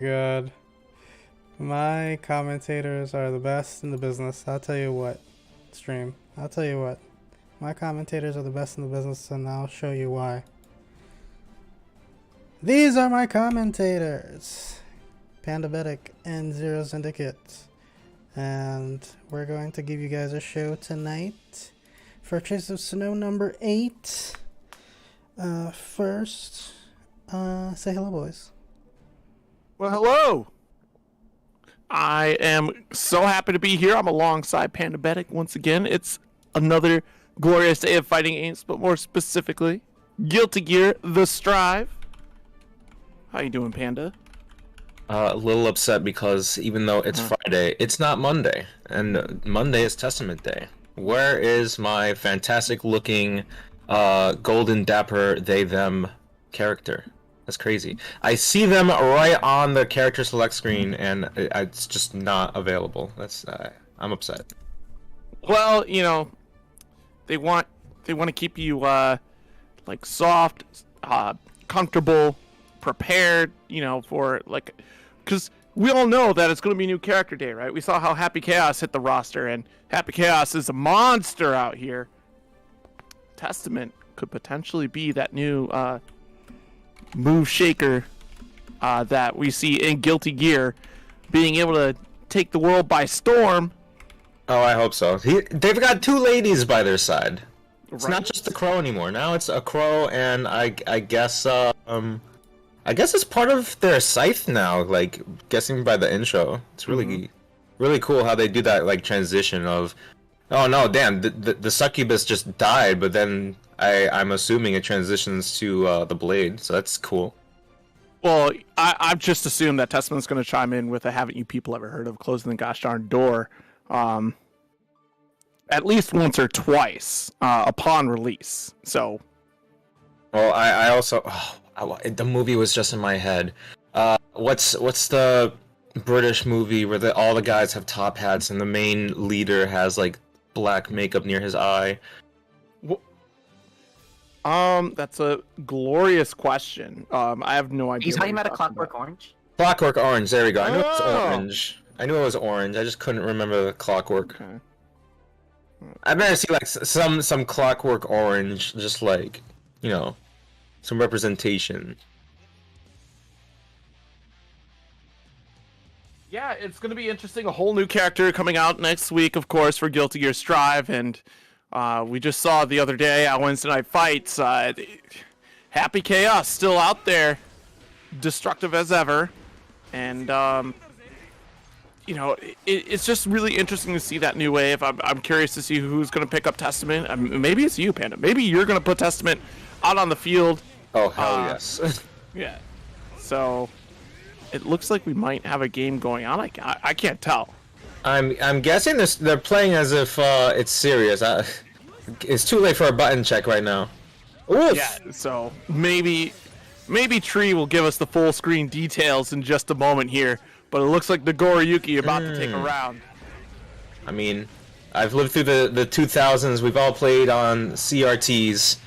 God. My commentators are the best in the business. I'll tell you what, stream. I'll tell you what. My commentators are the best in the business, and I'll show you why. These are my commentators. Pandabetic and Zero Syndicate. And we're going to give you guys a show tonight for Chase of Snow number 8. First, say hello, boys. Well, hello. I am so happy to be here. I'm alongside Pandabetic once again. It's another glorious day of fighting games, but more specifically, Guilty Gear: The Strive. How you doing, Panda? A little upset because even though it's Friday, it's not Monday, and Monday is Testament Day. Where is my fantastic-looking, golden dapper they/them character? That's crazy. I see them right on the character select screen, and it's just not available. That's I'm upset. Well, you know, they want to keep you like soft, comfortable, prepared. You know, for like, because we all know that it's going to be new character day, right? We saw how Happy Chaos hit the roster, and Happy Chaos is a monster out here. Testament could potentially be that new move shaker that we see in Guilty Gear, being able to take the world by storm. Oh, I hope so. They've got two ladies by their side. It's Right? not just a crow anymore. Now it's a crow, and I guess it's part of their scythe now. Like, guessing by the intro, it's really really cool how they do that like transition of, oh no, damn, the succubus just died, but then I'm assuming it transitions to the blade, so that's cool. Well, I've just assumed that Testament's going to chime in with a "Haven't you people ever heard of closing the gosh darn door?" At least once or twice upon release. So, Well, I also the movie was just in my head. What's the British movie where all the guys have top hats and the main leader has like black makeup near his eye? that's a glorious question. I have no idea. He's what talking you're about a Clockwork about. Orange? Clockwork Orange. There we go. I knew it was Oh. orange. I knew it was orange. I just couldn't remember the clockwork. Okay. I'd better see like some Clockwork Orange, just like, you know, some representation. Yeah, it's going to be interesting. A whole new character coming out next week, of course, for Guilty Gear Strive. And we just saw the other day on Wednesday Night Fights, Happy Chaos still out there, destructive as ever. And, you know, it's just really interesting to see that new wave. I'm curious to see who's going to pick up Testament. Maybe it's you, Panda. Maybe you're going to put Testament out on the field. Oh, hell yes. Yeah. So it looks like we might have a game going on. I can't tell. I'm guessing they're playing as if it's serious. It's too late for a button check right now. Oof. Yeah, so maybe Tree will give us the full screen details in just a moment here, but it looks like the Goriyuki about to take a round. I mean, I've lived through the 2000s. We've all played on CRTs.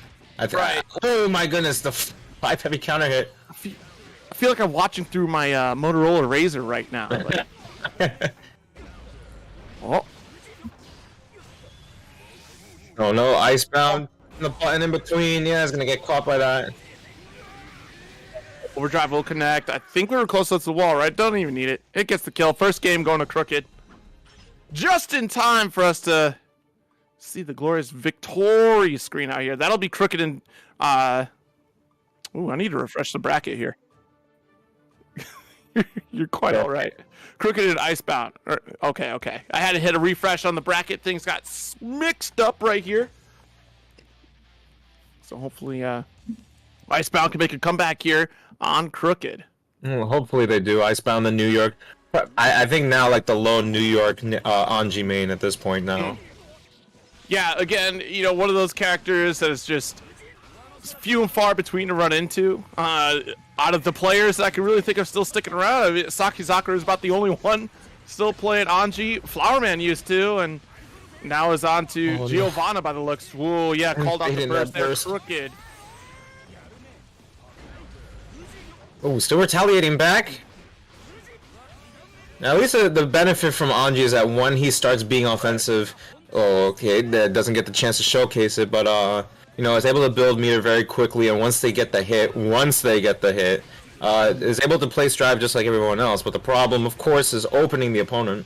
Right. Oh my goodness, the 5 heavy counter hit. I feel like I'm watching through my Motorola Razr right now. Like, oh, Oh no, Icebound. The button in between. Yeah, it's gonna get caught by that. overdrive will connect. I think we were close to the wall, right? Don't even need it. It gets the kill. First game going to Crooked. Just in time for us to see the glorious victory screen out here. That'll be Crooked in... Ooh, I need to refresh the bracket here. You're quite all right. Crooked and Icebound. Okay. I had to hit a refresh on the bracket. Things got mixed up right here. So hopefully Icebound can make a comeback here on Crooked. Well, hopefully they do. Icebound the New York. I think now like the lone New York Anji main at this point now. Yeah, again, you know, one of those characters that is just few and far between to run into. Out of the players that I can really think of still sticking around, I mean, Sakizakura is about the only one still playing Anji. Flowerman used to, and now is on to Giovanna by the looks. Whoa, yeah, called out the burst there. Crooked. Oh, still retaliating back. Now, at least the benefit from Anji is that when he starts being offensive, that doesn't get the chance to showcase it, but is able to build meter very quickly, and once they get the hit, is able to place drive just like everyone else. But the problem, of course, is opening the opponent.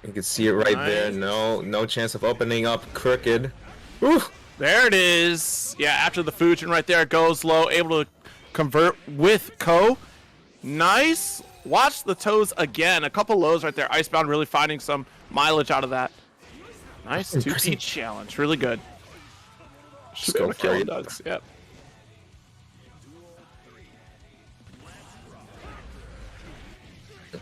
You can see it right there. No chance of opening up Crooked. Whew. There it is. Yeah, after the Fujin right there, goes low, able to convert with Ko. Nice. Watch the toes again. A couple lows right there. Icebound really finding some mileage out of that. Nice 2P challenge. Really good. Should be able to kill him, Dugs. Yep.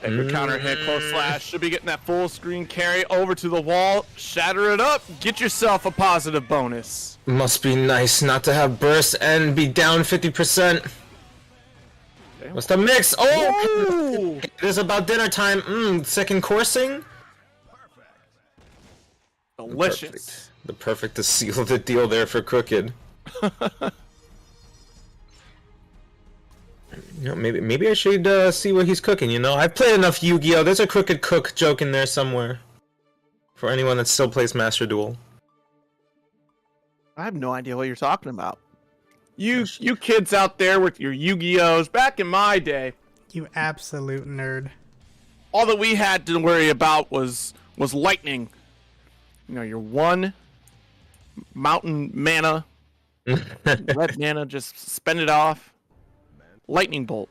And your counter hit, close slash. Should be getting that full screen carry over to the wall. Shatter it up. Get yourself a positive bonus. Must be nice not to have burst and be down 50%. What's the mix? Oh! It is about dinner time. Second coursing. Delicious. The perfect to seal the deal there for Crooked. Maybe I should see what he's cooking. I've played enough Yu-Gi-Oh! There's a Crooked Cook joke in there somewhere. For anyone that still plays Master Duel. I have no idea what you're talking about. You kids out there with your Yu-Gi-Ohs, back in my day, You absolute nerd. all that we had to worry about was lightning. Your one mountain mana, red mana, just spend it off. Lightning bolt.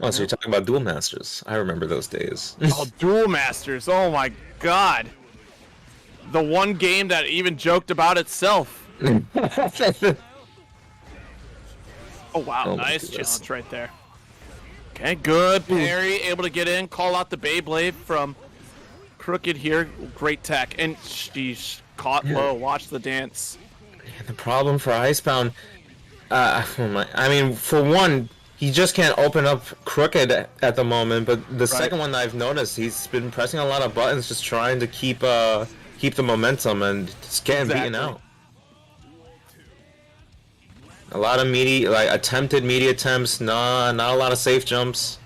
Oh, so you're talking about Duel Masters. I remember those days. Oh, Duel Masters. Oh my god. The one game that even joked about itself. Oh wow, nice challenge right there. Okay, good parry, able to get in, call out the Beyblade from Crooked here. Great tech, and she's caught low. Watch the dance. The problem for Icebound, for one, he just can't open up Crooked at the moment. But the second one that I've noticed, he's been pressing a lot of buttons, just trying to keep the momentum, and just getting beaten out. A lot of attempted meaty attempts, not a lot of safe jumps.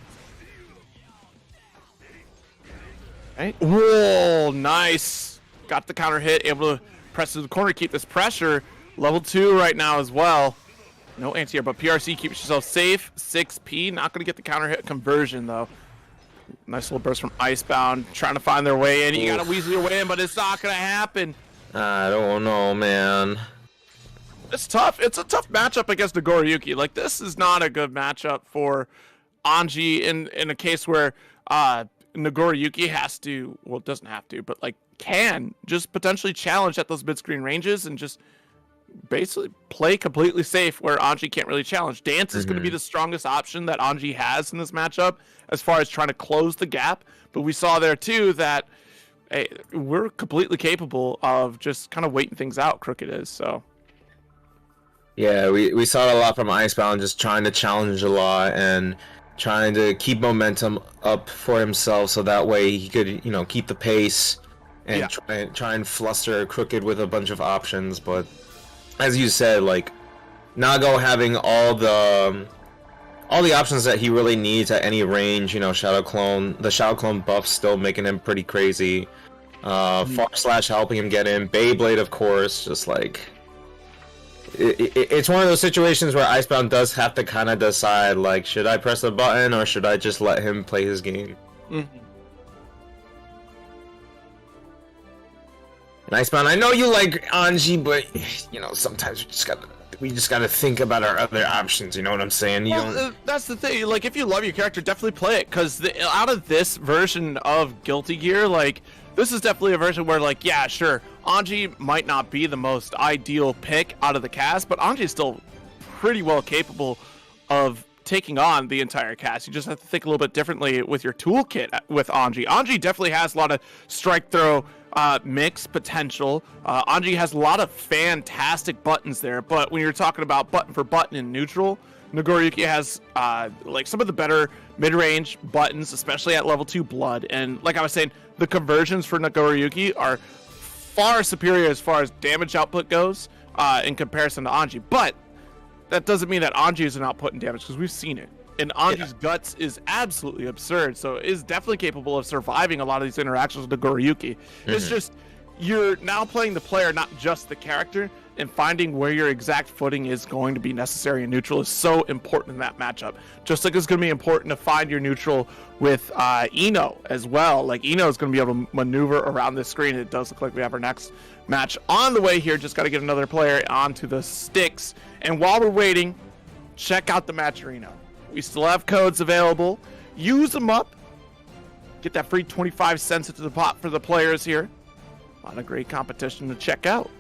Right. Whoa, nice. Got the counter hit, able to press to the corner, keep this pressure. Level 2 right now as well. No anti-air, but PRC keeps yourself safe. 6P, not going to get the counter hit conversion though. Nice little burst from Icebound, trying to find their way in. You got to weasel your way in, but it's not going to happen. I don't know, man. It's tough. It's a tough matchup against Nagoriyuki. Like, this is not a good matchup for Anji in a case where Nagoriyuki has to, well, it doesn't have to, but can just potentially challenge at those mid-screen ranges and just basically play completely safe where Anji can't really challenge. Dance is going to be the strongest option that Anji has in this matchup as far as trying to close the gap. But we saw there too that we're completely capable of just kind of waiting things out. Crooked is so. Yeah, we saw it a lot from Icebound, just trying to challenge a lot and trying to keep momentum up for himself, so that way he could, keep the pace and try and fluster Crooked with a bunch of options. But as you said, Nago having all the options that he really needs at any range, Shadow Clone, the Shadow Clone buff still making him pretty crazy. Far Slash helping him get in. Beyblade, of course, just it's one of those situations where Icebound does have to kind of decide, should I press the button or should I just let him play his game? And Icebound, I know you like Anji, but sometimes we just gotta think about our other options. You know what I'm saying? That's the thing. If you love your character, definitely play it, because out of this version of Guilty Gear, this is definitely a version where, yeah, sure, Anji might not be the most ideal pick out of the cast, but Anji is still pretty well capable of taking on the entire cast. You just have to think a little bit differently with your toolkit with Anji. Anji definitely has a lot of strike throw mix potential. Anji has a lot of fantastic buttons there, but when you're talking about button for button in neutral, Nagoriyuki has some of the better mid-range buttons, especially at level 2 Blood. And like I was saying, the conversions for Nagoriyuki are far superior as far as damage output goes in comparison to Anji. But that doesn't mean that Anji is an output in damage, because we've seen it. And Anju's guts is absolutely absurd, so it is definitely capable of surviving a lot of these interactions with Nagoriyuki. It's just, you're now playing the player, not just the character, and finding where your exact footing is going to be necessary and neutral is so important in that matchup. Just like it's going to be important to find your neutral with Ino as well. Like, Ino is going to be able to maneuver around this screen. It does look like we have our next match on the way here. Just got to get another player onto the sticks. And while we're waiting, check out the match arena. We still have codes available. Use them up. Get that free 25 cents into the pot for the players here. A lot of great competition to check out.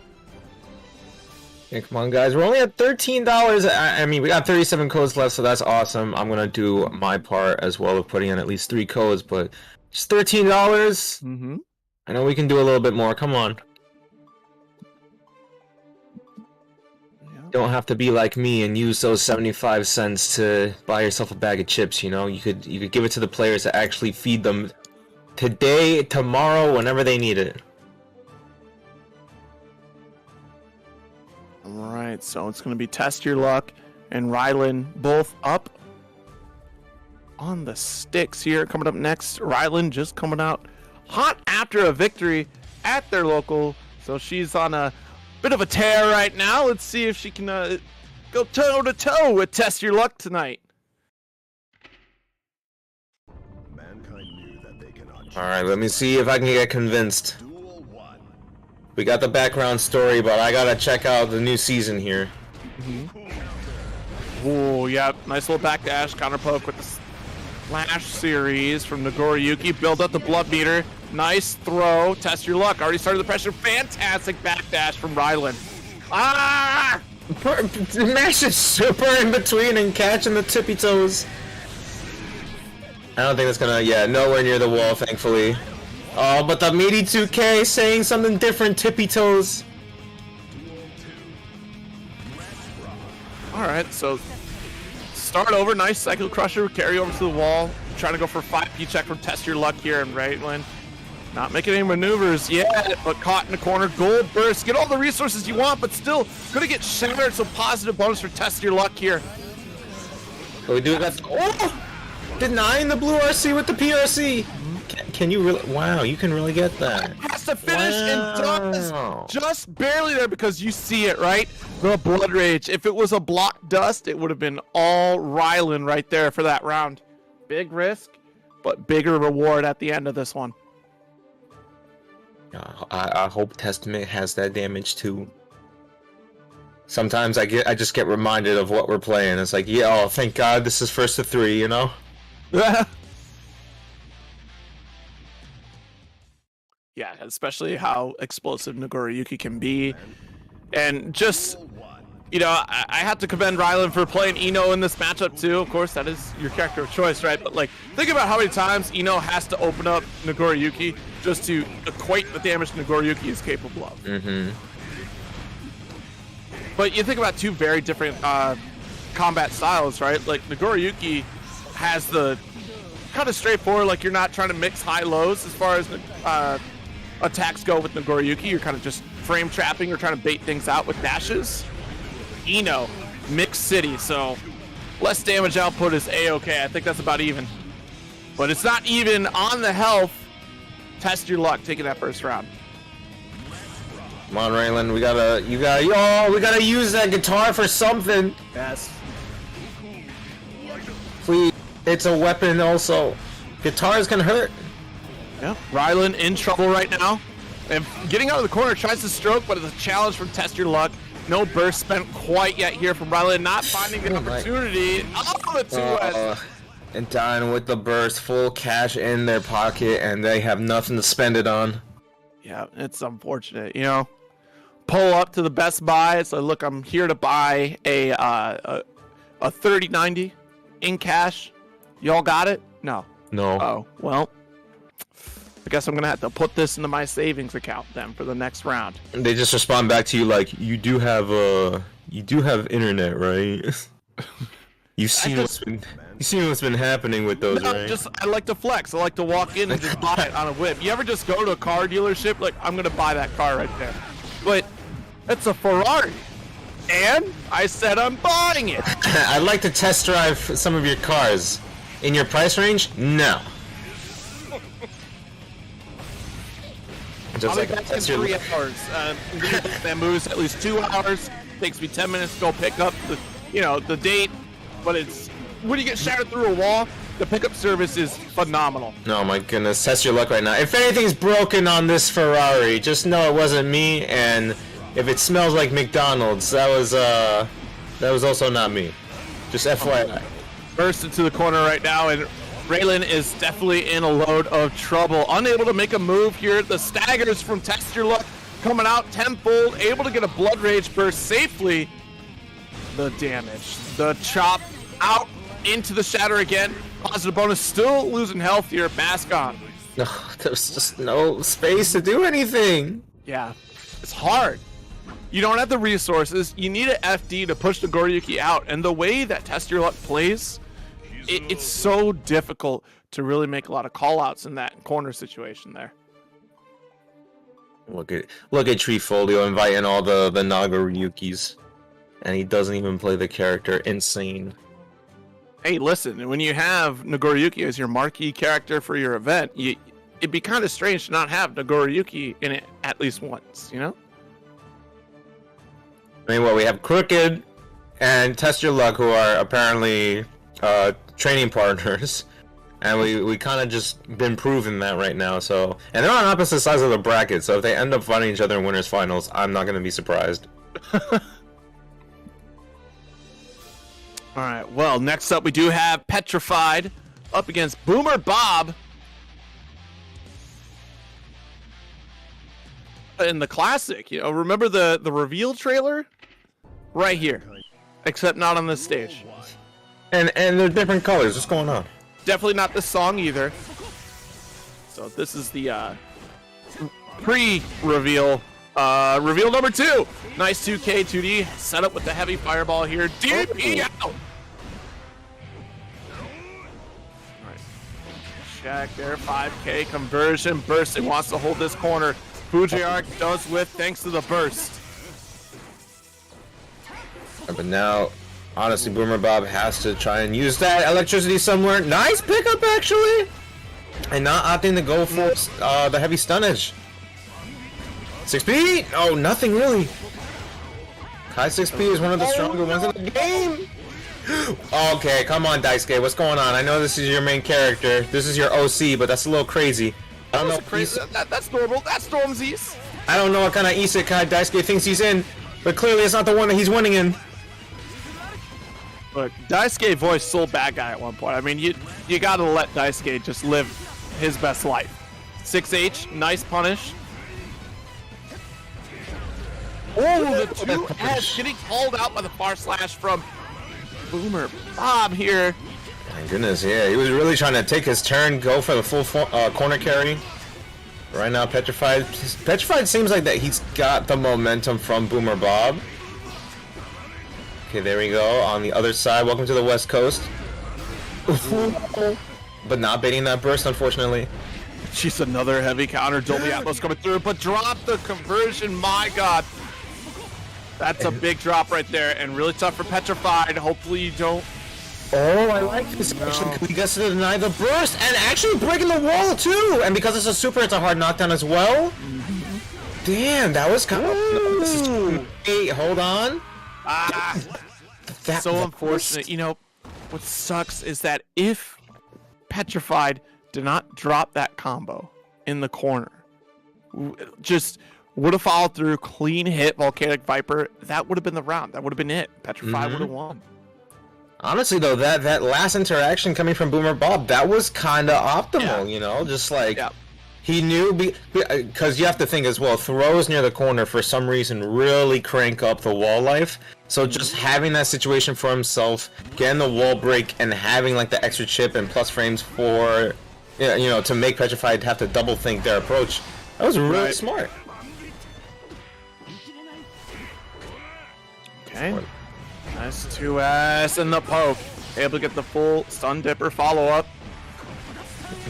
Yeah, come on, guys. We're only at $13. I mean, we got 37 codes left, so that's awesome. I'm gonna do my part as well of putting in at least 3 codes, but just $13. Mm-hmm. I know we can do a little bit more. Come on. Yeah. Don't have to be like me and use those 75 cents to buy yourself a bag of chips. You know, you could give it to the players to actually feed them today, tomorrow, whenever they need it. Alright, so it's going to be Test Your Luck and Rylan both up on the sticks here. Coming up next, Rylan just coming out hot after a victory at their local. So she's on a bit of a tear right now. Let's see if she can go toe-to-toe with Test Your Luck tonight. Alright, let me see if I can get convinced. We got the background story, but I gotta check out the new season here. Oh, yeah, nice little backdash, counter poke with the Flash series from Nagoriyuki. Build up the blood meter. Nice throw. Test Your Luck. Already started the pressure. Fantastic backdash from Rylan. Ah! Mash is super in between and catching the tippy toes. I don't think that's gonna, nowhere near the wall, thankfully. Oh, but the meaty 2K saying something different, tippy toes. Alright, so start over. Nice cycle crusher. Carry over to the wall. Trying to go for 5P check from Test Your Luck here. And Rylan not making any maneuvers yet, but caught in the corner. Gold burst. Get all the resources you want, but still gonna get shattered. So positive bonus for Test Your Luck here. So we do that. Oh! Denying the blue RC with the PRC. Can you really? Wow, you can really get that. Has to finish and does just barely there because you see it, right? The blood rage. If it was a block dust, it would have been all Rylan right there for that round. Big risk, but bigger reward at the end of this one. I hope Testament has that damage too. Sometimes I just get reminded of what we're playing. It's like, yeah, oh, thank God this is first to 3, you know? Yeah, especially how explosive Nagoriyuki can be. And just, you know, I have to commend Rylan for playing Ino in this matchup too. Of course, that is your character of choice, right? But like, think about how many times Ino has to open up Nagoriyuki just to equate the damage Nagoriyuki is capable of. Mm-hmm. But you think about two very different combat styles, right? Like, Nagoriyuki has the kind of straightforward, like, you're not trying to mix high-lows as far as attacks go with Nagoriyuki. You're kind of just frame trapping or trying to bait things out with dashes. Ino, mixed city, so less damage output is a-okay. I think that's about even. But it's not even on the health. Test Your Luck taking that first round. Come on, Rylan, we gotta use that guitar for something. Yes. Please, it's a weapon also. Guitars can hurt. Yeah, Rylan in trouble right now. And getting out of the corner, tries to stroke, but it's a challenge from Test Your Luck. No burst spent quite yet here from Rylan, not finding the opportunity. Oh, the 2S. And dying with the burst, full cash in their pocket, and they have nothing to spend it on. Yeah, it's unfortunate, you know. Pull up to the Best Buy. It's like, look, I'm here to buy a 3090 in cash. Y'all got it? No. No. Oh, well, I guess I'm gonna have to put this into my savings account then for the next round. And they just respond back to you like, you do have internet, right? You've seen what's been happening with those, No, right? I like to flex. I like to walk in and just buy it on a whim. You ever just go to a car dealership, like, I'm gonna buy that car right there, but it's a Ferrari. And I said I'm buying it. I'd like to test drive some of your cars. In your price range? No. Just I'll like be back in 3 hours. That moves at least 2 hours. Takes me 10 minutes to go pick up the date. But it's when you get shattered through a wall, the pickup service is phenomenal. Oh my goodness, test your luck right now. If anything's broken on this Ferrari, just know it wasn't me, and if it smells like McDonald's, that was also not me. Just FYI. Burst into the corner right now, and Raylan is definitely in a load of trouble. Unable to make a move here. The staggers from Test Your Luck coming out tenfold, able to get a Blood Rage burst safely. The damage, the chop out into the shatter again. Positive bonus, still losing health here. Mask on. No, there's just no space to do anything. Yeah, it's hard. You don't have the resources. You need an FD to push the Goryuki out, and the way that Test Your Luck plays, it's so difficult to really make a lot of call-outs in that corner situation there. Look at Treefolio inviting all the Nagaryukis, and he doesn't even play the character. Insane. Hey, listen, when you have Nagoriyuki as your marquee character for your event, it'd be kind of strange to not have Nagoriyuki in it at least once, you know? I mean, we have Crooked and Test Your Luck, who are apparently training partners, and we kind of just been proving that right now. So, and they're on opposite sides of the bracket, so if they end up fighting each other in winners finals, I'm not going to be surprised. All right, well, next up we do have Petrafied up against Boomer Bob. In the classic, remember the reveal trailer? Right here. Except not on this stage. And they're different colors. What's going on? Definitely not this song either. So this is the pre-reveal. Reveal number 2. Nice 2K 2D setup with the heavy fireball here. DP out. All right. Shaq there. 5K conversion. Bursting wants to hold this corner. Fujiark does with thanks to the burst. But now, honestly, Boomer Bob has to try and use that electricity somewhere. Nice pickup, actually! And not opting to go for the heavy stunnage. 6P? Oh, nothing really. High 6P is one of the stronger ones in the game. Okay, come on, Daisuke. What's going on? I know this is your main character. This is your OC, but that's a little crazy. I don't know. That's normal. That's Stormzy's. I don't know what kind of isekai Daisuke thinks he's in, but clearly it's not the one that he's winning in. Look, Daisuke voiced Soul Bad Guy at one point. I mean, you gotta let Daisuke just live his best life. 6H, nice punish. Oh, the 2S getting called out by the far slash from Boomer Bob here. My goodness, yeah, he was really trying to take his turn, go for the full corner carry. Right now, Petrafied seems like that he's got the momentum from Boomer Bob. Okay, there we go, on the other side. Welcome to the West Coast. But not baiting that burst, unfortunately. Jeez, another heavy counter. Dolby Atmos coming through, but drop the conversion, my god. That's a big drop right there, and really tough for Petrafied. Hopefully you don't... Oh, I like this actually, because he gets to deny the burst, and actually breaking the wall too! And because it's a super, it's a hard knockdown as well. Damn, that was kind of... No, this is... Hey, hold on. So unfortunate. You know, what sucks is that if Petrafied did not drop that combo in the corner, just would have followed through, clean hit, Volcanic Viper, that would have been the round. That would have been it. Petrafied would have won. Honestly, though, that last interaction coming from Boomer Bob, that was kind of optimal, you know? Just like... Yeah. He knew, because you have to think as well, throws near the corner for some reason really crank up the wall life. So just having that situation for himself, getting the wall break, and having like the extra chip and plus frames for, to make Petrified have to double think their approach, that was really smart. Okay. Nice 2S and the poke. Able to get the full Stun Dipper follow-up.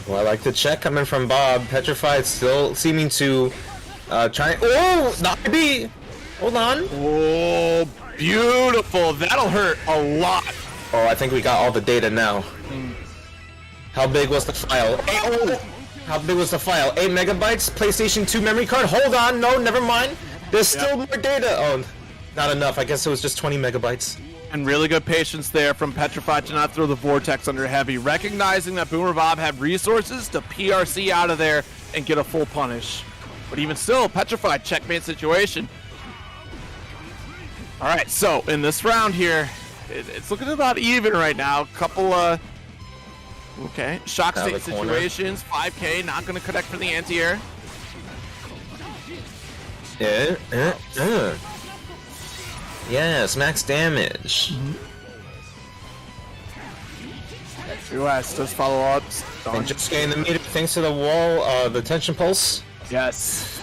Well, I like the check coming from Bob. Petrified still seeming to try. Oh, not B. Hold on. Oh, Beautiful. That'll hurt a lot. Oh, I think we got all the data now. How big was the file? How big was the file? 8 megabytes? PlayStation 2 memory card? Hold on, no, never mind. There's still more data. Oh, not enough. I guess it was just 20 megabytes. And really good patience there from Petrified to not throw the Vortex under heavy, recognizing that Boomer Bob had resources to PRC out of there and get a full punish. But even still, Petrified checkmate situation. All right, so in this round here, it's looking about even right now. Couple okay, shock state situations. 5K not going to connect for the anti-air. Yes, max damage. Treehouse does follow up. And just getting the meter thanks to the wall, the tension pulse. Yes.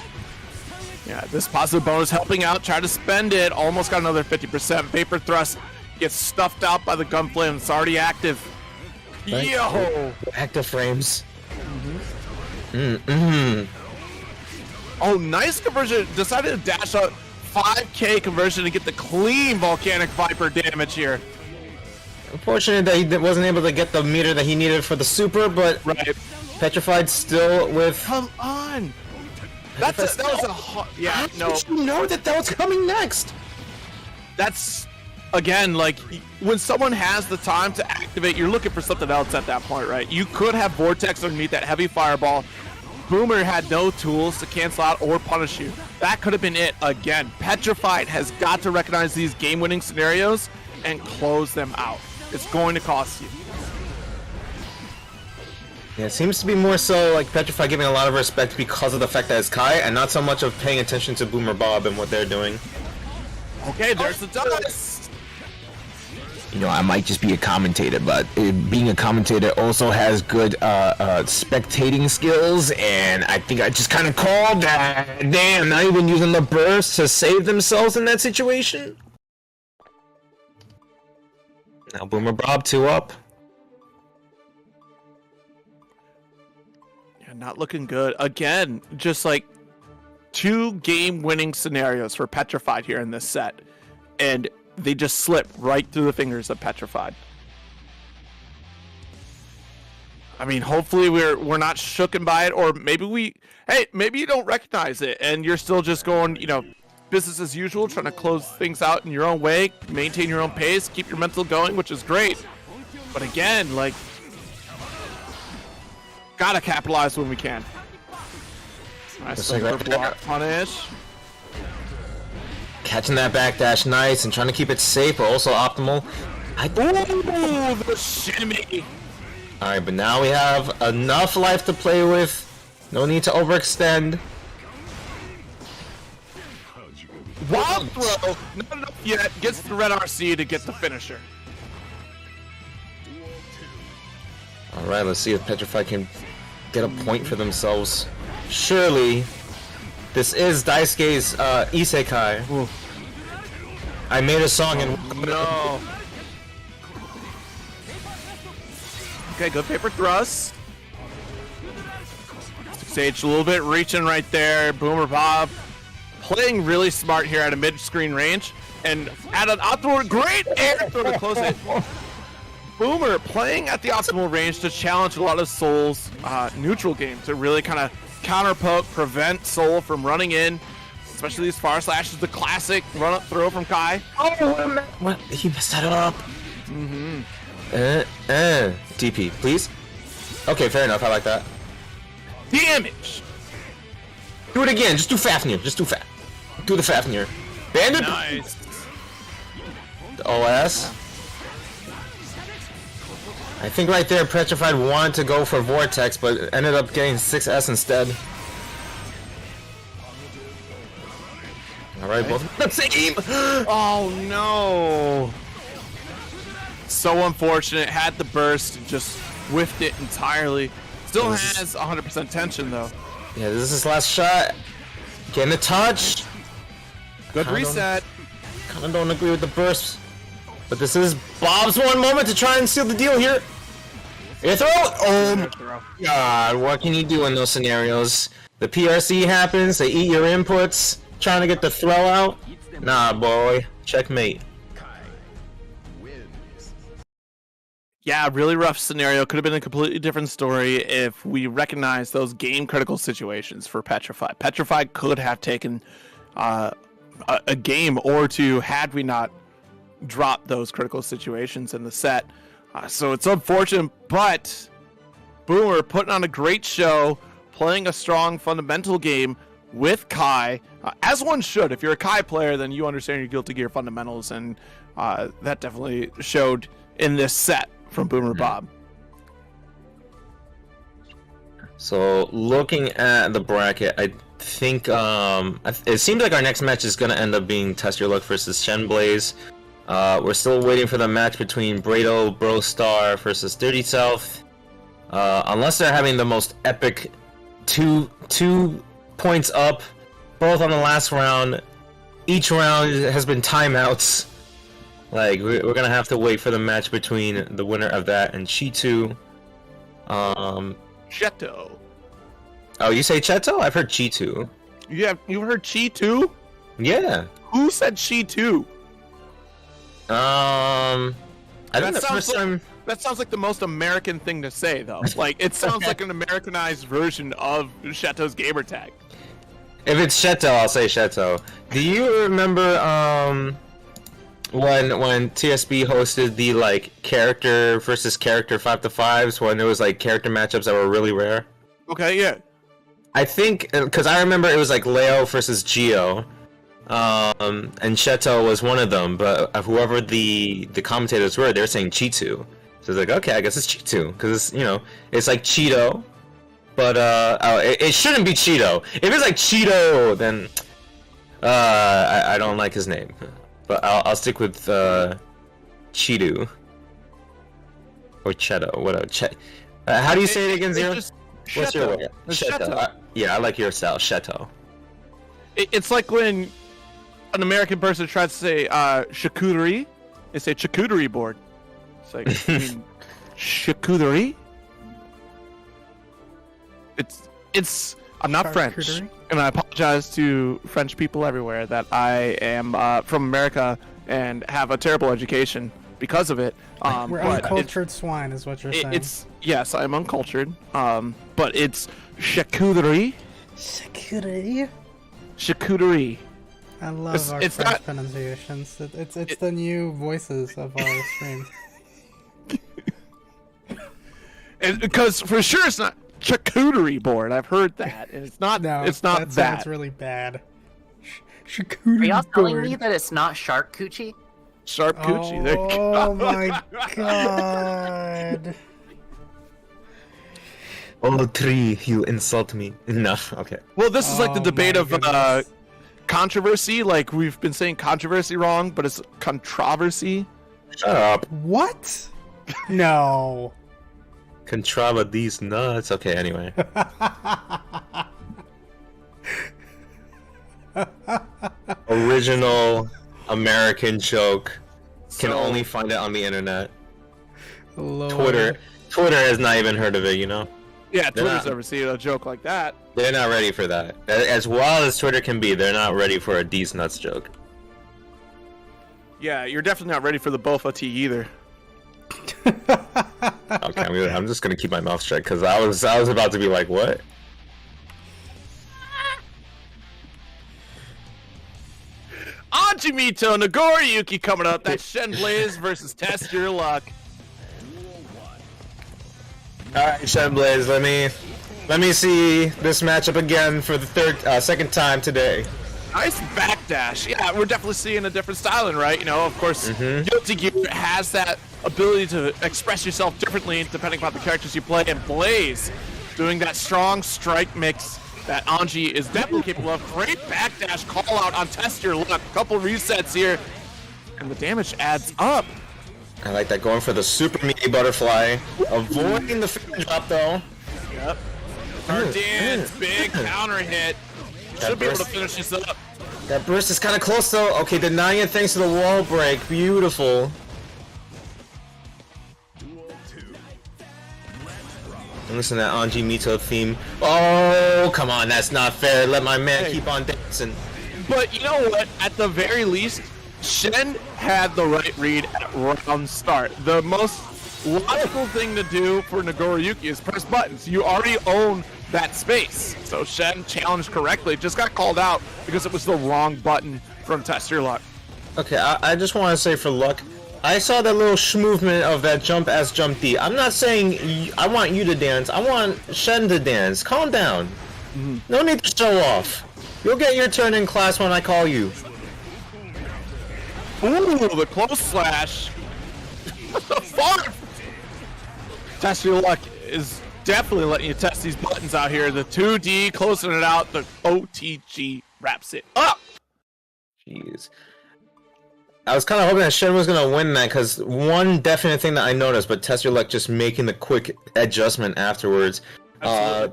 Yeah, this positive bonus helping out. Try to spend it. Almost got another 50%. Vapor thrust gets stuffed out by the gunflame. It's already active. Right. Yo! Active frames. Oh, nice conversion. Decided to dash out 5K conversion to get the clean Volcanic Viper damage here. Unfortunate that he wasn't able to get the meter that he needed for the super, but Right. Petrified still with... Come on! That was a yeah, no. Did you know that was coming next? That's, again, like, when someone has the time to activate, you're looking for something else at that point, right? You could have Vortex underneath that heavy fireball. Boomer had no tools to cancel out or punish you. That could have been it again. Petrified has got to recognize these game-winning scenarios and close them out. It's going to cost you. Yeah, it seems to be more so like Petrified giving a lot of respect because of the fact that it's Kai, and not so much of paying attention to Boomer Bob and what they're doing. Okay, there's the dust. You know, I might just be a commentator, but being a commentator also has good spectating skills, and I think I just kind of called damn, not even using the burst to save themselves in that situation. Now Boomer Bob 2 up. Yeah, not looking good. Again, just like 2 game-winning scenarios for Petrified here in this set, and they just slip right through the fingers of Petrified. I mean, hopefully we're not shooken by it, or maybe maybe you don't recognize it and you're still just going, you know, business as usual, trying to close things out in your own way, maintain your own pace, keep your mental going, which is great. But again, like, gotta capitalize when we can. Nice block punish. Catching that backdash nice and trying to keep it safe but also optimal. Ooh, the shimmy. Alright, but now we have enough life to play with. No need to overextend. Wild throw, not enough yet. Gets the red RC to get the finisher. Alright, let's see if Petrified can get a point for themselves. Surely, this is Daisuke's Isekai. Ooh. I made a song and... No. Okay, good paper thrust. Sage a little bit reaching right there. Boomer Bob playing really smart here at a mid-screen range. And at an optimal, great air throw to close it. Boomer playing at the optimal range to challenge a lot of Soul's neutral game to really kind of counter poke, prevent Soul from running in, especially these far slashes, the classic run up throw from Kai. Oh, what? He messed that up. TP, please. Okay, fair enough. I like that. Damage. Do it again. Just do Fafnir. Just do Fat. Do the Fafnir. Bandit. Nice. The OS. I think right there, Petrified wanted to go for Vortex, but ended up getting 6S instead. Alright, both the same! Oh no! So unfortunate. Had the burst, just whiffed it entirely. Still has 100% tension though. Yeah, this is his last shot. Getting a touch. Good reset. Kinda don't agree with the burst. But this is Bob's one moment to try and seal the deal here. Air throw! Oh my god, what can you do in those scenarios? The PRC happens, they eat your inputs, trying to get the throw out. Nah, boy. Checkmate. Yeah, really rough scenario. Could have been a completely different story if we recognized those game critical situations for Petrified. Petrified could have taken a game or two had we not dropped those critical situations in the set. So it's unfortunate, but Boomer putting on a great show, playing a strong fundamental game with Kai, as one should. If you're a Kai player, then you understand your Guilty Gear fundamentals, and that definitely showed in this set from Boomer Bob. So looking at the bracket, I think it seems like our next match is gonna end up being Test Your Luck versus Shenblaze. We're still waiting for the match between Brado Brostar versus Dirty South. Unless they're having the most epic two points up, both on the last round. Each round has been timeouts. Like, we're gonna have to wait for the match between the winner of that and Cheeto. Cheeto. Oh, you say Cheeto? I've heard Cheeto. You heard Cheeto? Yeah. Who said Cheeto? I think the first time. That sounds like the most American thing to say, though. Like, it sounds like an Americanized version of Cheto's gamer tag. If it's Cheeto, I'll say Cheeto. Do you remember when TSB hosted the like character versus character 5-5s when there was like character matchups that were really rare? Okay, yeah. I think because I remember it was like Leo versus Geo, and Cheeto was one of them. But whoever the commentators were, they were saying Cheeto. So it's like, okay, I guess it's Cheeto because it's like Cheeto, but it shouldn't be Cheeto. If it's like Cheeto, then I don't like his name. But I'll stick with Cheeto or Cheeto, whatever. How do you say it again, Zero? What's your way? Cheeto. Yeah, I like your style, Cheeto. It's like when an American person tries to say charcuterie, they say charcuterie board. It's like, I mean, charcuterie? It's. I'm not French, and I apologize to French people everywhere that I am from America and have a terrible education because of it. We're uncultured swine, is what you're saying. Yes, I'm uncultured. But it's charcuterie. Charcuterie. Charcuterie. I love our French pronunciations. It's the new voices of our stream. Because for sure it's not charcuterie board. I've heard that, and it's not. No, it's not that. that. Sounds really bad. Charcuterie Are y'all telling board. me that it's not shark coochie? Sharp coochie. There you go. Oh my god. Oh, Tree, you insult me. No, okay. Well, this is like the Oh debate my of goodness. controversy. Like we've been saying controversy wrong, but it's controversy. Shut up. What? No. Contrava these nuts. Okay, anyway. Original American joke. Can only find it on the internet. Lord. Twitter has not even heard of it, you know? Yeah, They're Twitter's not- never seen a joke like that. They're not ready for that. As wild as Twitter can be, they're not ready for a these nuts joke. Yeah, you're definitely not ready for the Bofa tea either. Okay, I'm just gonna keep my mouth shut because I was about to be like, what? Anjimito Nagoriyuki coming up. That's Shenblaze versus Test Your Luck. Alright, Shenblaze, let me see this matchup again for the second time today. Nice backdash. Yeah, we're definitely seeing a different styling, right? You know, of course, Guilty Gear has that ability to express yourself differently depending upon the characters you play, and Blaze doing that strong strike mix that Anji is definitely capable of. Great backdash call out on Test Your Luck. Couple resets here, and the damage adds up. I like that, going for the super meaty butterfly, avoiding the finger drop though. Yep. Guardian's big counter hit. Should be able to finish this up. That burst is kind of close though. Okay, denying it thanks to the wall break. Beautiful. And listen to that Anji Mito theme. Oh, come on, that's not fair. Let my man keep on dancing. But you know what? At the very least, Shen had the right read at round start. The most logical thing to do for Nagoriyuki is press buttons. You already own that space. So Shen challenged correctly, just got called out because it was the wrong button from Test Your Luck. Okay, I just want to say for Luck, I saw that little movement of that jump S, jump D. I'm not saying I want you to dance. I want Shen to dance. Calm down. No need to show off. You'll get your turn in class when I call you. Ooh, the close slash. The far. Test Your Luck is definitely letting you test these buttons out here. The 2D closing it out. The OTG wraps it up. Jeez. I was kind of hoping that Shen was going to win that, because one definite thing that I noticed, but Test Your Luck just making the quick adjustment afterwards. Kind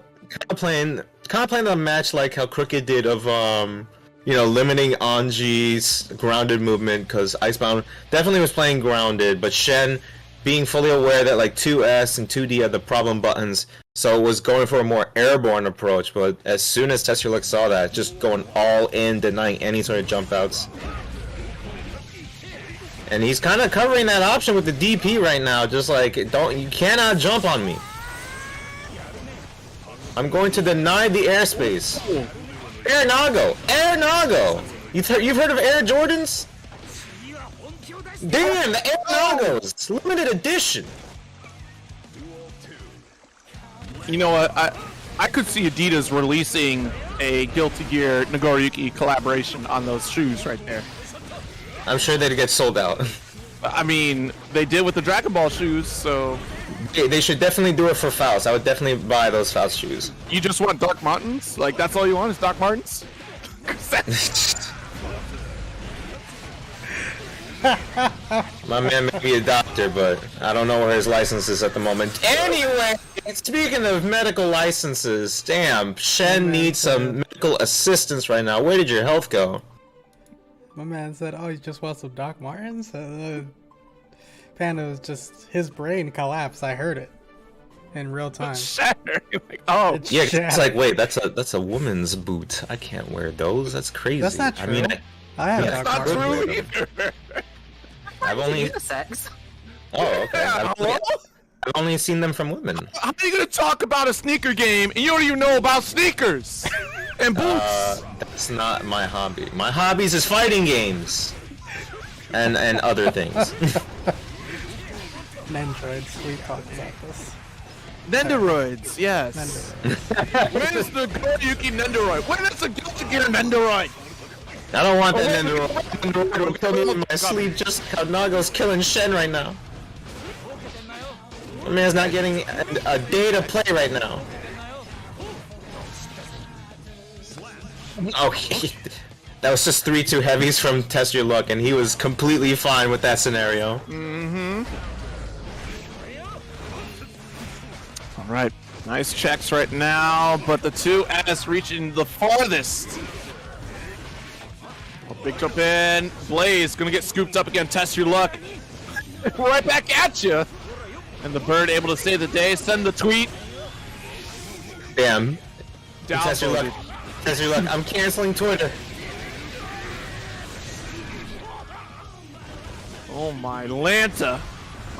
of playing the match like how Crooked did of, limiting Anji's grounded movement, because Icebound definitely was playing grounded, but Shen being fully aware that like 2S and 2D are the problem buttons, so was going for a more airborne approach, but as soon as Test Your Luck saw that, just going all in, denying any sort of jump outs. And he's kind of covering that option with the DP right now, just like, you cannot jump on me. I'm going to deny the airspace. Air Nago! Air Nago! You've heard of Air Jordans? Damn, the Air Nagos! Limited edition! You know what? I could see Adidas releasing a Guilty Gear Nagoriyuki collaboration on those shoes right there. I'm sure they'd get sold out. I mean, they did with the Dragon Ball shoes, so... They should definitely do it for Faust. I would definitely buy those Faust shoes. You just want Dark Martens? Like, that's all you want is Dark Martens? My man may be a doctor, but I don't know where his license is at the moment. Anyway, speaking of medical licenses, damn, Shen needs some medical assistance right now. Where did your health go? My man said, oh, you just want some Doc Martens? Panda was just, his brain collapsed. I heard it in real time. Shattered. Like, oh. It's Yeah, shattered. it's like, wait, that's a woman's boot. I can't wear those. That's crazy. That's not true. I mean, I have Yeah, Doc That's not Martens. true either. I've only. Unisex. Oh, okay. Yeah, hello? I've only seen them from women. How are you going to talk about a sneaker game and you don't even know about sneakers and boots? That's not my hobby. My hobbies is fighting games. And other things. Nendroids, we talked about this. Nendoroids, yes. Nendoroids. Where's the Goriyuki Nendoroid? Where's the Guilty Gear Nendoroid? I don't want that Nendoroid will kill me in my sleep, just how Nago's killing Shen right now. My man's not getting a day to play right now. Oh, that was just 3-2 heavies from Test Your Luck, and he was completely fine with that scenario. All right, nice checks right now, but the 2S reaching the farthest. Oh, big jump in. Blaze gonna get scooped up again. Test Your Luck. Right back at you. And the bird able to save the day. Send the tweet. Damn. Test Your Luck. Downloaded. Test Your Luck. I'm canceling Twitter. Oh my Lanta.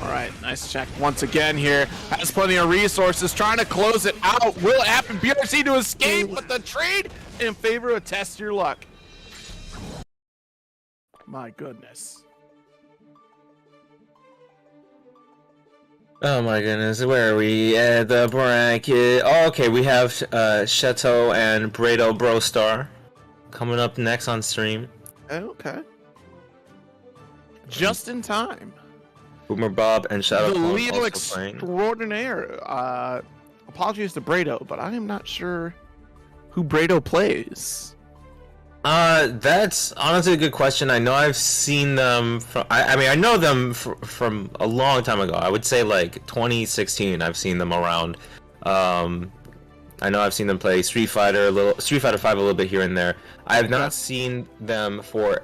All right, nice check once again here. Has plenty of resources, trying to close it out. Will it happen? BRC to escape, but the trade in favor of Test Your Luck. My goodness. Oh my goodness, where are we at the bracket? Oh, okay, we have Cheeto and Brado Brostar coming up next on stream. Okay. Just in time. Boomer Bob and Shadow The Clone Leo also playing. Extraordinaire. Apologies to Brado, but I am not sure who Brado plays. That's honestly a good question. I know I've seen them from. I mean, I know them from a long time ago. I would say like 2016. I've seen them around. I know I've seen them play Street Fighter 5 a little bit here and there. I have not seen them for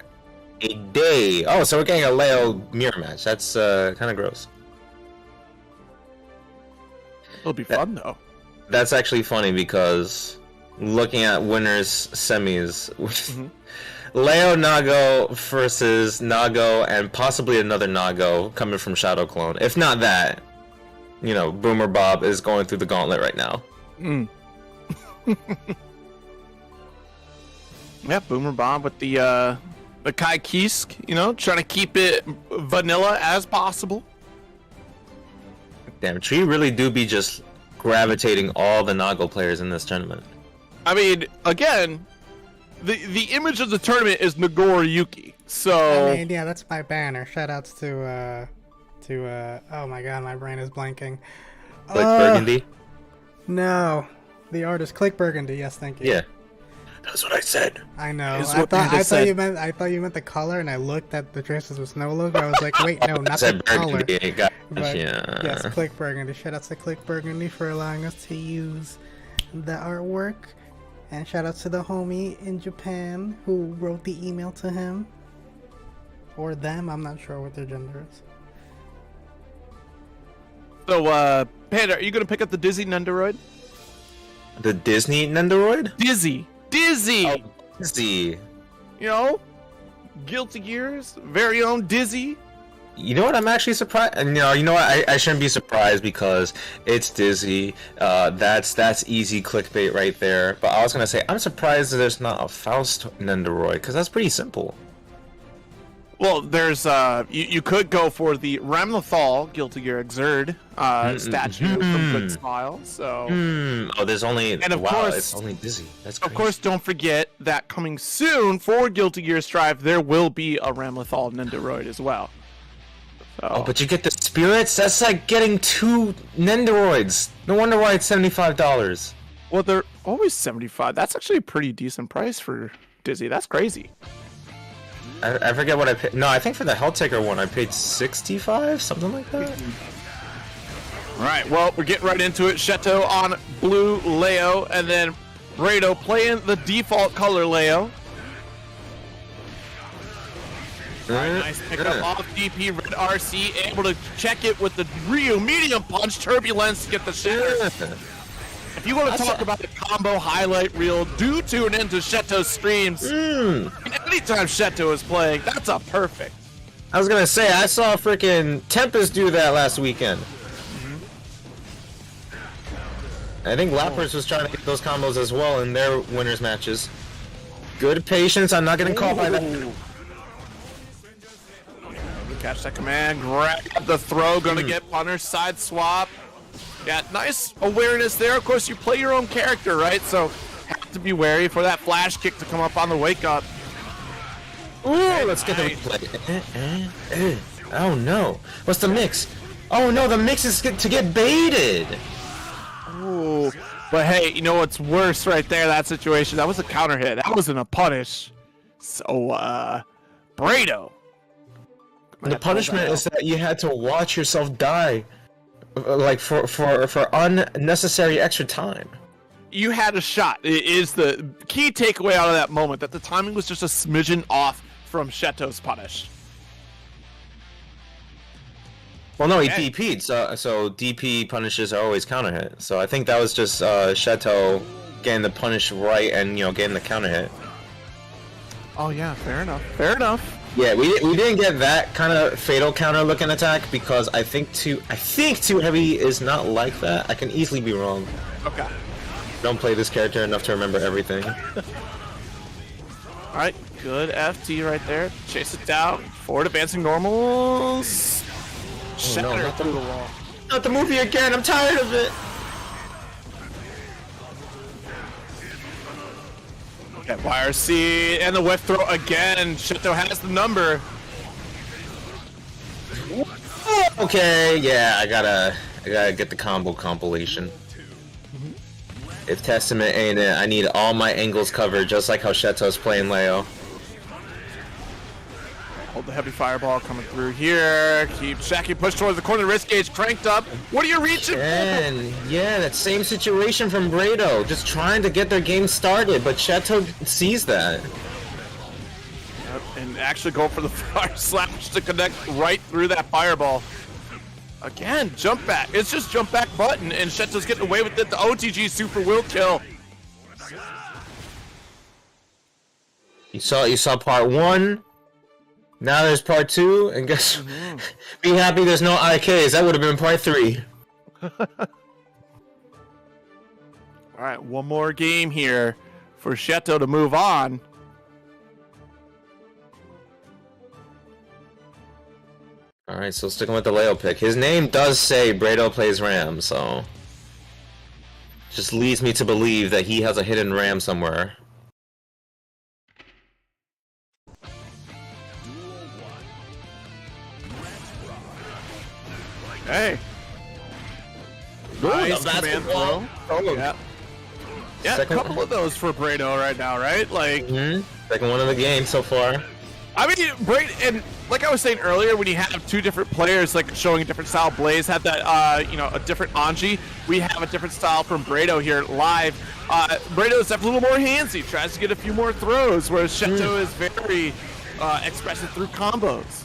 a day. Oh, so we're getting a Leo mirror match. That's kind of gross. It'll be fun though. That's actually funny because looking at winners semis. Leo Nago versus Nago and possibly another Nago coming from Shadow Clone. If not that, Boomer Bob is going through the gauntlet right now. Yeah, Boomer Bob with the Kai Kisk, trying to keep it vanilla as possible. Damn, Tree really do be just gravitating all the Nago players in this tournament. I mean, again, the image of the tournament is Nagoro Yuki. So I mean, yeah, that's my banner. Shoutouts to oh my god, my brain is blanking. Like Burgundy? No, the artist Click Burgundy. Yes, thank you. Yeah, that's what I said. I know. Is I what thought Panda said. you meant the color, and I looked at the Traces of Snow logo. I was like, wait, no, not the Said color. Burgundy. Gosh, But, yeah. yes, Click Burgundy. Shoutouts to Click Burgundy for allowing us to use the artwork. And shoutouts to the homie in Japan who wrote the email to him. Or them, I'm not sure what their gender is. So, Panda, are you gonna pick up the Dizzy Nendoroid? The Disney Nendoroid? Dizzy! Oh, Dizzy. Guilty Gear's very own Dizzy. You know what? I'm actually surprised. And you know what? I shouldn't be surprised because it's Dizzy. That's easy clickbait right there. But I was gonna say I'm surprised that there's not a Faust Nendoroid because that's pretty simple. Well, there's you could go for the Ramlethal Guilty Gear Exerd statue from Good Smile. So Oh, there's only And of wow, course- it's only Dizzy. That's crazy. of course, don't forget that coming soon for Guilty Gear Strive, there will be a Ramlethal Nendoroid as well. So, Oh, but you get the spirits. That's like getting 2 Nendoroids. No wonder why it's $75. well, they're always 75. That's actually a pretty decent price for Dizzy. That's crazy. I forget what I paid. No, I think for the Helltaker one I paid 65, something like that. All right, well, we're getting right into it. Cheeto on blue Leo, and then Rado playing the default color Leo. Nice pickup off DP Red RC, able to check it with the Ryu medium punch turbulence to get the shatter. If you want to talk about the combo highlight reel, do tune into Cheto's streams. Anytime Cheto is playing, that's a perfect. I was gonna say I saw freaking Tempest do that last weekend. I think Lappers was trying to get those combos as well in their winners matches. Good patience. I'm not getting caught by that. Catch that command, grab the throw, gonna get punter, side swap. Yeah, nice awareness there. Of course, you play your own character, right? So have to be wary for that flash kick to come up on the wake up. Ooh, let's get the replay. Oh no. What's the mix? Oh no, the mix is to get baited. Ooh. But hey, you know what's worse right there, that situation? That was a counter hit. That wasn't a punish. So, Brado. The punishment is that you had to watch yourself die, like for unnecessary extra time. You had a shot. It is the key takeaway out of that moment, that the timing was just a smidgen off from Cheto's punish. Well, no, he DP'd, so DP punishes are always counter hit. So I think that was just Cheto getting the punish right and getting the counter hit. Oh yeah, fair enough. Fair enough. Yeah, we didn't get that kind of fatal counter looking attack because I think too heavy is not like that. I can easily be wrong. Okay. Don't play this character enough to remember everything. All right, good FT right there. Chase it down. Forward advancing normals. Shatter not through the wall. Not the movie again. I'm tired of it. Okay, YRC and the whip throw again. Cheto has the number. Okay, yeah, I gotta get the combo compilation. If Testament ain't it, I need all my angles covered, just like how Cheto's playing Leo. Hold the heavy fireball coming through here. Keep Shaki push towards the corner. Wrist gauge cranked up. What are you reaching for? And yeah, that same situation from Brado, just trying to get their game started, but Cheto sees that. Yep, and actually go for the fire slash to connect right through that fireball. Again, jump back. It's just jump back button, and Cheto's getting away with it. The OTG super will kill. You saw part 1. Now there's part 2, and guess be happy there's no IKs. That would have been part 3. All right, one more game here for Cheeto to move on. All right, so sticking with the Leo pick. His name does say Brado plays Ram, so just leads me to believe that he has a hidden Ram somewhere. Hey. Nice command throw. Yeah. Yeah, a couple of those for Brado right now, right? Like, Second one of the game so far. I mean, and like I was saying earlier, when you have two different players like showing a different style, Blaze had that, a different Anji. We have a different style from Brado here live. Brado is a little more handsy, tries to get a few more throws, whereas Cheeto is very expressive through combos.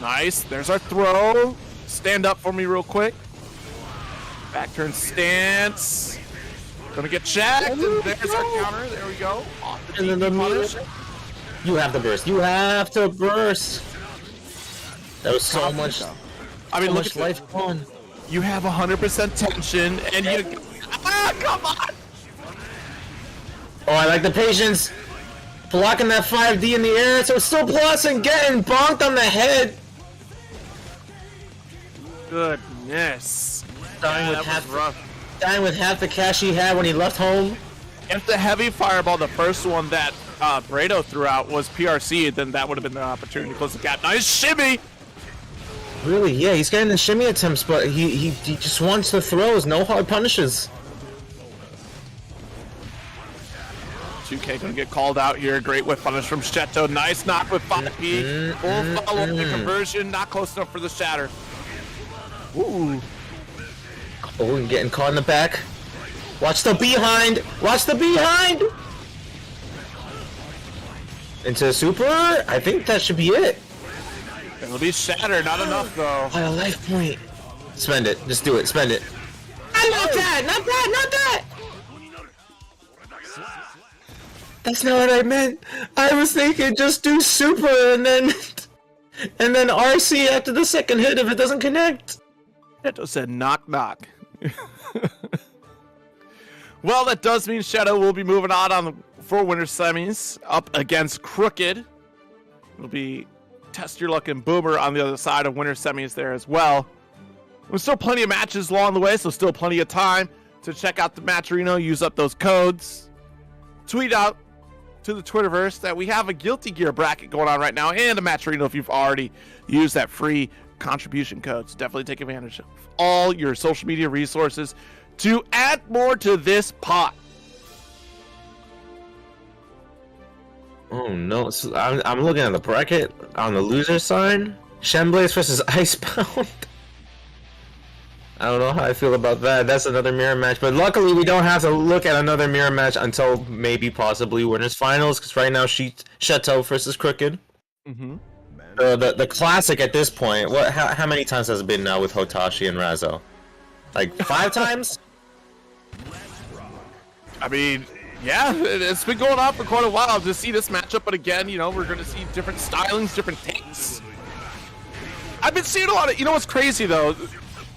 Nice, there's our throw. Stand up for me real quick. Back turn stance. Gonna get checked, and there's our counter. There we go. Off the DP punish. You have to burst. You have to burst. That was so much. I mean, look much at life gone. You have 100% tension, and you. Come on! Oh, I like the patience. Blocking that 5D in the air, so it's still plus and getting bonked on the head. Goodness. Dying Yeah, with that was rough. Dying with half the cash he had when he left home. If the heavy fireball, the first one that Brado threw out, was PRC, then that would have been the opportunity to close the gap. Nice shimmy! Really, yeah, he's getting the shimmy attempts, but he just wants the throws, no hard punishes. 2K gonna get called out here. Great whip punish from Cheeto. Nice knock with 5P. Full follow up the conversion. Not close enough for the shatter. Ooh. Oh, and getting caught in the back. Watch the behind! Watch the behind! Into super? I think that should be it. It'll be shatter. Not enough, though. By a life point. Spend it. Just do it. Spend it. Not that! Not that! Not that! That's not what I meant. I was thinking just do super and then RC after the second hit if it doesn't connect. Cheeto said knock knock. Well, that does mean Cheeto will be moving on for winter semis up against Crooked. It'll be Test Your Luck and Boomer on the other side of winter semis there as well. There's still plenty of matches along the way, so still plenty of time to check out the Matcherino, use up those codes. Tweet out to the Twitterverse that we have a Guilty Gear bracket going on right now and a Matcherino if you've already used that free contribution code. So definitely take advantage of all your social media resources to add more to this pot. Oh no, so I'm looking at the bracket on the loser side. Shemblaze versus Icebound. I don't know how I feel about that. That's another mirror match, but luckily we don't have to look at another mirror match until maybe possibly winners finals, because right now Cheeto versus Crooked. The classic at this point. How many times has it been now with Hotashi and Razzo? Like 5 times? I mean, yeah, it's been going on for quite a while to see this matchup, but again, we're going to see different stylings, different takes. I've been seeing a lot of, what's crazy though?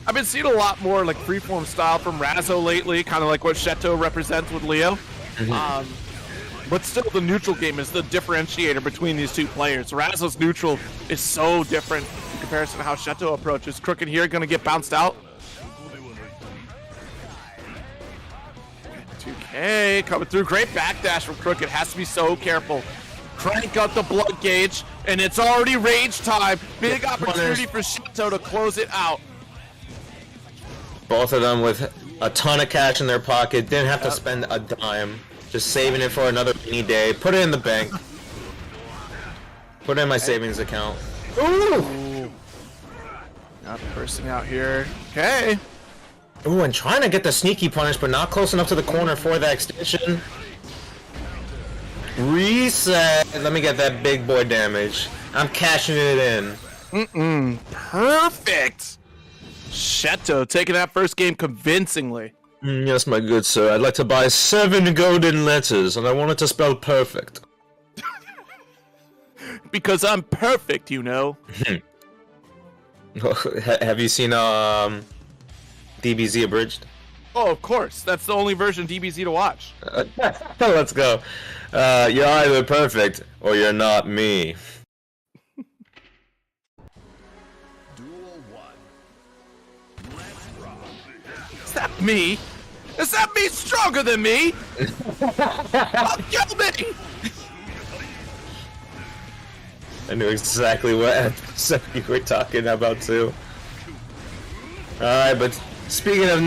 I've been seeing a lot more like freeform style from Razzo lately, kind of like what Cheeto represents with Leo. But still, the neutral game is the differentiator between these two players. Razzo's neutral is so different in comparison to how Cheeto approaches. Crooked here, going to get bounced out. 2K coming through. Great backdash from Crooked. Has to be so careful. Crank up the blood gauge, and it's already rage time. Big opportunity for Cheeto to close it out. Both of them with a ton of cash in their pocket. Didn't have to spend a dime. Just saving it for another rainy day. Put it in the bank. Put it in my savings account. Ooh! Not bursting out here. Okay. Ooh, and trying to get the sneaky punish, but not close enough to the corner for that extension. Reset. Let me get that big boy damage. I'm cashing it in. Perfect. Cheeto taking that first game convincingly. Yes, my good sir. I'd like to buy 7 golden letters, and I want it to spell perfect. Because I'm perfect, you know. Have you seen DBZ abridged? Oh, of course. That's the only version of DBZ to watch. Let's go. You're either perfect or you're not me. Is that me? Is that me stronger than me? Oh, kill me! I knew exactly what episode you were talking about too. Alright, but speaking of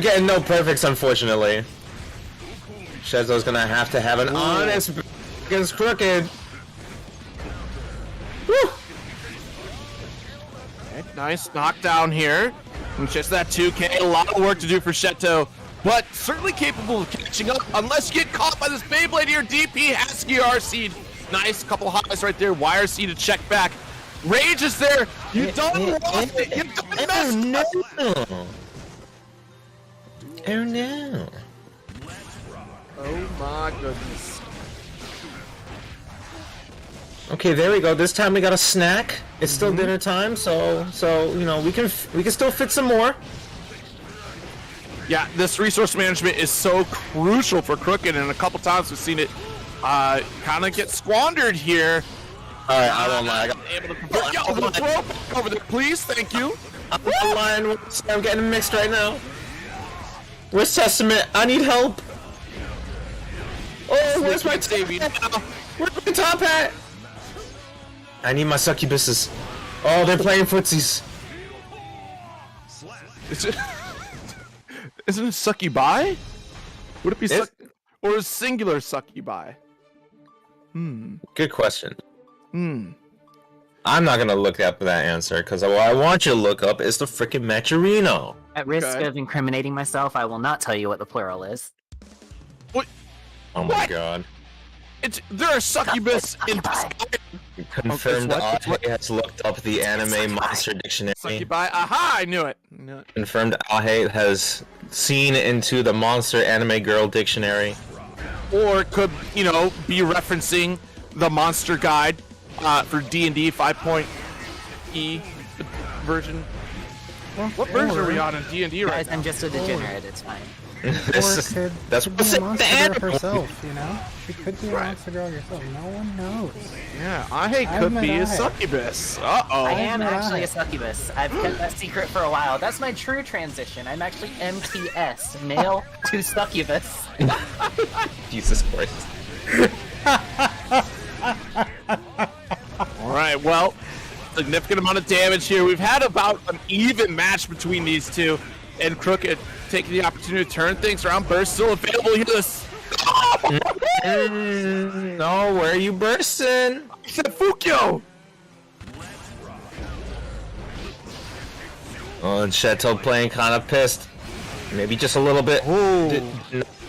getting no perfects, unfortunately, Cheeto's gonna have to have an honest against Crooked. Woo! Okay, nice knockdown here. And just that 2K, a lot of work to do for Cheeto, but certainly capable of catching up unless you get caught by this Beyblade here. DP has RC'd. Nice, couple highs right there. YRC to check back. Rage is there. You done lost it. You done messed up. Oh no. Oh my goodness. Okay, there we go. This time we got a snack. It's still dinner time, so you know we can still fit some more. Yeah, this resource management is so crucial for Crooked, and a couple times we've seen it kind of get squandered here. All right, I don't lie. I got Able to throw over there, please. Thank you. I'm lying. I'm getting mixed right now. Where's Testament? I need help. Oh, where's my Davey now? Where's my top hat? I need my succubuses. Oh, they're playing footsies. Isn't it succubi? Would it be suck or is singular succubi? Good question. Hmm. I'm not gonna look up that answer because what I want you to look up is the frickin' Maturino. At risk Okay. of incriminating myself, I will not tell you what the plural is. What? Oh my What? god. There are succubus in Confirmed what? Ahe has looked up the anime monster dictionary. succubi. Aha! I knew it. Confirmed Ahe has seen into the monster anime girl dictionary. Or it could, you know, be referencing the monster guide for D&D 5.E version. What version are we on in D&D right Guys, now? I'm just a degenerate, it's fine. That's Or that's could what's be a in the monster girl anime. herself, you know? She could be a Right. monster girl herself. No one knows. Yeah, Ahe I've could met be a Ahe. succubus. I Uh-oh. am not actually I. a succubus. I've kept that secret for a while. That's my true transition. I'm actually MTS, male to succubus. Jesus Christ. Alright, well, significant amount of damage here. We've had about an even match between these two. And Crooked taking the opportunity to turn things around. Burst still available here. This. No, where are you bursting? I said Fukyo! Oh, and Cheeto playing kind of pissed. Maybe just a little bit.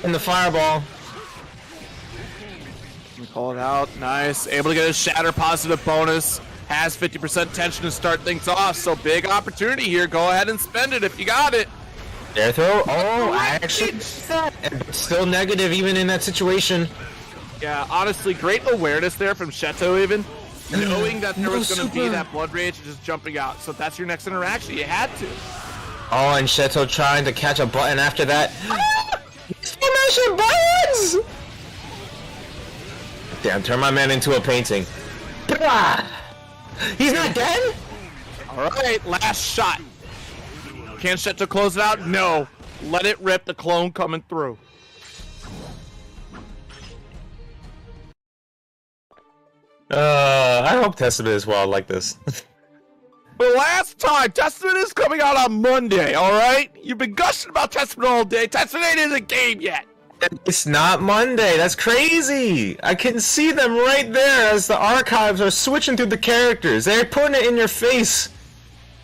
In the fireball. Call it out. Nice. Able to get a shatter positive bonus. Has 50% tension to start things off. So big opportunity here. Go ahead and spend it if you got it. Air throw. Oh, I actually still negative even in that situation. Yeah, honestly, great awareness there from Cheeto even. Knowing that there was going to be that blood rage and just jumping out. So that's your next interaction. You had to. Oh, and Cheeto trying to catch a button after that. Exclamation buttons! Damn, turn my man into a painting. He's not dead? Alright, last shot. Can Cheeto close it out? No. Let it rip, the clone coming through. I hope Testament is wild like this. But last time, Testament is coming out on Monday, alright? You've been gushing about Testament all day. Testament ain't in the game yet. It's not Monday. That's crazy. I can see them right there as the archives are switching through the characters. They're putting it in your face.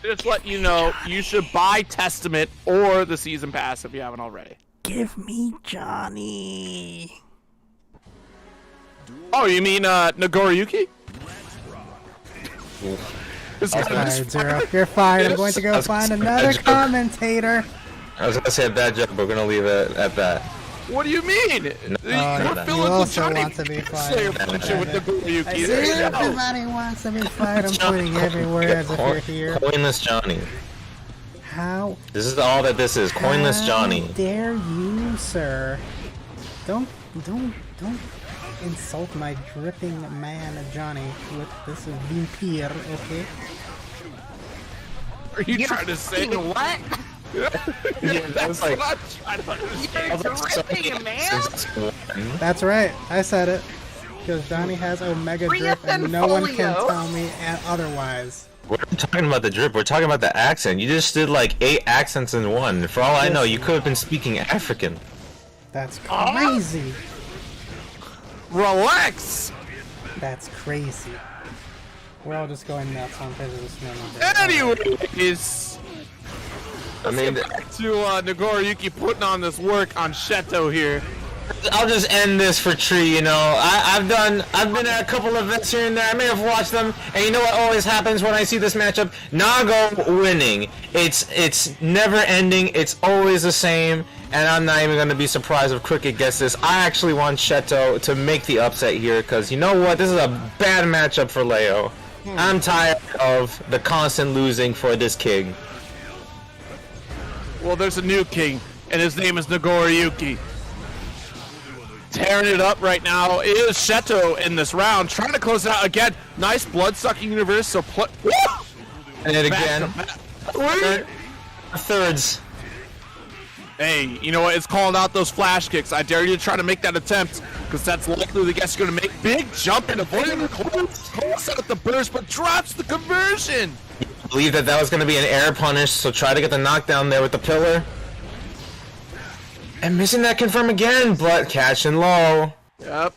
Just let you know, you should buy Testament or the season pass if you haven't already. Give me Johnny. Oh, you mean Nagoriyuki? It's kind of Alright, Zero, you're fired. I'm going to go find another commentator. I was gonna say a bad joke, but we're gonna leave it at that. What do you mean? We're you filling the also Johnny want to be Slayer fired. function with the Goriyuki. See, There you go. everybody wants to be fired. I'm pointing everywhere as if you're here. Coinless Johnny. How This is all that this is. Coinless Johnny. How dare you, sir? Don't insult my dripping man, Johnny, with this vampire, okay? Are you trying to say What? Yeah, that's like- what I'm trying to understand. You're dripping, man. That's right. I said it. Because Johnny has Omega Bring Drip it and in, no one can Folio. tell me otherwise. We're not talking about the drip. We're talking about the accent. You just did like 8 accents in one. For all I know, you could have been speaking African. That's crazy. Relax. That's crazy. We're all just going nuts on Treasure of the Snow Number. Anyways, I mean, to Nagoriyuki putting on this work on Cheeto here. I'll just end this for Tree. You know, I've been at a couple of events here and there. I may have watched them, and you know what always happens when I see this matchup? Nago winning. It's never ending. It's always the same. And I'm not even going to be surprised if Cricket gets this. I actually want Cheeto to make the upset here, because you know what? This is a bad matchup for Leo. I'm tired of the constant losing for this king. Well, there's a new king, and his name is Nagoriyuki. Tearing it up right now is Cheeto in this round, trying to close it out again. Nice blood-sucking universe, so And then again, thirds. Hey, you know what? It's calling out those flash kicks. I dare you to try to make that attempt, because that's likely the guest going to make. Big jump and avoiding the close out the burst, but drops the conversion. Believe that was going to be an air punish, so try to get the knockdown there with the pillar. And missing that confirm again, but catching low. Yep.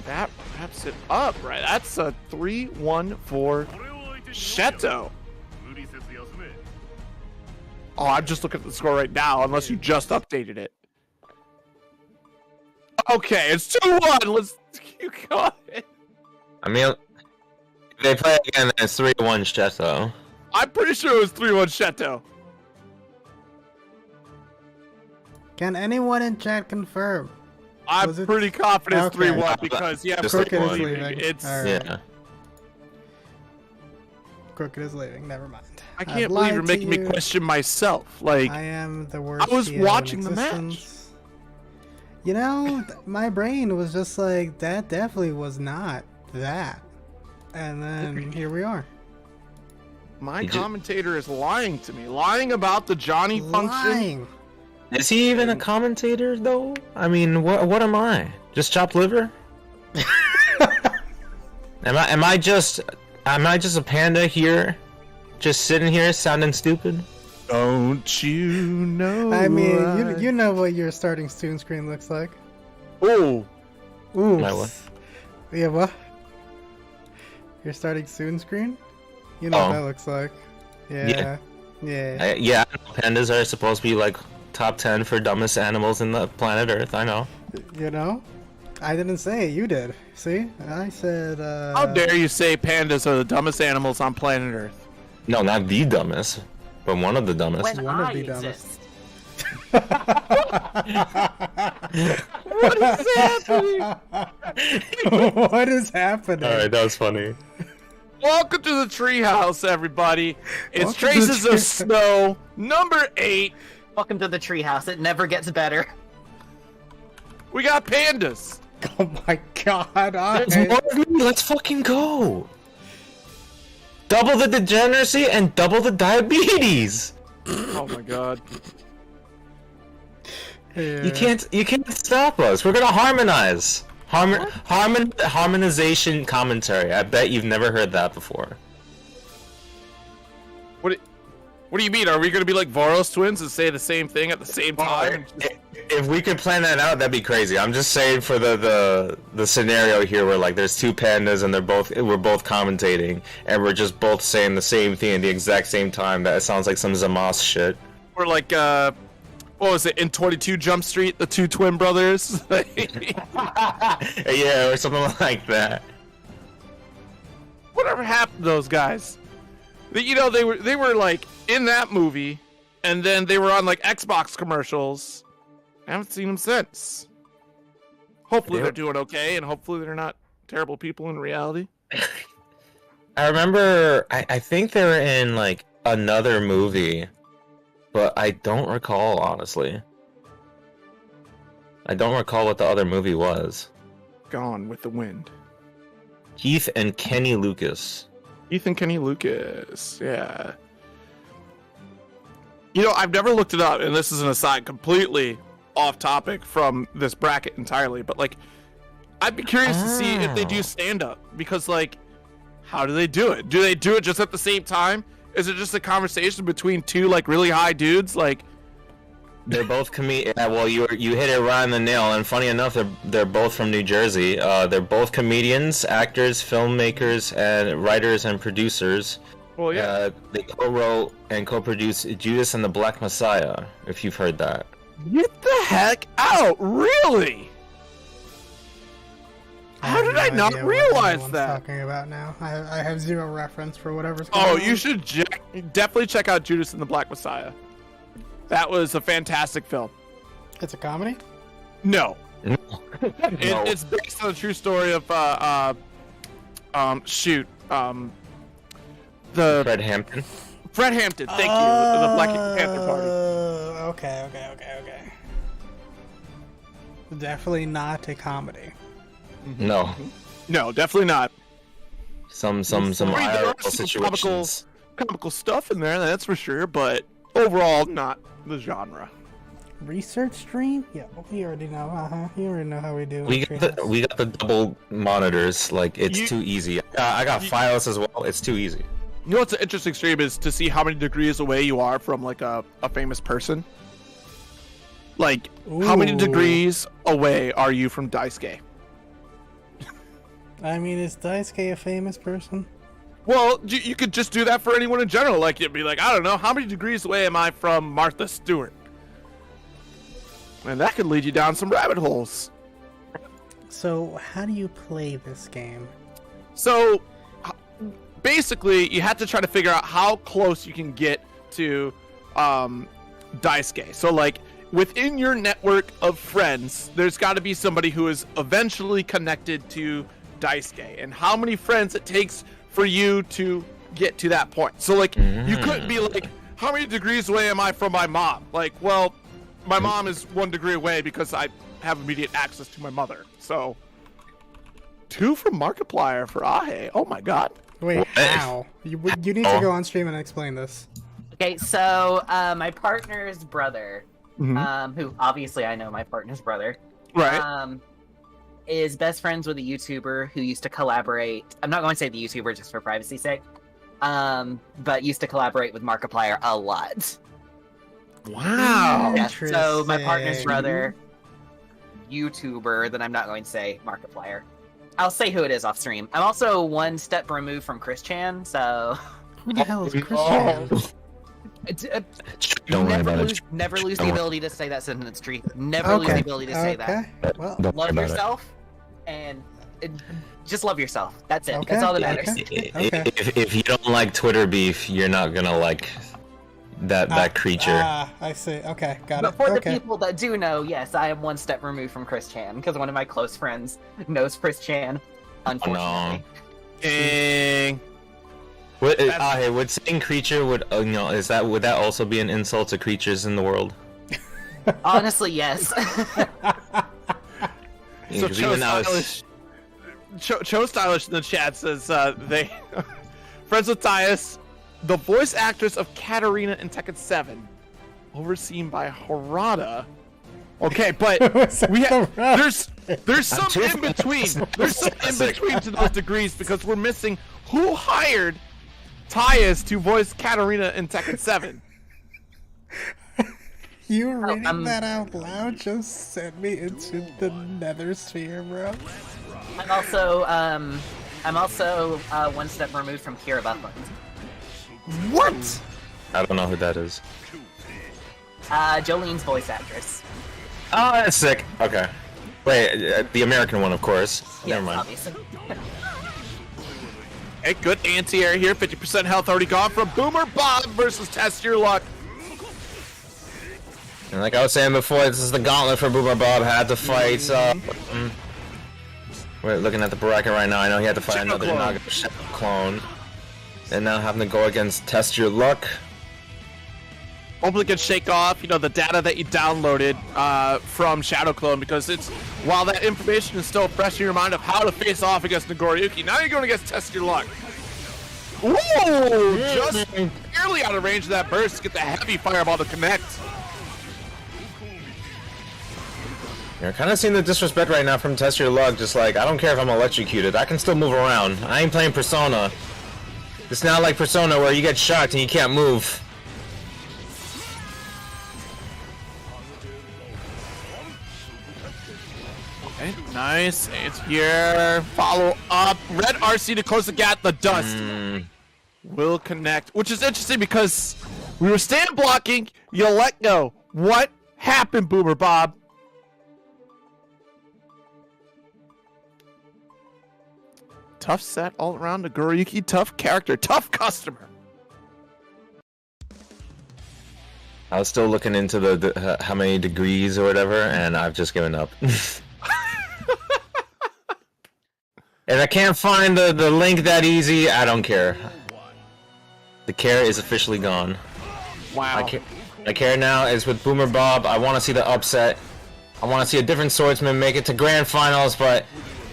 That wraps it up, right? That's a 3-1 for Cheeto. Oh, I'm just looking at the score right now, unless you just updated it. Okay, it's 2-1. Let's keep going. I mean, if they play again, then it's 3-1 Cheeto. I'm pretty sure it was 3-1 Cheeto. Can anyone in chat confirm? I'm Was it- pretty confident it's Okay. 3-1 because, yeah, Just Crooked is one. leaving. it's... All right. Yeah. Crooked is leaving. Never mind. I I've can't believe lied you're to making me you. question myself. Like, I am the worst. I was CEO in watching the match. existence. You know, my brain was just like, that definitely was not that. And then here we are. my commentator is lying to me. Lying about the Johnny function. Lying. Is he even a commentator, though? I mean, what am I? Just chopped liver? Am I just a panda here? Just sitting here sounding stupid? Don't you know? I mean, you know what your starting student screen looks like. Oh, Ooh. My what? Yeah, what? Your starting student screen? You know what Oh. that looks like. Yeah. Yeah. Yeah. Yeah, I know pandas are supposed to be like top 10 for dumbest animals in the planet Earth. I know. You know? I didn't say it, you did. See? I said, how dare you say pandas are the dumbest animals on planet Earth? No, not the dumbest, but one of the dumbest. When one of I the dumbest. exist. What is happening? What is happening? All right, that was funny. Welcome to the Treehouse, everybody. It's Welcome to the Traces of Treehouse. Snow, number 8. Welcome to the treehouse. It never gets better. We got pandas. Oh my god, There's more of me. Let's fucking go. Double the degeneracy and double the diabetes. Oh my god. Yeah. You can't stop us. We're gonna harmonize. Harmonization commentary. I bet you've never heard that before. What do you mean? Are we going to be like Voros twins and say the same thing at the same time? If we could plan that out, that'd be crazy. I'm just saying for the scenario here where like there's two pandas and we're both commentating and we're just both saying the same thing at the exact same time. That sounds like some Zamas shit. Or like, what was it, in 22 Jump Street, the two twin brothers? Yeah, or something like that. Whatever happened to those guys? You know, they were like in that movie, and then they were on like Xbox commercials. I haven't seen them since. Hopefully they're doing okay, and hopefully they're not terrible people in reality. I remember, I think they were in like another movie, but I don't recall, honestly. I don't recall what the other movie was. Gone with the Wind. Keith and Kenny Lucas. Ethan Kenny Lucas, yeah. You know, I've never looked it up, and this is an aside completely off topic from this bracket entirely, but like, I'd be curious to see if they do stand up, because like, how do they do it? Do they do it just at the same time? Is it just a conversation between two like really high dudes? Like, They're both yeah, well, you hit it right on the nail, and funny enough, they're both from New Jersey. They're both comedians, actors, filmmakers, and writers and producers. well, yeah. They co-wrote and co-produced Judas and the Black Messiah, if you've heard that. Get the heck out! Really? How have did no I not idea what realize anyone's that? talking about now. I have zero reference for whatever's going Oh, on. you should definitely check out Judas and the Black Messiah. That was a fantastic film. It's a comedy? No. No. It's based on a true story of the Fred Hampton. Fred Hampton. Thank you, the Black Panther Party. Okay. Definitely not a comedy. No. No, definitely not. Some I mean, there are IRL some situations. comical stuff in there, that's for sure, but overall, not the genre. Research stream? Yeah, we already know. You already know how we do. We in got Treehouse. we got the double monitors. Like, it's too easy. I got files as well. It's too easy. You know what's an interesting stream is to see how many degrees away you are from like a famous person. Like, how many Ooh. degrees away are you from Daisuke? I mean, is Daisuke a famous person? Well, you could just do that for anyone in general. Like, you'd be like, I don't know, how many degrees away am I from Martha Stewart? And that could lead you down some rabbit holes. So, how do you play this game? So, basically, you have to try to figure out how close you can get to Daisuke. So, like, within your network of friends, there's got to be somebody who is eventually connected to Daisuke, and how many friends it takes for you to get to that point. So, like, you couldn't be like, how many degrees away am I from my mom? Like, well, my mom is 1 degree away because I have immediate access to my mother. So, 2 from Markiplier for Ahe. Oh my god. Wait, how? You need to go on stream and explain this. Okay, so my partner's brother, who obviously I know my partner's brother, Right. is best friends with a YouTuber who used to collaborate. I'm not going to say the YouTuber just for privacy's sake, but used to collaborate with Markiplier a lot. Wow. Yeah, so my partner's Interesting. brother, YouTuber, that I'm not going to say Markiplier. I'll say who it is off stream. I'm also 1 step removed from Chris Chan, so Who the hell is Christian? Don't worry about it. Never lose the Don't worry. ability to say that sentence, Tree. Never lose the ability to say that. Well, Don't worry Love about it. yourself, and just love yourself. That's it. Okay, That's all that matters. okay. If you don't like Twitter beef, you're not gonna like that creature. I see. Okay, got But it. for the Okay. people that do know, yes, I am 1 step removed from Chris Chan because one of my close friends knows Chris Chan. Unfortunately, Dang. Hey, would saying creature would would that also be an insult to creatures in the world? honestly, yes. So Because Cho even now Stylish, Cho Stylish in the chat says they friends with Tyus, the voice actress of Katarina in Tekken 7, overseen by Harada. Okay, but there's some in between. There's some in between to those degrees because we're missing who hired Tyus to voice Katarina in Tekken 7. You reading that out loud just sent me into the nether sphere, bro. I'm also 1 step removed from Kira Buckland. What? I don't know who that is. Jolene's voice actress. Oh, that's sick. Okay. Wait, the American one, of course. Yes, Never mind. obviously. Hey, good anti-air here. 50% health already gone from Boomer Bob versus Test Your Luck. And like I was saying before, this is the gauntlet for Boomer Bob. Had to fight. So we're looking at the bracket right now. I know he had to fight Cheeto another clone. Naga clone, and now having to go against Test Your Luck. Hopefully can shake off, you know, the data that you downloaded from Shadow Clone, because it's, while that information is still fresh in your mind of how to face off against Nagoriyuki, now you're going against Test Your Luck. Ooh, just barely out of range of that burst to get the heavy fireball to connect. You're kind of seeing the disrespect right now from Test Your Luck. Just like, I don't care if I'm electrocuted, I can still move around. I ain't playing Persona. It's not like Persona where you get shocked and you can't move. Okay, nice. It's here. Follow up. Red RC to close the gap. The dust will connect, which is interesting because we were stand blocking. You let go. What happened, Boomer Bob? Tough set all around. Nagoriyuki, tough character, tough customer. I was still looking into the how many degrees or whatever, and I've just given up. If I can't find the link that easy, I don't care. The care is officially gone. Wow. My care now is with Boomer Bob. I want to see the upset. I want to see a different swordsman make it to grand finals, but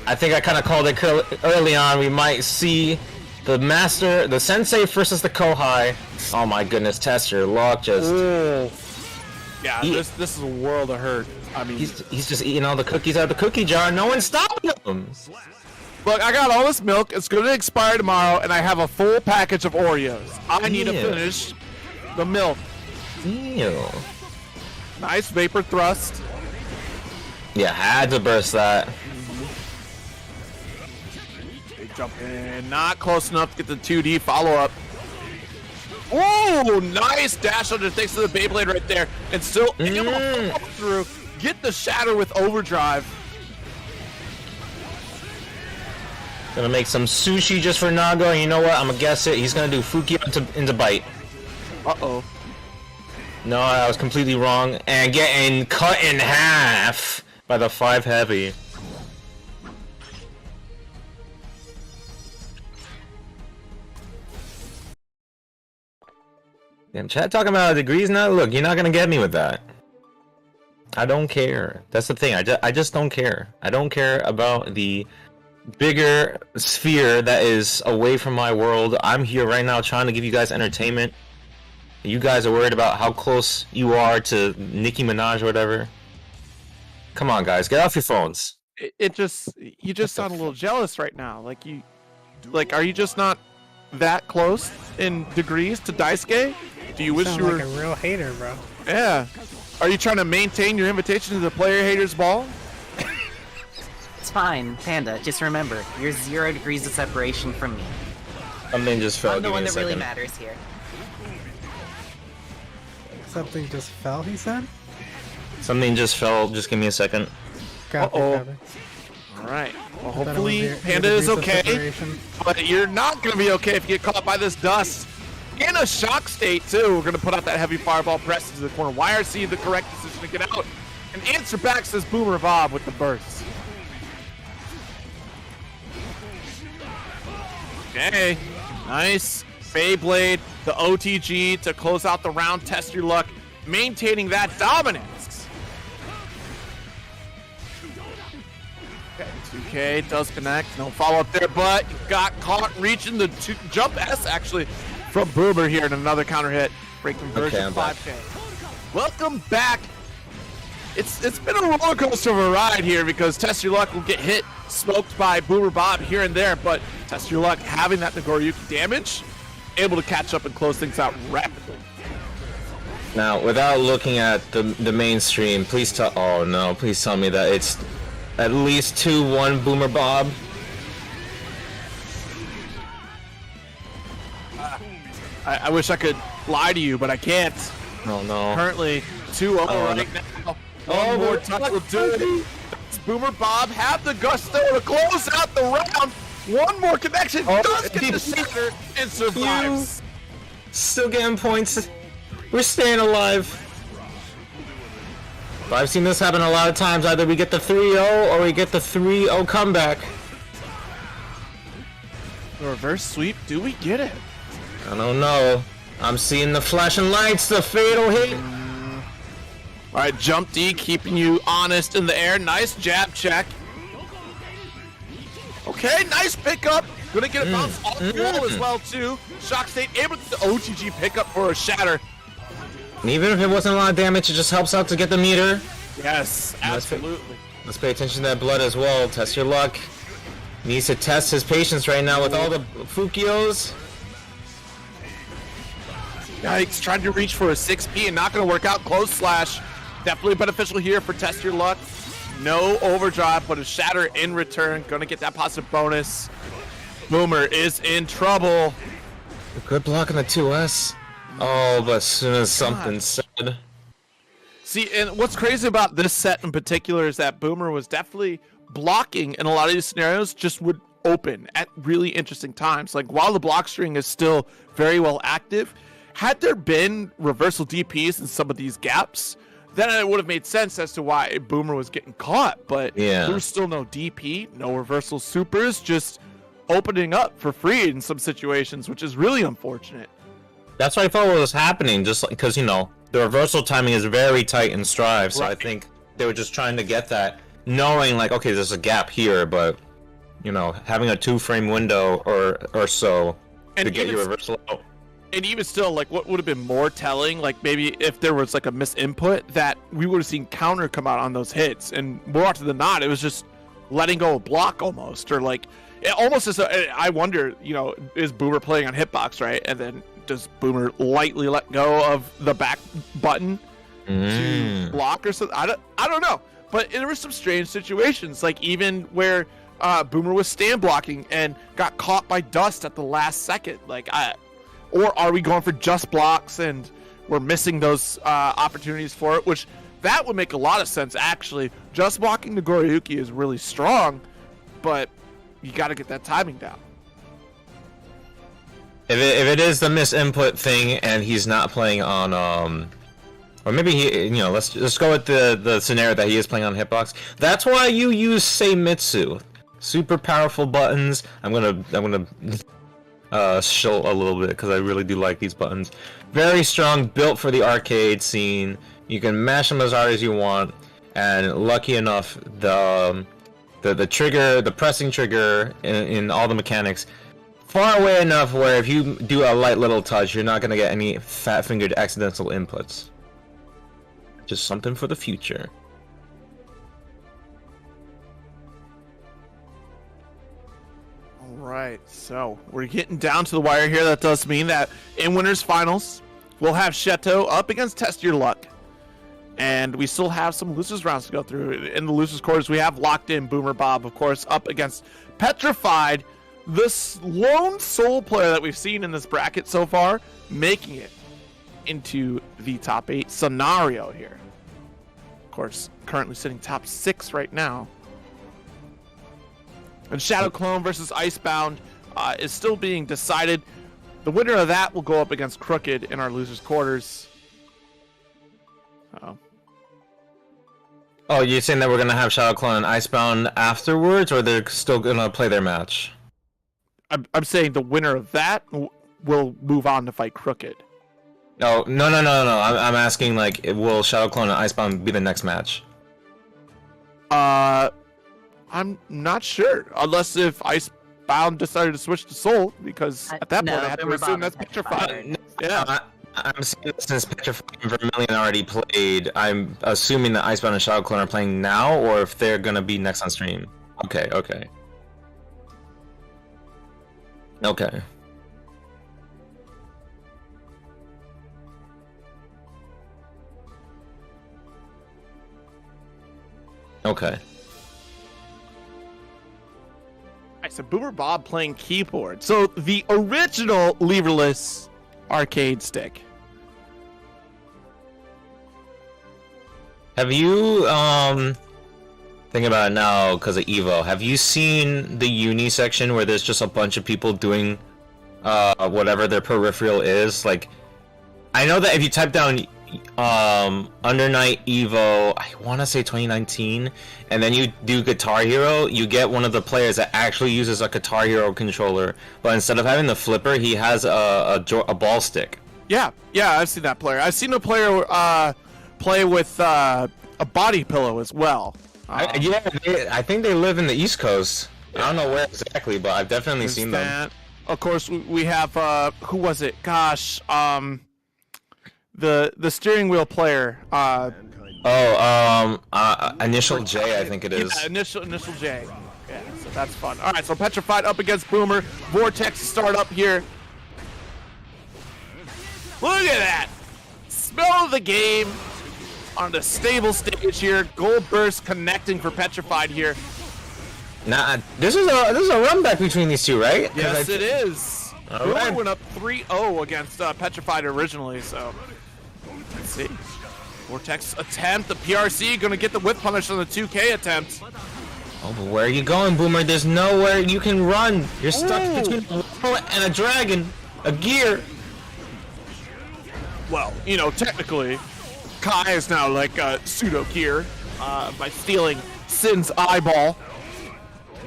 I think I kind of called it early on. We might see the master, the sensei versus the kohai. Oh my goodness, Test Your Luck just... Ooh. Yeah, this is a world of hurt. I mean, He's just eating all the cookies out of the cookie jar. No one's stopping him. look, I got all this milk. It's going to expire tomorrow, and I have a full package of Oreos. I need to Ew. finish the milk. Ew. Nice vapor thrust. Yeah, had to burst that. Big jump in. Not close enough to get the 2D follow-up. Ooh, nice dash under thanks to the Beyblade right there. And still able to follow through. Get the shatter with overdrive. Gonna make some sushi just for Nago, and you know what? I'm gonna guess it. He's gonna do Fuki into bite. Uh-oh. No, I was completely wrong. And getting cut in half by the 5 heavy. Damn, chat talking about degrees now? Look, you're not gonna get me with that. I don't care. That's the thing. I just don't care. I don't care about the bigger sphere that is away from my world. I'm here right now trying to give you guys entertainment. You guys are worried about how close you are to Nicki Minaj or whatever. Come on, guys, get off your phones. You just sound a little jealous right now. Like, are you just not that close in degrees to Daisuke? Do you wish Sound you were? like a real hater, bro. Yeah. Are you trying to maintain your invitation to the player haters ball? It's fine, Panda. Just remember, you're 0 degrees of separation from me. Something just fell. I'm the Give me one a that really second. matters here. Something just fell, he said? Something just fell. Just give me a second. Copy, Uh-oh. copy. All right. Well, I thought it was hopefully your Panda is degrees of okay, separation. but you're not going to be okay if you get caught by this dust. In a shock state, too. We're going to put out that heavy fireball press into the corner. YRC, the correct decision to get out. And answer back, says Boomer Bob with the burst. Okay. Nice. Beyblade, the OTG to close out the round. Test your luck. Maintaining that dominance. Okay, 2K does connect. No follow-up there, but got caught reaching the jump S, actually, from Boomer here in another counter hit. Break conversion, I'm back. 5K. Welcome back. It's been a roller coaster of a ride here because Test Your Luck will get hit, smoked by Boomer Bob here and there, but Test Your Luck having that Nagoriyuki damage, able to catch up and close things out rapidly. Now, without looking at the mainstream, please tell. Oh no! Please tell me that it's at least 2-1 Boomer Bob. I wish I could lie to you, but I can't. Oh no! Currently 2-0 right now. One more touch will do it. Does Boomer Bob have the gusto to close out the round? One more connection. Does get the shatter and survives. Still getting points. We're staying alive. But I've seen this happen a lot of times. Either we get the 3-0 or we get the 3-0 comeback. The reverse sweep, do we get it? I don't know. I'm seeing the flashing lights, the fatal hit. All right, jump D, keeping you honest in the air. Nice jab check. Okay, nice pickup. Gonna get a bounce off the wall as well, too. Shock State able to get the OTG pickup for a shatter. And even if it wasn't a lot of damage, it just helps out to get the meter. Yes, absolutely. Let's pay attention to that blood as well. Test your luck. Needs to test his patience right now with all the Fukios. Yikes, trying to reach for a 6P and not going to work out. Close slash. Definitely beneficial here for Test Your Luck. No overdrive, but a shatter in return. Going to get that positive bonus. Boomer is in trouble. Good block on the 2S. Oh, but as soon as something said. See, and what's crazy about this set in particular is that Boomer was definitely blocking in a lot of these scenarios, just would open at really interesting times. Like, while the block string is still very well active, had there been reversal DPs in some of these gaps, then it would have made sense as to why Boomer was getting caught. But there was still no DP, no reversal supers, just opening up for free in some situations, which is really unfortunate. That's what I thought was happening, just because, you know, the reversal timing is very tight in Strive, so right. I think they were just trying to get that, knowing, like, okay, there's a gap here, but, you know, having a 2-frame window or so to get your reversal out. And even still, like, what would have been more telling, like, maybe if there was, like, a misinput, that we would have seen counter come out on those hits, and more often than not, it was just letting go of block almost, or, like, it almost is, I wonder, you know, is Boomer playing on hitbox, right? And then does Boomer lightly let go of the back button to block or something? I don't know. But there were some strange situations, like even where Boomer was stand blocking and got caught by dust at the last second. Like, or are we going for just blocks and we're missing those opportunities for it? Which that would make a lot of sense, actually. Just blocking the Goriyuki is really strong, but you got to get that timing down. If it is the misinput thing and he's not playing on or maybe he, you know, let's go with the scenario that he is playing on hitbox. That's why you use Seimitsu. Super powerful buttons. I'm gonna show a little bit because I really do like these buttons. Very strong, built for the arcade scene. You can mash them as hard as you want, and lucky enough, the trigger, the pressing trigger in all the mechanics, far away enough where if you do a light little touch, you're not gonna get any fat-fingered accidental inputs. Just something for the future. Alright, so we're getting down to the wire here. That does mean that in winners finals, we'll have Cheeto up against Test Your Luck. And we still have some losers rounds to go through. In the losers quarters, we have locked in Boomer Bob, of course, up against Petrafied, the lone sole player that we've seen in this bracket so far, making it into the top 8 scenario here. Of course, currently sitting top 6 right now. And Shadow Clone versus Icebound is still being decided. The winner of that will go up against Crooked in our losers quarters. Oh, you're saying that we're gonna have Shadow Clone and Icebound afterwards, or they're still gonna play their match? I'm saying the winner of that will move on to fight Crooked. Oh, no. I'm asking, like, will Shadow Clone and Icebound be the next match? I'm not sure, unless if Icebound decided to switch to Soul, because at that point I have to assume that's Petrified. Yeah. I'm saying since Petrified and Vermilion already played, I'm assuming that Icebound and Shadow Clone are playing now, or if they're gonna be next on stream. Okay. Okay. Alright, so Boomer Bob playing keyboard. So the original leverless arcade stick. Have you, think about it now because of Evo, have you seen the uni section where there's just a bunch of people doing whatever their peripheral is? Like, I know that if you type down Under Night Evo, I want to say 2019, and then you do Guitar Hero, you get one of the players that actually uses a Guitar Hero controller, but instead of having the flipper, he has a ball stick. Yeah, I've seen that player. I've seen a player play with a body pillow as well. I think they live in the East Coast. I don't know where exactly, but I've definitely seen them. Of course, we have who was it? Gosh, the steering wheel player. Initial J, I think it is. Yeah, initial J. Yeah, so that's fun. All right, so Petrified up against Boomer. Vortex start up here. Look at that! Smell of the game on the stable stage here. Gold Burst connecting for Petrified here. Nah, this is a run back between these two, right? Yes, it is. Boomer right. went up 3-0 against Petrified originally, so let's see. Vortex attempt. The PRC going to get the whip punish on the 2K attempt. Oh, but where are you going, Boomer? There's nowhere you can run. You're stuck between a wall and a dragon, a gear. Well, you know, technically, Kai is now like a pseudo gear by stealing Sin's eyeball.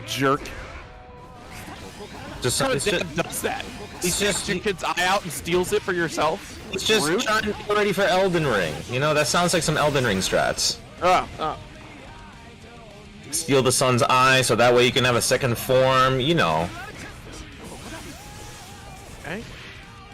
Jerk. Does that? He just your kid's eye out and steals it for yourself. He's just trying to get ready for Elden Ring. You know, that sounds like some Elden Ring strats. Steal the sun's eye so that way you can have a second form, you know. Okay.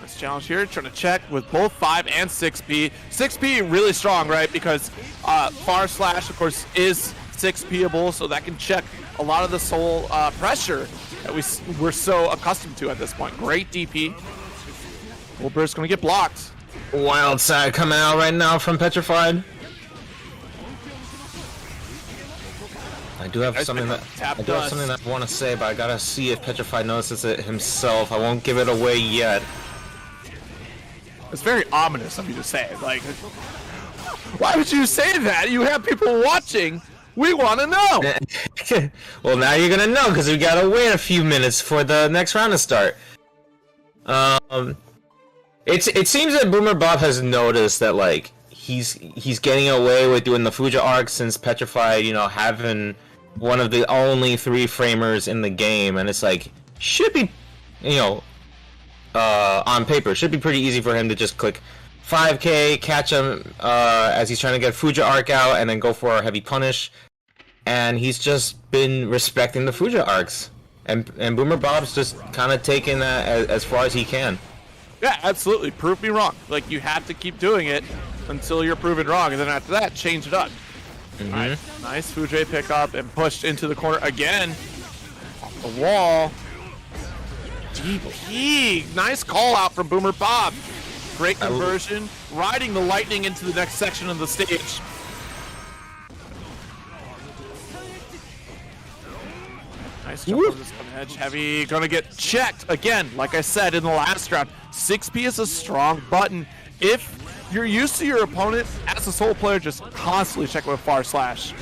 Nice challenge here, trying to check with both 5 and 6P. 6P really strong, right? Because Far Slash, of course, is 6P-able, so that can check a lot of the soul pressure that we're so accustomed to at this point. Great DP. Gold Burst going to get blocked. Wild side coming out right now from Petrified. I do have something that I want to say, but I gotta see if Petrified notices it himself. I won't give it away yet. It's very ominous of you to say. Like, why would you say that? You have people watching. We want to know. Well, now you're gonna know because we gotta wait a few minutes for the next round to start. It seems that Boomer Bob has noticed that like he's getting away with doing the Fuja arc since Petrified, you know, having one of the only 3 framers in the game, and it's like should be, you know, on paper should be pretty easy for him to just click 5K, catch him as he's trying to get Fuja arc out, and then go for a heavy punish. And he's just been respecting the Fuja arcs, and Boomer Bob's just kind of taking that as far as he can. Yeah, absolutely. Prove me wrong. Like, you have to keep doing it until you're proven wrong, and then after that, change it up. All right, nice Fuja pickup and pushed into the corner again. Off the wall. DP. Nice call out from Boomer Bob. Great conversion. Riding the lightning into the next section of the stage. Nice jump over this one edge. Heavy. Gonna get checked again. Like I said in the last round, 6P is a strong button. If you're used to your opponent, as a solo player, just constantly check with Far Slash.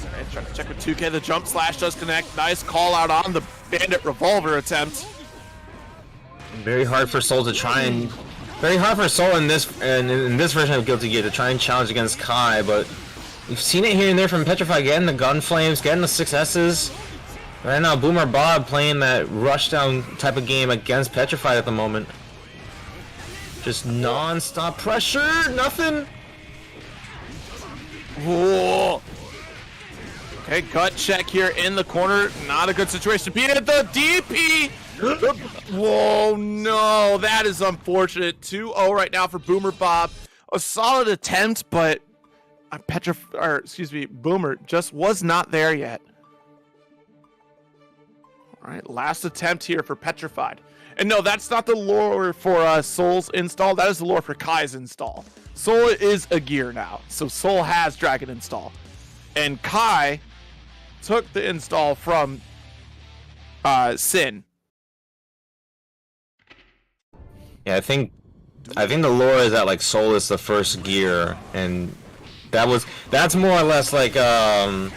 Okay, trying to check with 2K. The jump slash does connect. Nice call out on the Bandit Revolver attempt. Very hard for Soul to try and... Very hard for Soul in this version of Guilty Gear to try and challenge against Kai, but we've seen it here and there from Petrified, getting the gun flames, getting the 6S's. Right now, Boomer Bob playing that rushdown type of game against Petrified at the moment. Just non-stop pressure, nothing. Whoa. Okay, gut check here in the corner. Not a good situation. Beat at the DP. Whoa, no, that is unfortunate. 2-0 right now for Boomer Bob. A solid attempt, but Boomer just was not there yet. All right, last attempt here for Petrified. And no, that's not the lore for Soul's install. That is the lore for Kai's install. Soul is a gear now, so Soul has Dragon install. And Kai took the install from Sin. Yeah, I think the lore is that like Soul is the first gear, and that's more or less like the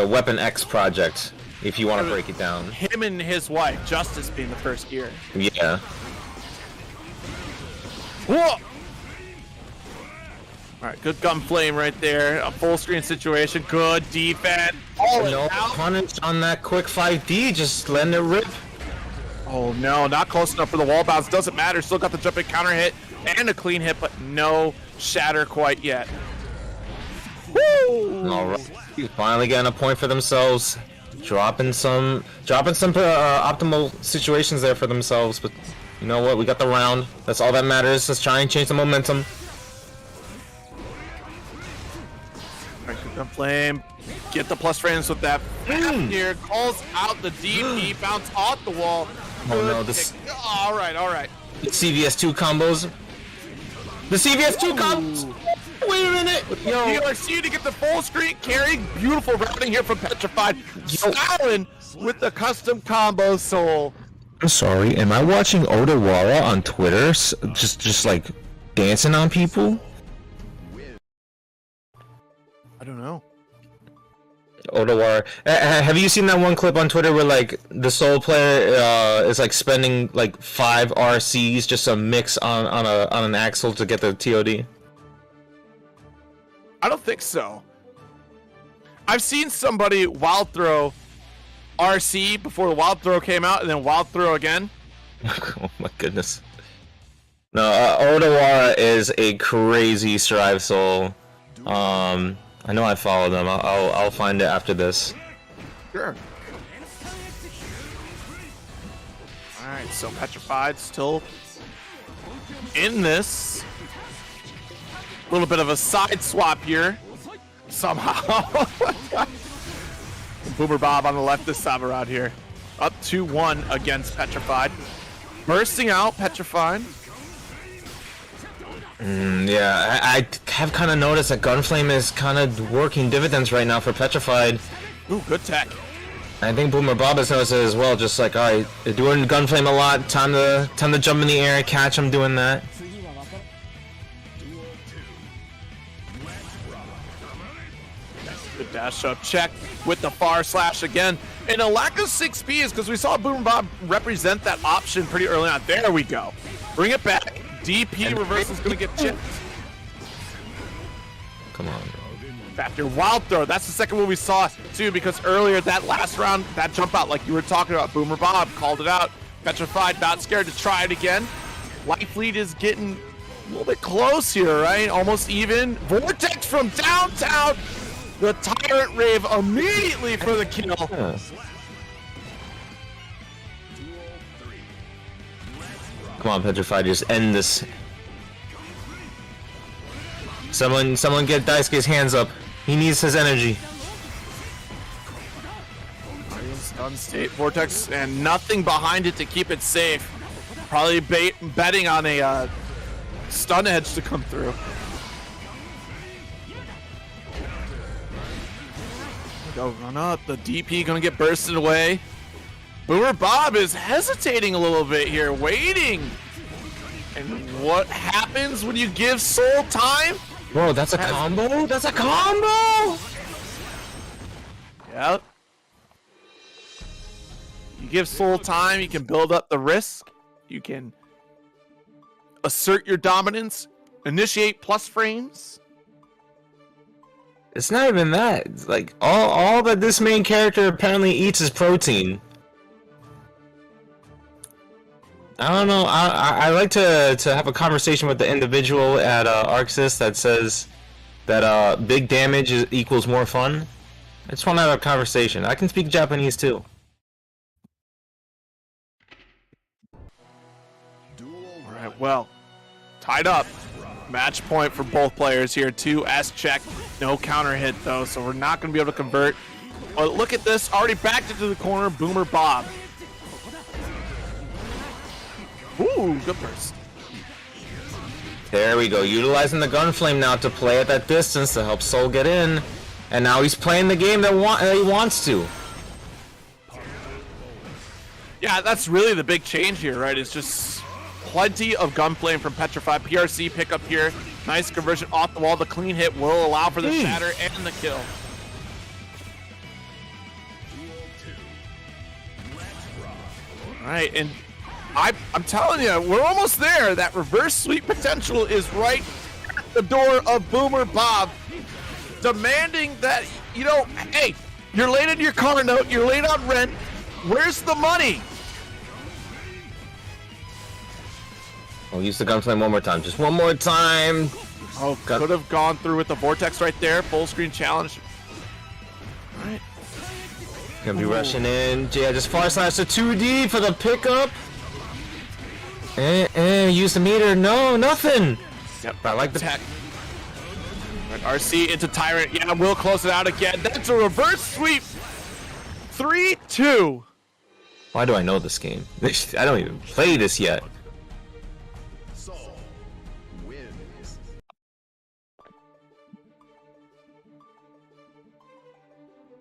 Weapon X project, if you want to break it down. Him and his wife, Justice, being the first gear. Yeah. Whoa! Alright, good gun flame right there. A full screen situation. Good defense. Oh, No punish on that quick 5D. Just letting it rip. Oh no, not close enough for the wall bounce. Doesn't matter. Still got the jumping counter hit and a clean hit, but no shatter quite yet. Woo! All right. He's finally getting a point for themselves. Dropping some optimal situations there for themselves. But you know what? We got the round. That's all that matters. Let's try and change the momentum. Alright, good gun flame. Get the plus frames with that. Here calls out the DP, bounce off the wall. Oh no, this. All right. The CVS2 combos. The CVS2 combos. Wait a minute. Yo. PRC to get the full screen carry. Beautiful routing here from Petrafied. Styling with the custom combo soul. I'm sorry, am I watching Odawara on Twitter just like dancing on people? I don't know. Odawara. Have you seen that one clip on Twitter where like the Soul player is like spending like 5 RCs just a mix on an axle to get the TOD? I don't think so. I've seen somebody wild throw RC before the wild throw came out and then wild throw again. Oh my goodness. No, Odawara is a crazy Strive Soul. I know I follow them. I'll find it after this. Sure. Alright, so Petrified still in this. A little bit of a side swap here. Somehow. Boomer Bob on the left this time around here. Up 2-1 against Petrified. Bursting out, Petrified. Yeah, I have kind of noticed that Gunflame is kind of working dividends right now for Petrified. Ooh, good tech. I think Boomer Bob has noticed it as well. Just like, alright, they're doing Gunflame a lot. Time to jump in the air, catch them doing that. Good dash up check with the far slash again. And a lack of 6P is because we saw Boomer Bob represent that option pretty early on. There we go. Bring it back. DP reversal is going to get chipped. Come on. After wild throw, that's the second one we saw too, because earlier that last round, that jump out like you were talking about, Boomer Bob called it out. Petrified, not scared to try it again. Life lead is getting a little bit close here, right? Almost even. Vortex from downtown. The Tyrant Rave immediately for the kill. Yeah. Come on, Petrified, just end this. Someone get Daisuke's hands up. He needs his energy. Stun state Vortex and nothing behind it to keep it safe. Probably betting on a stun edge to come through. Go run up. The DP gonna get bursted away. Boomer Bob is hesitating a little bit here, waiting. And what happens when you give Soul time? Bro, that's a combo? That's a combo! Yep. You give Soul time, you can build up the risk. You can assert your dominance, initiate plus frames. It's not even that. It's like all that this main character apparently eats is protein. I don't know. I like to have a conversation with the individual at Arxis that says that big damage equals more fun. I just want to have a conversation. I can speak Japanese too. Alright, well, tied up. Match point for both players here. 2S check. No counter hit though, so we're not going to be able to convert. But look at this. Already backed into the corner. Boomer Bob. Ooh, good burst. There we go. Utilizing the Gunflame now to play at that distance to help Soul get in. And now he's playing the game that he wants to. Yeah, that's really the big change here, right? It's just plenty of Gunflame from Petrified. PRC pickup here. Nice conversion off the wall. The clean hit will allow for the shatter and the kill. All right, and I'm telling you, we're almost there. That reverse sweep potential is right at the door of Boomer Bob, demanding that, hey, you're late in your car note, you're late on rent. Where's the money? I'll use the gunflame one more time. Just one more time. Oh, could have gone through with the vortex right there. Full screen challenge. All right. Gonna be rushing in. Yeah, just far slash to 2D for the pickup. Use the meter. No, nothing. Yep. I like the tech. Right, RC into Tyrant. Yeah, we'll close it out again. That's a reverse sweep. 3-2. Why do I know this game? I don't even play this yet.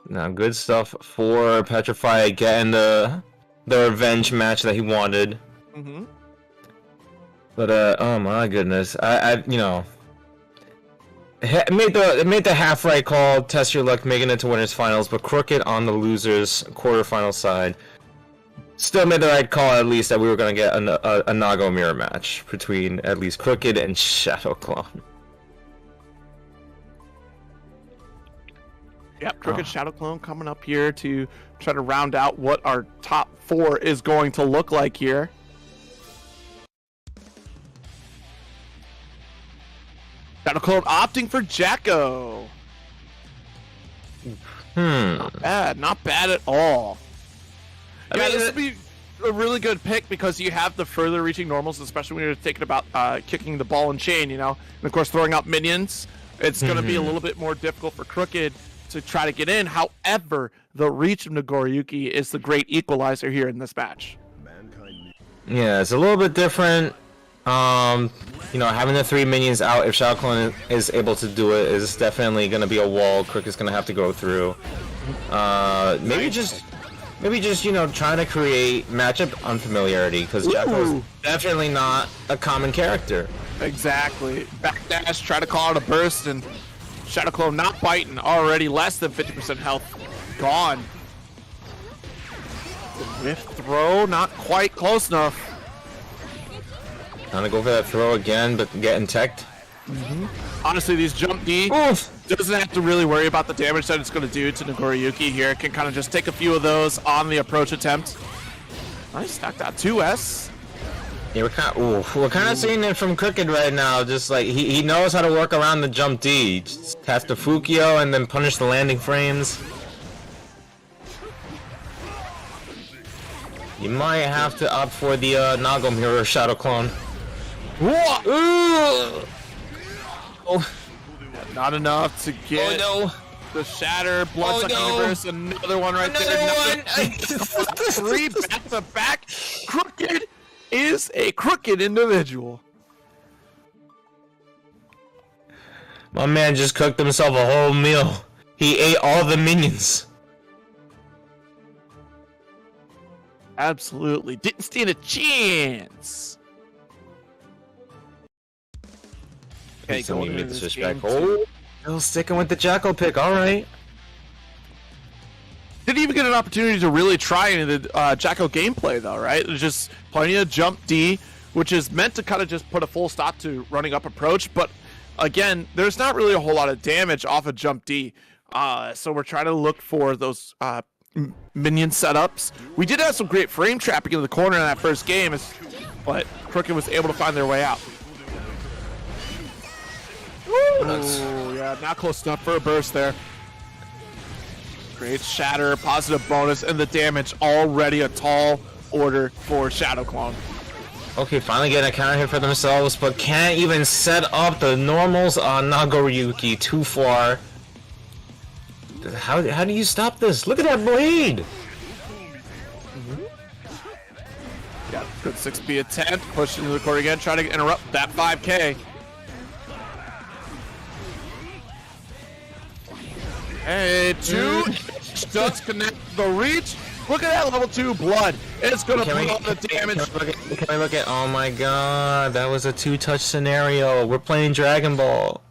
Now, good stuff for Petrafied getting the revenge match that he wanted. Mm-hmm. But oh my goodness, I made the half right call. Test your luck, making it to winners finals, but Crooked on the losers quarterfinal side. Still made the right call, at least, that we were gonna get a Nago mirror match between at least Crooked and Shadow Clone. Yep, Crooked Shadow Clone coming up here to try to round out what our top 4 is going to look like here. Shadow Clone opting for Jacko. Not bad at all. Yeah, this would be a really good pick because you have the further reaching normals, especially when you're thinking about kicking the ball and chain, and of course throwing out minions. It's going to be a little bit more difficult for Crooked to try to get in. However, the reach of Nagoriyuki is the great equalizer here in this match. Yeah, it's a little bit different. Having the 3 minions out, if Shadow Clone is able to do it, is definitely going to be a wall Crooked's going to have to go through. Maybe just trying to create matchup unfamiliarity, because Jacko's definitely not a common character. Exactly. Backdash, try to call out a burst, and Shadow Clone not biting, already less than 50% health gone. Whiff throw, not quite close enough. Trying to go for that throw again, but getting teched. Honestly, these jump D doesn't have to really worry about the damage that it's going to do to Nagoriyuki here. It can kind of just take a few of those on the approach attempt. Nice, knocked out 2S. Yeah, we're kind of seeing it from Crooked right now. Just like he knows how to work around the jump D. Just cast the Fukio and then punish the landing frames. You might have to opt for the Nago Mirror Shadow Clone. Oh, not enough to get the Shatter, Bloodsucking Universe, another one right there. Three back to back. Crooked is a crooked individual. My man just cooked himself a whole meal. He ate all the minions. Absolutely. Didn't stand a chance. Okay, going into this game. Oh, still sticking with the Jacko pick. All right. Didn't even get an opportunity to really try any of the Jacko gameplay, though, right? There's just plenty of jump D, which is meant to kind of just put a full stop to running up approach. But again, there's not really a whole lot of damage off of jump D. So we're trying to look for those minion setups. We did have some great frame trapping in the corner in that first game, but Crooked was able to find their way out. Ooh, yeah, not close enough for a burst there. Great shatter, positive bonus, and the damage already a tall order for Shadow Clone. Okay, finally getting a counter hit for themselves, but can't even set up the normals on Nagoriyuki. Too far. How do you stop this? Look at that blade! Yeah, good 6B attempt. Push into the court again, try to interrupt that 5K. Hey, 2 does connect the reach. Look at that level 2 blood. It's gonna put on the damage. Can I look at? Oh my god, that was a 2-touch scenario. We're playing Dragon Ball.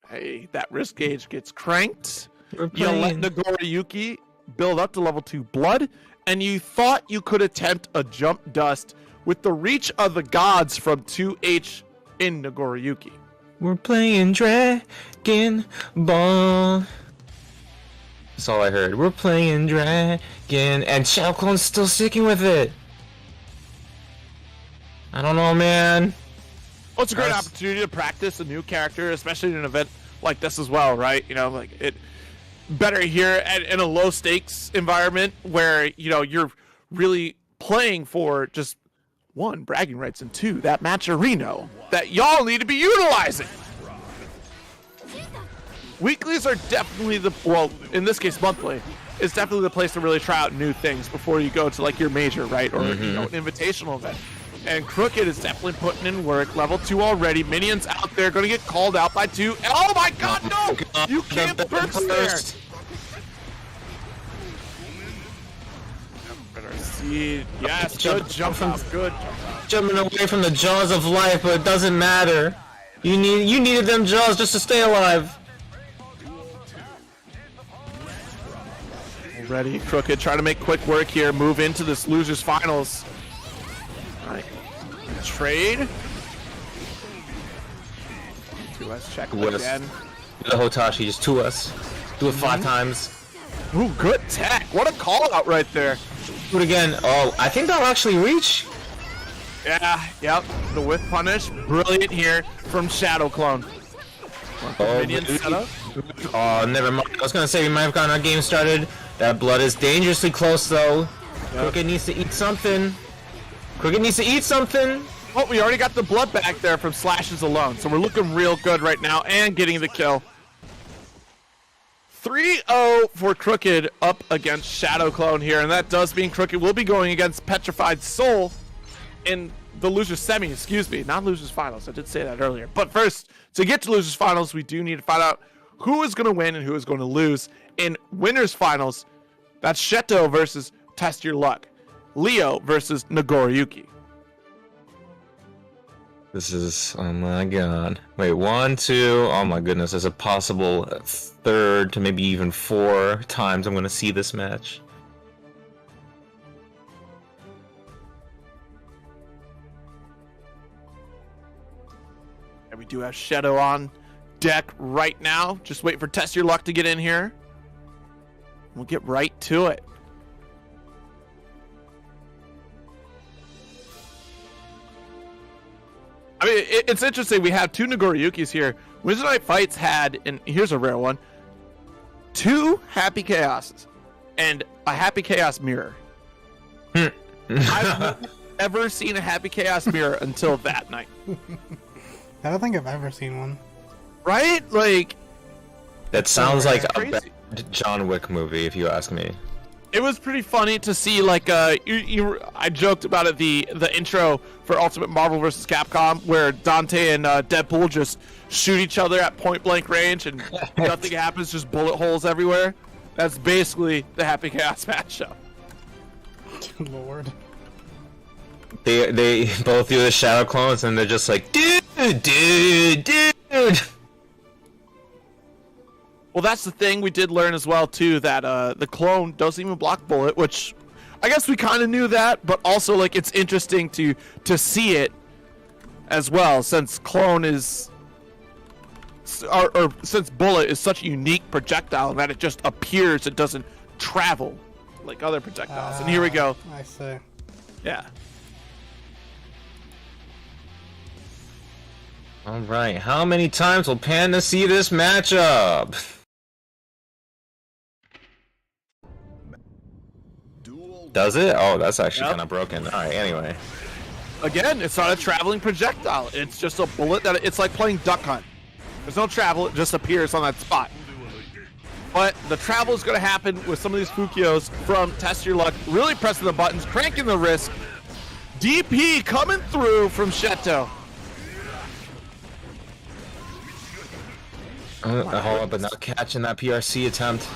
Hey, that risk gauge gets cranked. You let Nagoriyuki build up to level 2 blood, and you thought you could attempt a jump dust with the reach of the gods from 2H in Nagoriyuki. We're playing Dragon Ball. That's all I heard. We're playing Dragon, and Shadow Clone's still sticking with it. I don't know, man. Well, it's a great opportunity to practice a new character, especially in an event like this as well, right? You know, like it better here in a low stakes environment where, you know, you're really playing for just one, bragging rights, and two, that match-areno that y'all need to be utilizing. Weeklies are definitely well, in this case, monthly, is definitely the place to really try out new things before you go to like your major, right? Or you know, an invitational event. And Crooked is definitely putting in work. Level 2 already. Minions out there going to get called out by 2. Oh my god, no! You can't burst there! Better see. Yes, good jump out. Good. Jumping away from the jaws of life, but it doesn't matter. You needed them jaws just to stay alive. Already, Crooked trying to make quick work here. Move into this losers finals. Alright. Trade. 2S check again. The Hotashi, just 2S. Do it 5 times. Ooh, good tech. What a call out right there. Do it again. Oh, I think that'll actually reach. Yeah, yep. The whiff punish. Brilliant here from Shadow Clone. Minion setup. Oh, never mind. I was gonna say we might have gotten our game started. That blood is dangerously close though. Yep. Crooked needs to eat something. Crooked needs to eat something. Oh, we already got the blood back there from slashes alone, so we're looking real good right now and getting the kill. 3-0 for Crooked up against Shadow Clone here, and that does mean Crooked will be going against Petrified Soul in the losers semi, excuse me, not losers finals. I did say that earlier. But first, to get to losers finals, we do need to find out who is going to win and who is going to lose. In winners finals, that's Cheeto versus Test Your Luck. Leo versus Nagoriyuki. This is, oh my god. Wait, 1, 2, oh my goodness, there's a possible 3rd to maybe even 4 times I'm going to see this match. And we do have Cheeto on deck right now. Just wait for Test Your Luck to get in here. We'll get right to it. I mean, it's interesting. We have 2 Nagoriyukis here. Wednesday Night Fights had, and here's a rare one, 2 Happy Chaoses and a Happy Chaos mirror. I've never seen a Happy Chaos mirror until that night. I don't think I've ever seen one. Right? Like, that sounds like crazy. a bad John Wick movie, if you ask me. It was pretty funny to see, like, I joked about it, the intro for Ultimate Marvel vs. Capcom, where Dante and Deadpool just shoot each other at point blank range and nothing happens, just bullet holes everywhere. That's basically the Happy Chaos matchup. Lord. They both do the Shadow Clones and they're just like, dude. Well, that's the thing we did learn as well, too, that the clone doesn't even block bullet, which I guess we kind of knew that, but also, like, it's interesting to see it as well, since clone is, or since bullet is such a unique projectile that it just appears, it doesn't travel like other projectiles. And here we go. I see. Yeah. Alright, how many times will Panda see this matchup? Does it? Oh, that's actually kind of broken. Alright, anyway. Again, it's not a traveling projectile. It's just a bullet that it's like playing Duck Hunt. There's no travel, it just appears on that spot. But the travel is going to happen with some of these Fukios from Test Your Luck, really pressing the buttons, cranking the wrist. DP coming through from Cheeto. Hold on, but not catching that PRC attempt.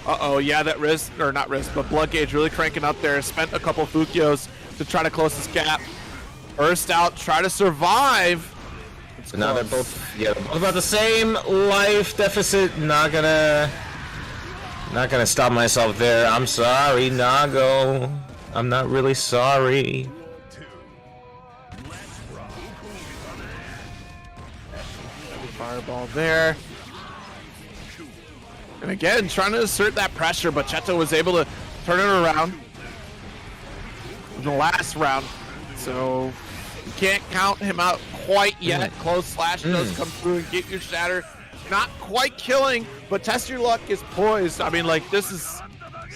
Uh-oh, yeah, that wrist, or not wrist, but blood gauge really cranking up there. Spent a couple Fukios to try to close this gap. Burst out, try to survive. So now they're both, yeah, they're both about the same life deficit. Not gonna stop myself there. I'm sorry, Nago. I'm not really sorry. Fireball there. And again, trying to assert that pressure, but Cheeto was able to turn it around in the last round. So you can't count him out quite yet. Close slash does come through and get your shatter. Not quite killing, but Test Your Luck is poised. I mean, like, this is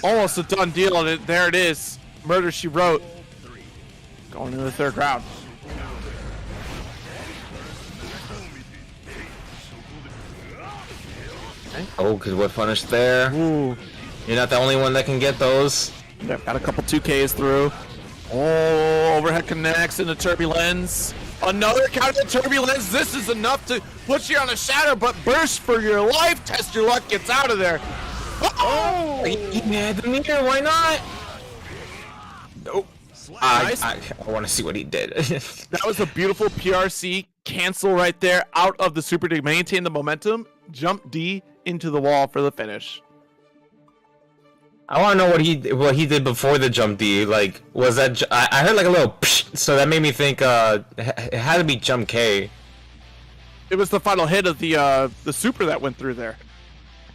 almost a done deal, and there it is. Murder, She Wrote. Going into the third round. Oh, good whip punish there. Ooh. You're not the only one that can get those. They've got a couple 2Ks through. Oh, overhead connects into Turbulence. Another counter Turbulence. This is enough to put you on a shatter, but burst for your life. Test Your Luck gets out of there. Oh! He had the meter, why not? Nope. Nice. I want to see what he did. That was a beautiful PRC cancel right there out of the super to maintain the momentum. Jump D into the wall for the finish. I want to know what he did before the jump D. Like, was that? I heard like a little psh, so that made me think it had to be jump K. It was the final hit of the super that went through there,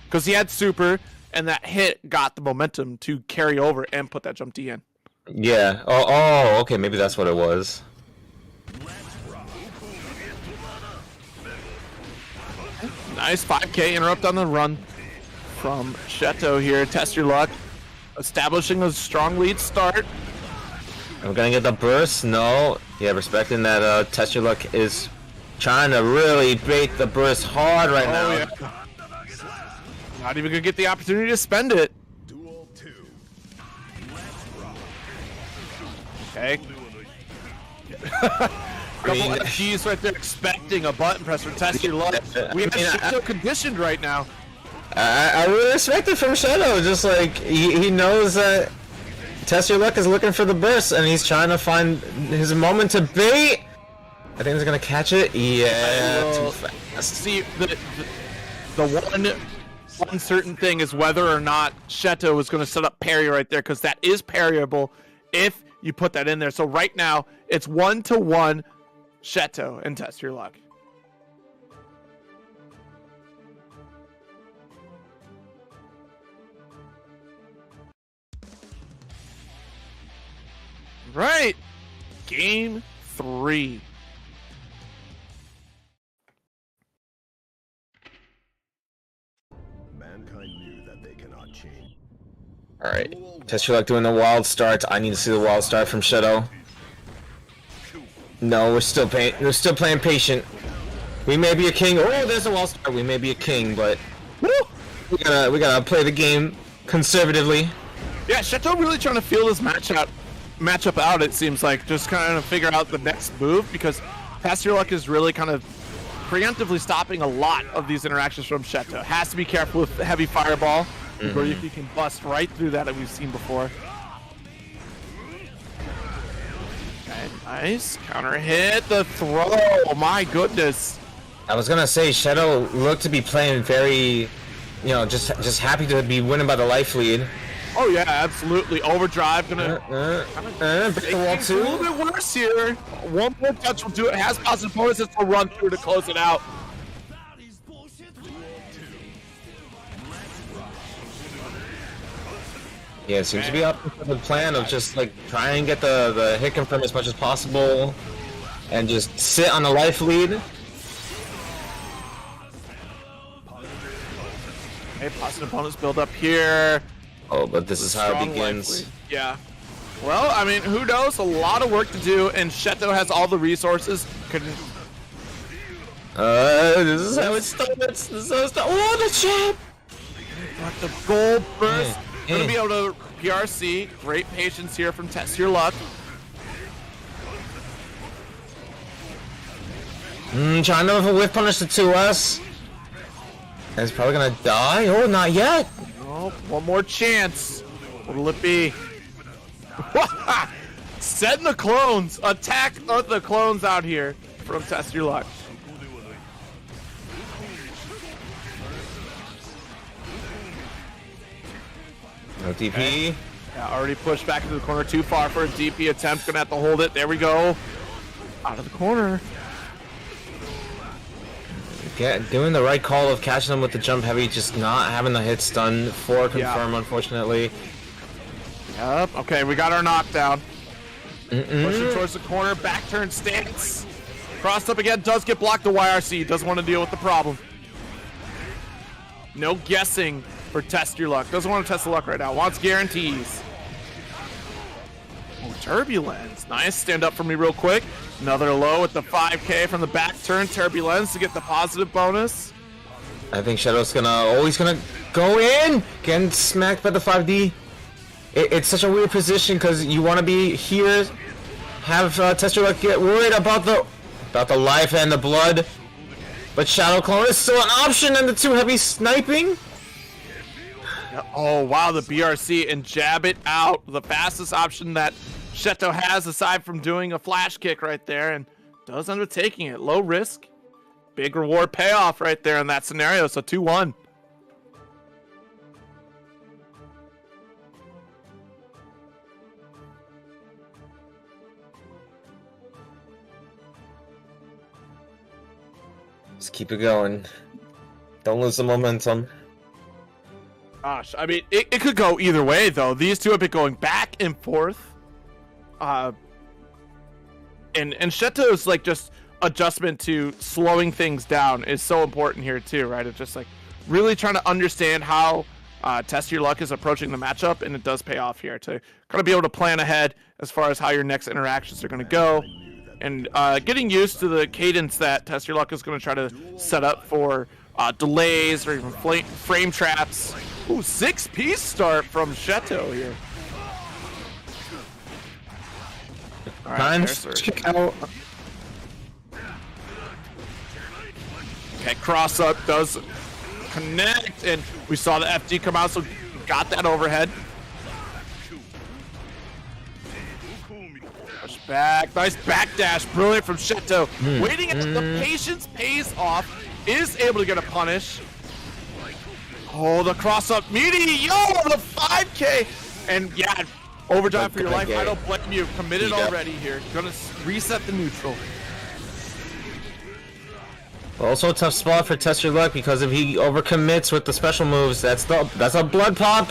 because he had super, and that hit got the momentum to carry over and put that jump D in. Yeah. Oh, okay. Maybe that's what it was. Nice 5K interrupt on the run from Cheeto here. Test Your Luck, establishing a strong lead start. I'm gonna get the burst. No. Yeah, respecting that. Test Your Luck is trying to really bait the burst hard right now. Yeah. Not even gonna get the opportunity to spend it. Okay. Couple of G's right there, expecting a button press from Test Your Luck. We have Cheeto conditioned right now. I really respect it from Cheeto. Just like he knows that Test Your Luck is looking for the burst, and he's trying to find his moment to bait. I think he's gonna catch it. Yeah, too fast. See, the one uncertain thing is whether or not Cheeto is going to set up parry right there, because that is parryable if you put that in there. So right now, it's 1-to-1 Cheeto and Test Your Luck. Right, game 3. Mankind knew that they cannot change. All right, Test Your Luck doing the wild start. I need to see the wild start from Cheeto. No, we're still playing patient. We may be a king. Oh, there's a wild start. We may be a king, but we gotta play the game conservatively. Yeah, Cheeto really trying to feel this matchup out, it seems like. Just kind of figure out the next move, because Test Your Luck is really kind of preemptively stopping a lot of these interactions from Cheeto. Has to be careful with the heavy fireball, where you can bust right through that we've seen before. Okay, nice. Counter hit, the throw. Oh my goodness. I was gonna say Cheeto looked to be playing very, just happy to be winning by the life lead. Oh yeah, absolutely. Overdrive gonna break the wall a too. little bit worse here. One more touch will do it. Has positive bonus. It's a run through to close it out. Yeah, it seems to be up to the plan of just like try and get the hit confirm as much as possible, and just sit on the life lead. Okay, positive bonus build up here. Oh, but this is how it Strong begins. life lead. Yeah. Well, I mean, who knows? A lot of work to do, and Cheeto has all the resources. This is how it starts. This is how it starts. Oh, the chip! Got the gold burst. Gonna be able to PRC. Great patience here from Test Your Luck. Trying to have a whiff punish the 2S. And he's probably gonna die. Oh, not yet. Oh, one more chance. What'll it be? Send the clones. Attack the clones out here from Test Your Luck. No DP. Yeah, already pushed back into the corner too far for a DP attempt. Gonna have to hold it. There we go. Out of the corner. Doing the right call of catching them with the jump heavy, just not having the hit stun for confirm, unfortunately. Yep. Okay, we got our knockdown. Pushing towards the corner, back turn stance. Crossed up again, does get blocked the YRC, doesn't want to deal with the problem. No guessing for Test Your Luck. Doesn't want to test the luck right now, wants guarantees. Oh, Turbulence. Nice, stand up for me real quick. Another low with the 5K from the back turn. Turbulence to get the positive bonus. I think Shadow's always gonna go in! Getting smacked by the 5D. It's such a weird position because you want to be here, have Test Your Luck get worried about the life and the blood, but Shadow Clone is still an option and the too heavy sniping. Oh wow, the BRC and jab it out, the fastest option that Cheeto has aside from doing a flash kick right there, and does end up taking it. Low risk, big reward payoff right there in that scenario. So 2-1. Just keep it going. Don't lose the momentum. Gosh, I mean, it could go either way, though. These two have been going back and forth. And Sheto's, like, just adjustment to slowing things down is so important here, too, right? It's just, like, really trying to understand how Test Your Luck is approaching the matchup, and it does pay off here to kind of be able to plan ahead as far as how your next interactions are going to go. And getting used to the cadence that Test Your Luck is going to try to set up for delays or even frame traps. Ooh, 6-piece start from Cheeto here. All right, Check out. Okay, cross up does connect, and we saw the FD come out, so got that overhead. Push back, nice backdash, brilliant from Cheeto. Waiting until the patience pays off, is able to get a punish. Oh, the cross up meaty, yo, the 5K, and yeah, overdrive for your life. I don't blame you. Committed already here. Gonna reset the neutral. Also a tough spot for Test Your Luck because if he overcommits with the special moves, that's a blood pop.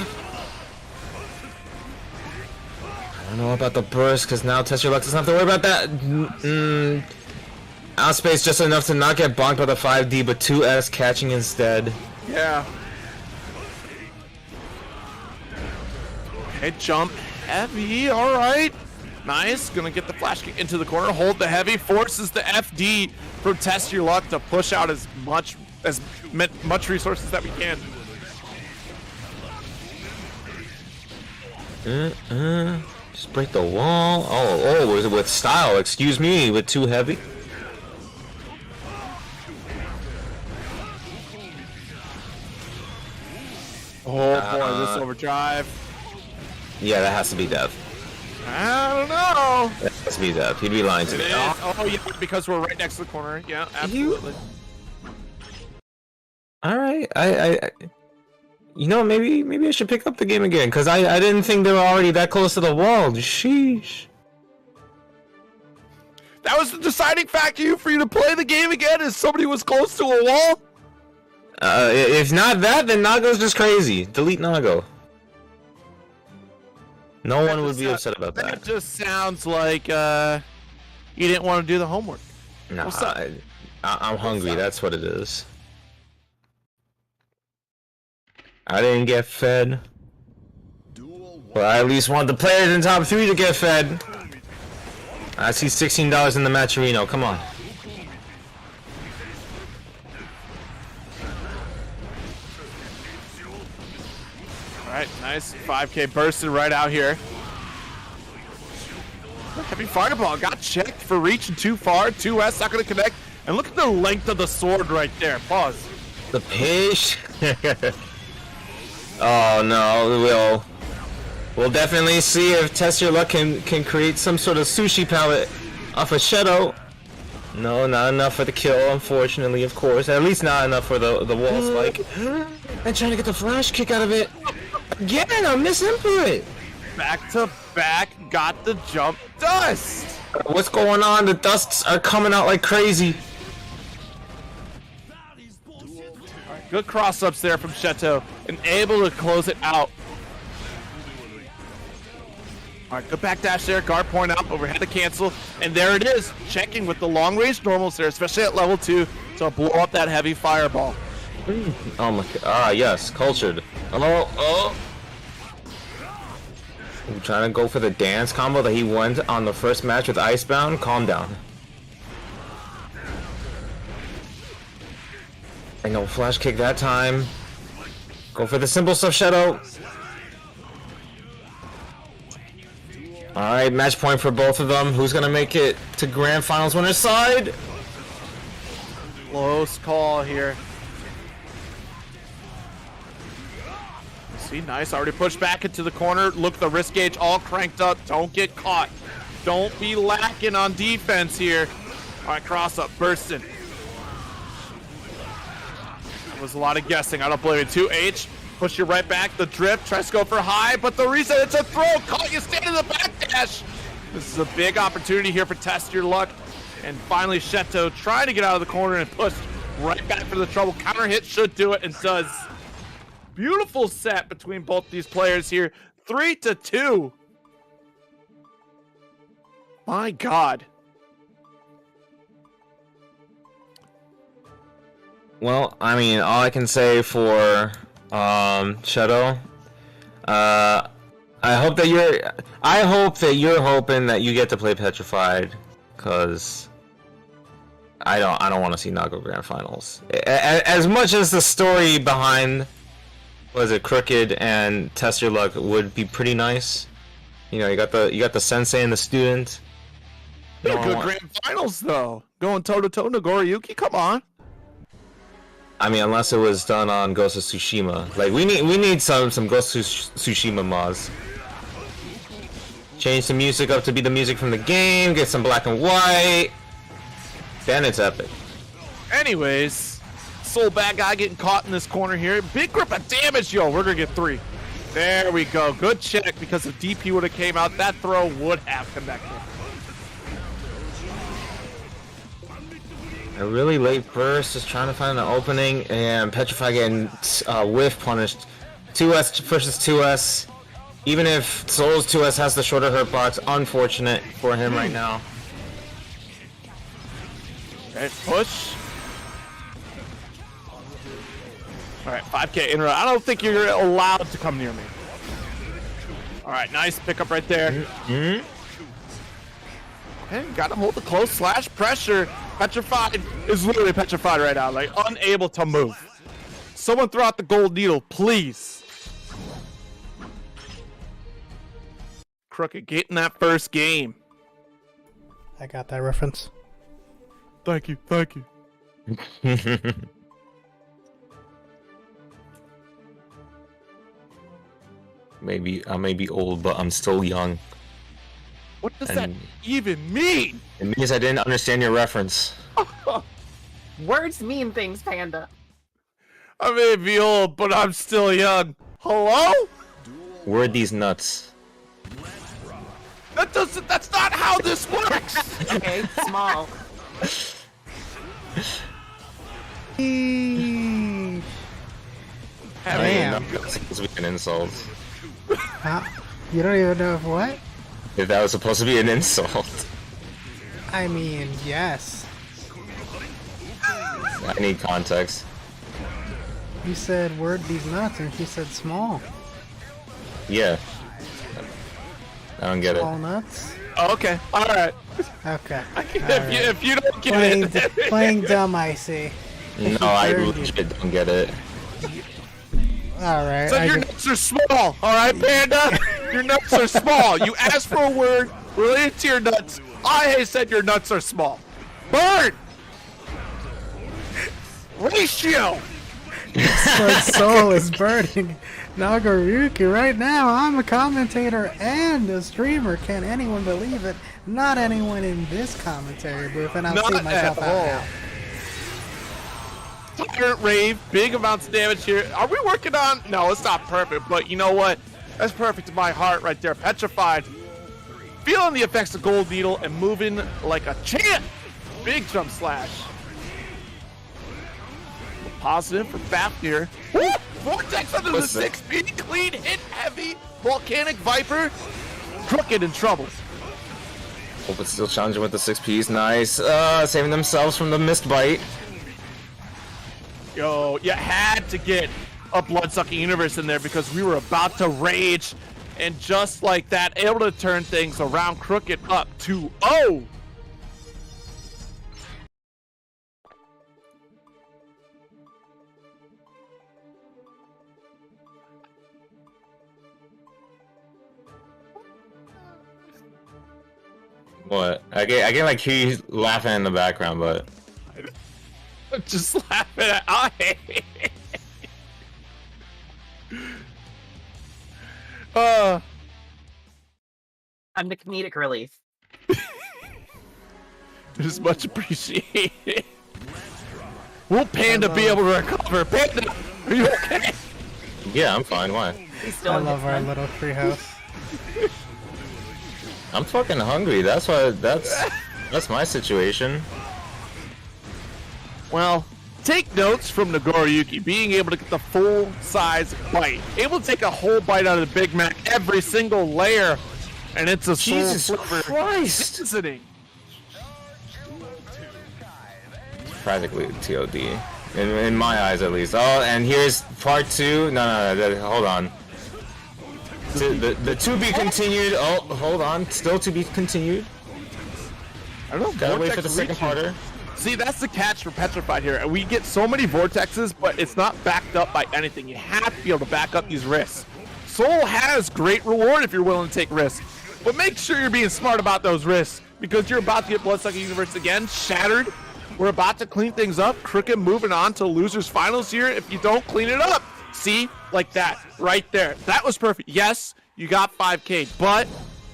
I don't know about the burst because now Test Your Luck doesn't have to worry about that. Outspace just enough to not get bonked by the 5D, but 2S catching instead. Yeah. Okay, jump heavy. All right. Nice. Gonna get the flash kick into the corner. Hold the heavy. Forces the FD from Test Your Luck to push out as much resources that we can. Just break the wall. Oh, with style. Excuse me, with too heavy. Oh boy, this overdrive. Yeah, that has to be Dev. I don't know. That has to be Dev. He'd be lying to me. Oh yeah, because we're right next to the corner. Yeah, absolutely. All right, you know, maybe I should pick up the game again because I didn't think they were already that close to the wall. Sheesh. That was the deciding factor for you to play the game again. Is somebody was close to a wall? If not that, then Nago's just crazy. Delete Nago. No one would be upset about that. That just sounds like you didn't want to do the homework. Nah, I'm hungry. That's what it is. I didn't get fed. Well, I at least want the players in top 3 to get fed. I see $16 in the Matcherino. Come on. Alright, nice. 5K bursted right out here. Heavy fireball got checked for reaching too far. 2S not going to connect. And look at the length of the sword right there. Pause. The pitch. Oh no, we'll definitely see if Test Your Luck can create some sort of sushi palette off of Cheeto. No, not enough for the kill, unfortunately, of course. At least not enough for the wall spike. I'm trying to get the flash kick out of it. Again, I misinput. Back to back got the jump dust. What's going on? The dusts are coming out like crazy. Good cross-ups there from Cheeto, and able to close it out. All right, good backdash there. Guard point up, overhead to cancel, and there it is. Checking with the long-range normals there, especially at level 2, to blow up that heavy fireball. Oh my god. Ah, yes, cultured. Hello. Oh. I'm trying to go for the dance combo that he went on the first match with Icebound. Calm down. And no flash kick that time. Go for the simple stuff, Shadow. Alright, match point for both of them. Who's gonna make it to grand finals winner's side? Close call here. See, nice. Already pushed back into the corner. Look, the risk gauge all cranked up. Don't get caught. Don't be lacking on defense here. All right, cross up, bursting. That was a lot of guessing. I don't blame it. 2H, push you right back. The drip, tries to go for high, but the reason it's a throw. Caught you standing in the backdash. This is a big opportunity here for Test Your Luck. And finally, Cheeto trying to get out of the corner and push right back for the trouble. Counter hit should do it, and does. Beautiful set between both these players here. 3-2. My God. Well, I mean, all I can say for Shadow, I hope that you're hoping that you get to play Petrified, cause I don't want to see Nago Grand Finals. As much as the story behind was it Crooked and Test Your Luck would be pretty nice. You know, you got the sensei and the student. Good grand finals though. Going toe to toe, Nagoriyuki. Come on. I mean, unless it was done on Ghost of Tsushima. Like we need some Ghost of Tsushima mods. Change the music up to be the music from the game. Get some black and white. Then it's epic. Anyways. Soul bad guy getting caught in this corner here. Big grip of damage, yo. We're gonna get 3. There we go. Good check, because if DP would have came out, that throw would have connected. A really late burst, just trying to find an opening, and Petrified getting whiff punished. 2S versus 2S. Even if Soul's 2S has the shorter hurt box, unfortunate for him right now. Okay, push. Alright, 5K interrupt. I don't think you're allowed to come near me. Alright, nice pickup right there. Mm-hmm. Okay, gotta hold the close slash pressure. Petrified is literally petrified right now, like unable to move. Someone throw out the gold needle, please. Crooked getting that first game. I got that reference. Thank you, thank you. Maybe I may be old, but I'm still young. What does that even mean? It means I didn't understand your reference. Words mean things, Panda. I may be old, but I'm still young. Hello? Word these nuts. That's not how this works. Okay, small. Damn. That's supposed to be an insult. Huh? You don't even know if what? If that was supposed to be an insult. I mean, yes. I need context. You said word these nuts and she said small. Yeah. I don't get it. Small nuts? Okay, alright. Okay. If you don't get it. Playing dumb, I see. No, I legit don't get it. Alright. So your nuts are small, alright, Panda? Your nuts are small. You asked for a word related to your nuts. I said your nuts are small. Burn! Ratio! My soul is burning. Nagoriyuki, right now I'm a commentator and a streamer. Can anyone believe it? Not anyone in this commentary booth, and I'll Not see myself at out all. now. Tyrant Rave, big amounts of damage here. Are we working on? No, it's not perfect, but you know what? That's perfect to my heart right there. Petrified. feeling the effects of Gold Needle and moving like a champ. Big jump slash. Positive for Fafnir. Woo! Vortex under the 6-speed, clean hit, heavy, volcanic viper. Crooked in trouble. Oh, but still challenging with the 6Ps. Nice. Saving themselves from the missed bite. Yo, you had to get a Bloodsucking Universe in there because we were about to rage. And just like that, able to turn things around. Crooked up 2-0. What? I can like hear you laughing in the background, but Just laughing at I'm the comedic relief. It is much appreciated. Will Panda be able to recover? Panda, are you okay? yeah, I'm fine. Why? He's still I in love our his little treehouse. I'm fucking hungry. That's why. That's my situation. Well, take notes from Nagoriyuki, being able to get the full-size bite. Able to take a whole bite out of the Big Mac, every single layer, and it's a Jesus Christ! visiting. Practically TOD. In my eyes, at least. Oh, and here's part 2. No, hold on. The to be continued. Oh, hold on. Still to be continued. I don't know. Gotta wait for the Vortex second reaching. parter. See, that's the catch for Petrified here. We get so many vortexes, but it's not backed up by anything. You have to be able to back up these risks. Soul has great reward if you're willing to take risks, but make sure you're being smart about those risks because you're about to get Bloodsucking Universe again, shattered. We're about to clean things up. Crooked moving on to losers finals here if you don't clean it up. See, like that, right there. That was perfect. Yes, you got 5K, but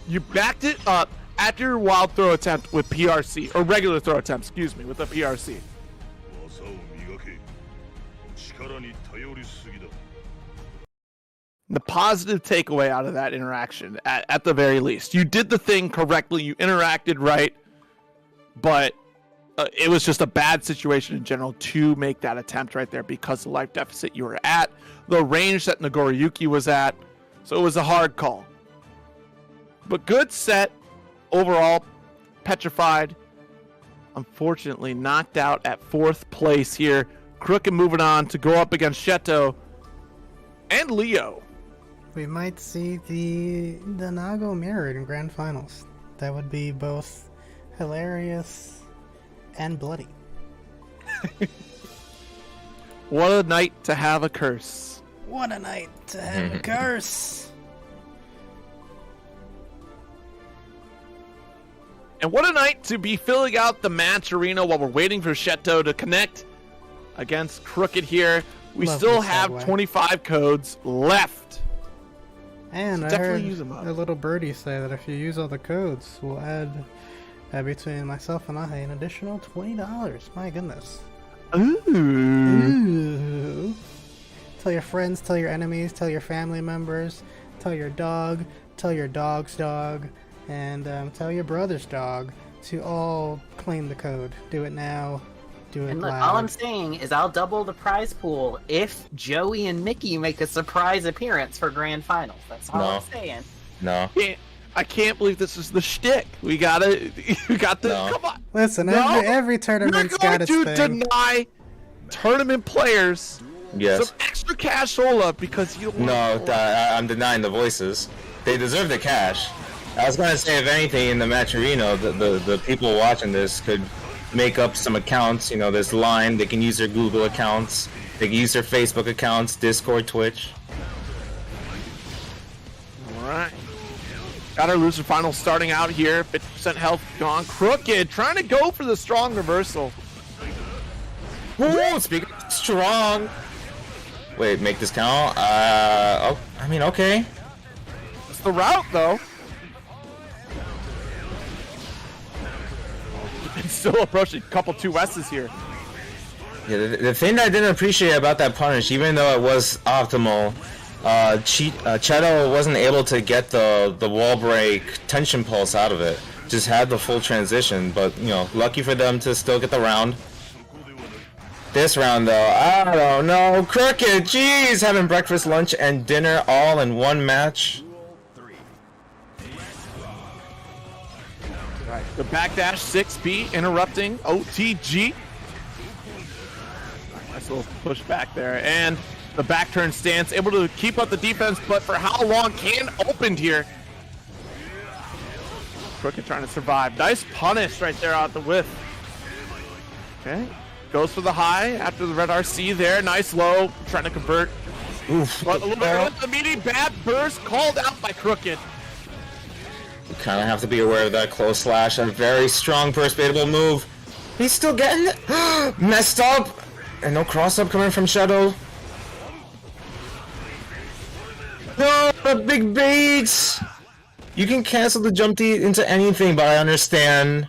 you backed it up after your wild throw attempt with PRC, or regular throw attempt, excuse me, with a PRC. The positive takeaway out of that interaction, at the very least, you did the thing correctly, you interacted right, but it was just a bad situation in general to make that attempt right there because the life deficit you were at, the range that Nagoriyuki was at, so it was a hard call. But good set overall. Petrified, unfortunately knocked out at 4th place here. Crooked moving on to go up against Cheeto and Leo. We might see the Nago mirrored in grand finals. That would be both hilarious and bloody. What a night to have a curse. What a night to have a curse! And what a night to be filling out the match arena while we're waiting for Cheeto to connect against Crooked here. We Lovely still have segue. 25 codes left. And So I definitely heard use 'em up. a little birdie say that if you use all the codes, we'll add between myself and I an additional $20. My goodness. Ooh. Ooh. Tell your friends, tell your enemies, tell your family members, tell your dog, tell your dog's dog, and tell your brother's dog to all claim the code. Do it now. Do it And look, loud. all I'm saying is I'll double the prize pool if Joey and Mickey make a surprise appearance for grand finals. That's all I'm saying. No. I can't believe this is the shtick. We got to No. come on. Listen, No. every You're tournament's going got its to thing. deny tournament players Yes. some extra cashola because you don't No, want I'm denying the voices. They deserve the cash. I was gonna say, if anything, in the match arena, the people watching this could make up some accounts. You know, this line. They can use their Google accounts. They can use their Facebook accounts, Discord, Twitch. Alright. Got our loser final starting out here. 50% health gone. Crooked trying to go for the strong reversal. Whoa, speaking of strong. Wait, make this count? Oh, I mean, okay. It's the route though. It's still approaching. Couple 2S's here. Yeah, the thing that I didn't appreciate about that punish, even though it was optimal, Cheeto wasn't able to get the wall break tension pulse out of it. Just had the full transition, but you know, lucky for them to still get the round. This round though, I don't know. Crooked, jeez, having breakfast, lunch, and dinner all in one match. Right. The backdash 6B interrupting OTG. Nice little push back there, and the back turn stance able to keep up the defense, but for how long? Can opened here. Crooked trying to survive. Nice punish right there out the whiff. Okay. Goes for the high after the red RC there. Nice low, trying to convert. Oof. But a little bit of the meaty bad burst called out by Crooked. You kind of have to be aware of that close slash. A very strong burst baitable move. He's still getting it. Messed up. And no cross up coming from Shadow. No, the big baits. You can cancel the jump D into anything, but I understand.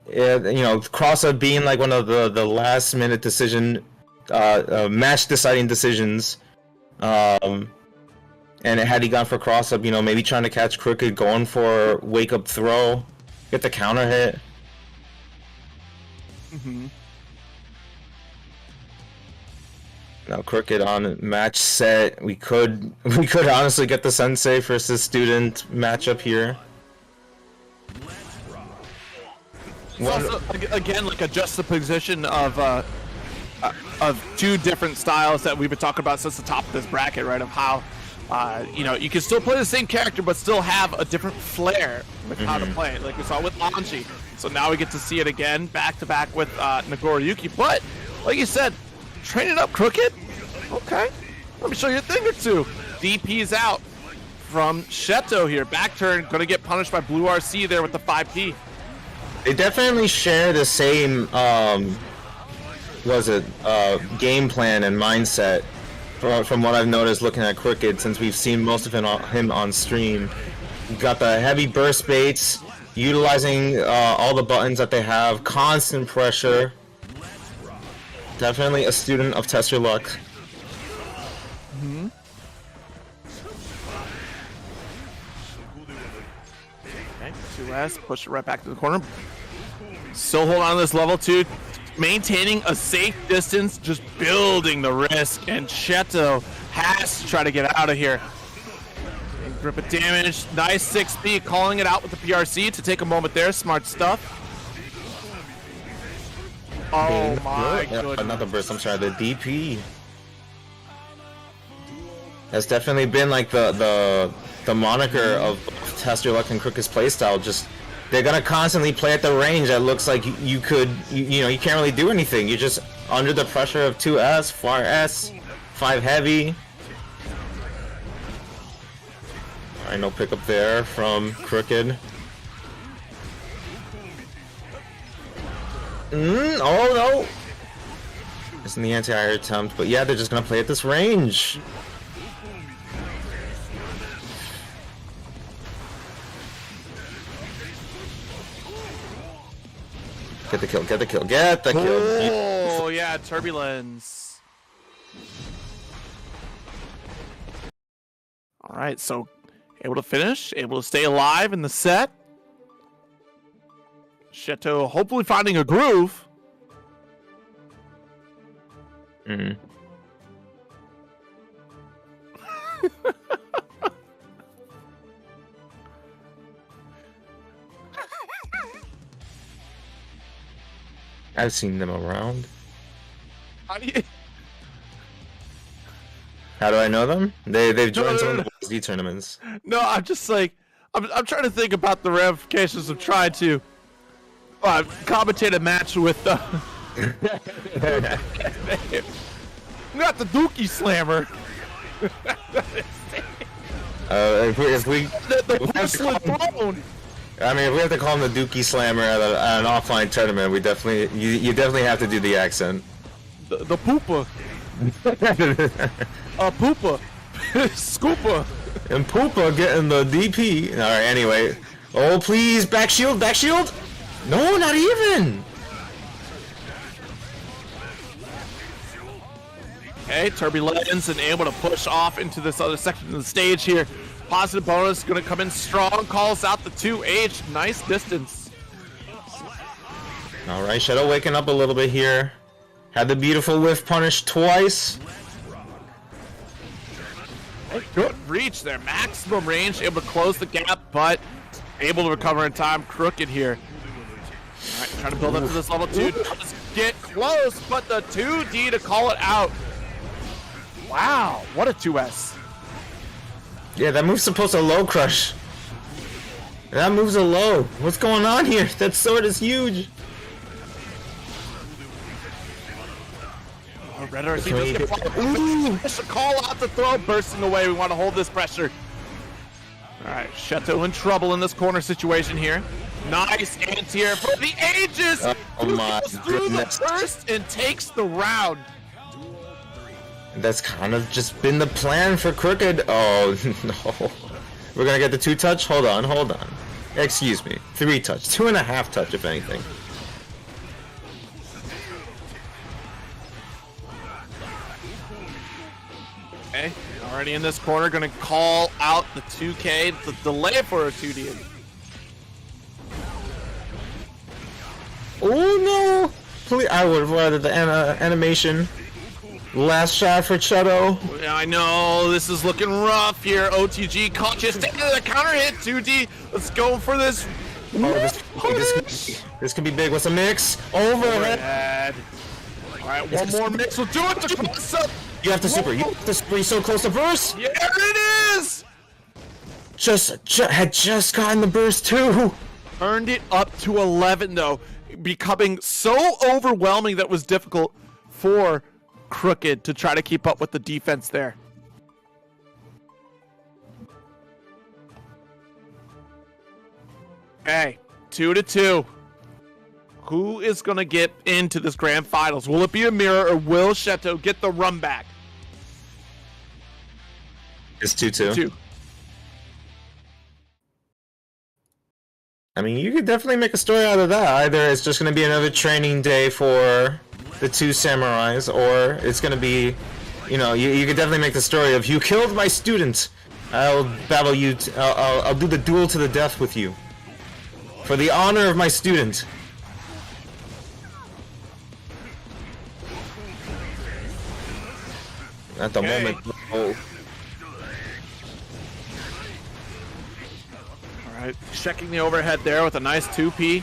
You know, cross up being like one of the last minute decision, match deciding decisions. And had he gone for cross up, you know, maybe trying to catch Crooked, going for wake up throw, get the counter hit. Now Crooked on match set. We could honestly get the sensei versus student matchup here. It's also, again, like a juxtaposition of two different styles that we've been talking about since the top of this bracket, right? Of how, you know, you can still play the same character, but still have a different flair with how to play it, like we saw with Anji. So now we get to see it again, back to back with Nagoriyuki. But, like you said, training up Crooked? Okay. Let me show you a thing or two. DP's out from Cheeto here. Back turn, gonna get punished by Blue RC there with the 5P. They definitely share the same, game plan and mindset from what I've noticed looking at Crooked since we've seen most of him on stream. Got the heavy burst baits, utilizing all the buttons that they have, constant pressure. Definitely a student of Test Your Luck. Okay, 2S, push it right back to the corner. Still hold on to this level 2, maintaining a safe distance, just building the risk, and Cheeto has to try to get out of here. And grip of damage, nice 6B, calling it out with the PRC to take a moment there, smart stuff. Oh my goodness. Another burst, I'm sorry, the DP. Has definitely been like the moniker of Test Your Luck and Crooked's playstyle. Just they're gonna constantly play at the range that looks like you know you can't really do anything. You're just under the pressure of 2S, 4S, 5 heavy. Alright, no pickup there from Crooked. Oh no! It's in the anti-air attempt, but yeah, they're just gonna play at this range. Get the kill, get the kill, get the kill. Oh, yeah, turbulence. All right, so able to finish, able to stay alive in the set. Cheeto hopefully finding a groove. I've seen them around. How do you... How do I know them? They've joined some of the Z tournaments. No, I'm just like, I'm trying to think about the ramifications of trying to commentate a match with not the Dookie Slammer. If we the Whistling Throne. I mean, if we have to call him the Dookie Slammer at an offline tournament, we definitely you definitely have to do the accent. The pooper. Pooper. Scooper. And Poopa getting the DP. Alright, anyway. Oh, please, back shield, back shield! No, not even! Okay, Turbulence and able to push off into this other section of the stage here. Positive bonus going to come in strong. Calls out the 2H. Nice distance. All right, Shadow waking up a little bit here. Had the beautiful whiff punish twice. Good reach there. Maximum range. Able to close the gap, but able to recover in time. Crooked here. All right, trying to build up to this level 2. Does get close, but the 2D to call it out. Wow, what a 2S. Yeah, that move's supposed to low crush. That move's a low. What's going on here? That sword is huge. Oh, Red RC does get blocked. Ooh, should call out the throw, bursting away. We want to hold this pressure. All right, Cheeto in trouble in this corner situation here. Nice anti-air for the ages. Oh my goes through goodness. the burst and takes the round. That's kind of just been the plan for Crooked. Oh no. We're gonna get the 2-touch? Hold on. Excuse me. 3-touch. 2.5 touch if anything. Okay, already in this corner, gonna call out the 2K, the delay for a 2D. Oh no! Please, I would have wanted the animation. Last shot for Cheeto. Yeah, I know, this is looking rough here. OTG caught just taking the counter hit, 2D. Let's go for this. This could be big. What's a mix? Overhead. All right, one more mix will do it to close up. You have to super. You have to super. You're so close to burst. There it is. Had just gotten the burst too. Turned it up to 11 though, becoming so overwhelming that it was difficult for Crooked to try to keep up with the defense there. Okay, 2-2. Who is gonna get into this grand finals? Will it be a mirror or will Cheeto get the run back? It's 2-2. 2. I mean, you could definitely make a story out of that. Either it's just going to be another training day for the 2 samurais, or it's going to be, you know, you could definitely make the story of, you killed my student. I'll battle you. I'll do the duel to the death with you. For the honor of my student. At the moment. Oh. Alright, checking the overhead there with a nice 2P.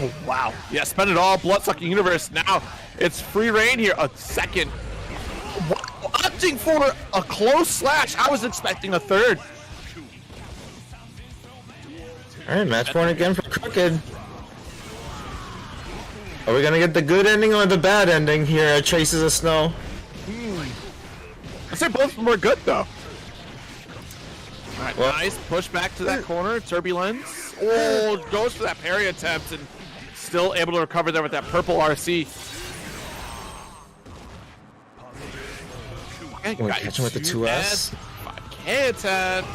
Oh, wow. Yeah, spend it all. Bloodsucking Universe. Now it's free reign here. A second. Wow, opting for a close slash. I was expecting a third. Alright, match point again for Crooked. Are we gonna get the good ending or the bad ending here at Traces of Snow? I'd say both of them were good, though. Alright, Well, nice push back to that corner. Turbulence. Oh, goes for that parry attempt and still able to recover there with that purple RC. Okay, Oh, got catch him with the 2S. 5K attempt.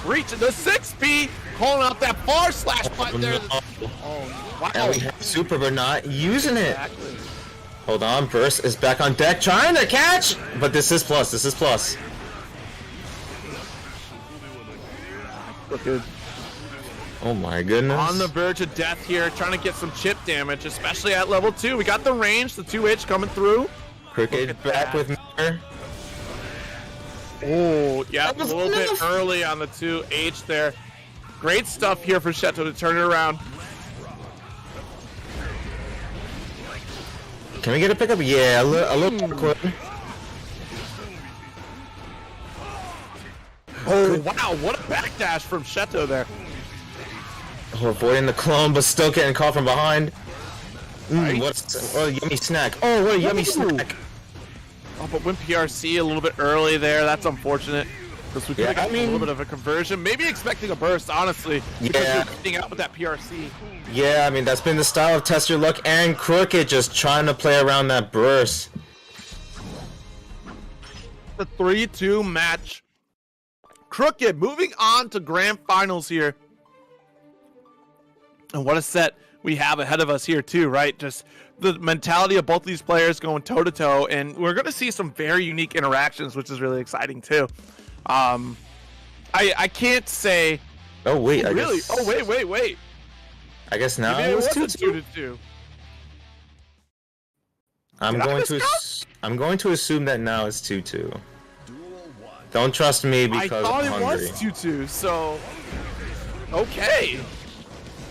Reaching the 6P. Calling out that bar slash button there. no. Oh, wow. And we have super, but not using it. Exactly. Hold on, Burst is back on deck, trying to catch! But this is plus, this is plus. Good. Oh my goodness. On the verge of death here, trying to get some chip damage, especially at level 2. We got the range, the 2H coming through. Crooked back with Mirror. Oh, yeah, a That was little bit enough. early on the 2H there. Great stuff here for Cheeto to turn it around. Can we get a pickup? Yeah, a little quick. Oh, wow, what a backdash from Cheeto there. Oh, avoiding the clone, but still getting caught from behind. Right. What a yummy snack. Oh, what a yummy snack. Oh, but went PRC a little bit early there. That's unfortunate. Because we could have Yeah, I gotten a little mean- bit of a conversion. Maybe expecting a burst, honestly. Because Yeah. you're getting out with that PRC. Yeah, I mean, that's been the style of Test Your Luck and Crooked, just trying to play around that burst. The 3-2 match. Crooked moving on to grand finals here. And what a set we have ahead of us here too, right? Just the mentality of both these players going toe to toe, and we're going to see some very unique interactions, which is really exciting too. I can't say. Oh wait, I really? guess. Oh wait. I guess now Maybe it was wasn't 2-2. 2-2. I'm Did I going to miscount? I'm going to assume that now it's 2-2. Don't trust me I because thought I'm it hungry. was 2-2. So, okay,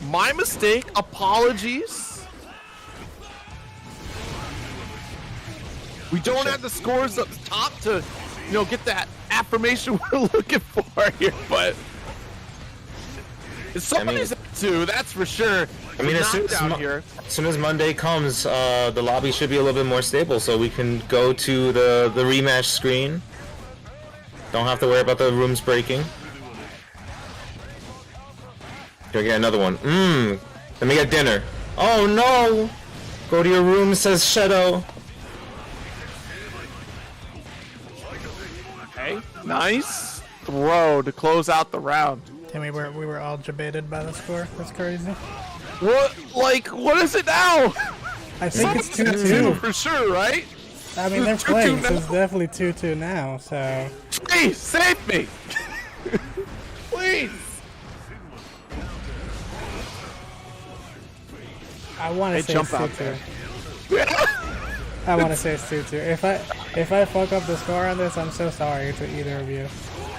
my mistake. Apologies. We don't have the scores up top to, get that affirmation we're looking for here, but somebody's up 2, that's for sure. I mean, as soon down here. as soon as Monday comes, the lobby should be a little bit more stable, so we can go to the rematch screen. Don't have to worry about the rooms breaking. Go get another one. Let me get dinner. Oh no! Go to your room, says Shadow. Okay, nice throw to close out the round. And we were all debated by the score. That's crazy. What is it now? I think it's Someone's 2-2. for sure, right? I mean, they're 2-2 playing, so now. it's definitely 2-2 now, so... Please, save me! Please! I want to say jump it's out 2-2. I want to say it's 2-2. If I fuck up the score on this, I'm so sorry to either of you.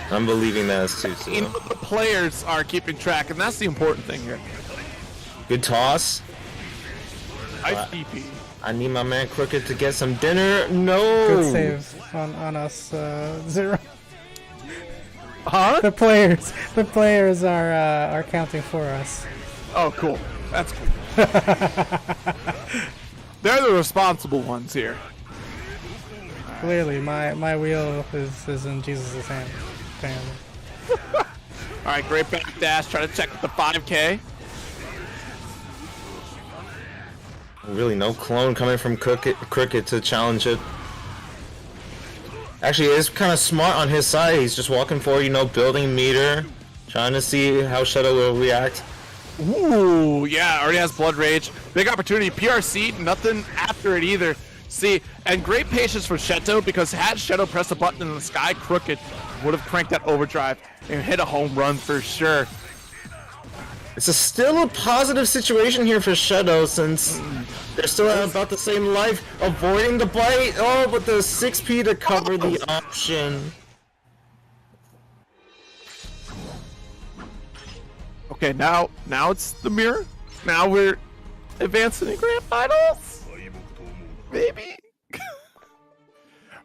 I'm believing that it's 2-2. The players are keeping track, and that's the important thing here. Good toss. Nice DP. I need my man Crooked to get some dinner. No! Good save on us, Zero. Huh? The players are counting for us. Oh, cool. That's cool. They're the responsible ones here. Clearly, my wheel is in Jesus' hand. Apparently. All right, great back dash. Try to check the 5K. Really, no clone coming from Crooked to challenge it. Actually, it's kind of smart on his side. He's just walking forward, building meter, trying to see how Shadow will react. Ooh, yeah, already has Blood Rage. Big opportunity. PRC, nothing after it either. See, and great patience for Cheeto, because had Cheeto pressed the button in the sky, Crooked would have cranked that overdrive and hit a home run for sure. It's still a positive situation here for Shadow, since they're still at about the same life, avoiding the bite. Oh, but the 6P to cover the option. Okay, now it's the mirror. Now we're advancing in grand finals. Maybe.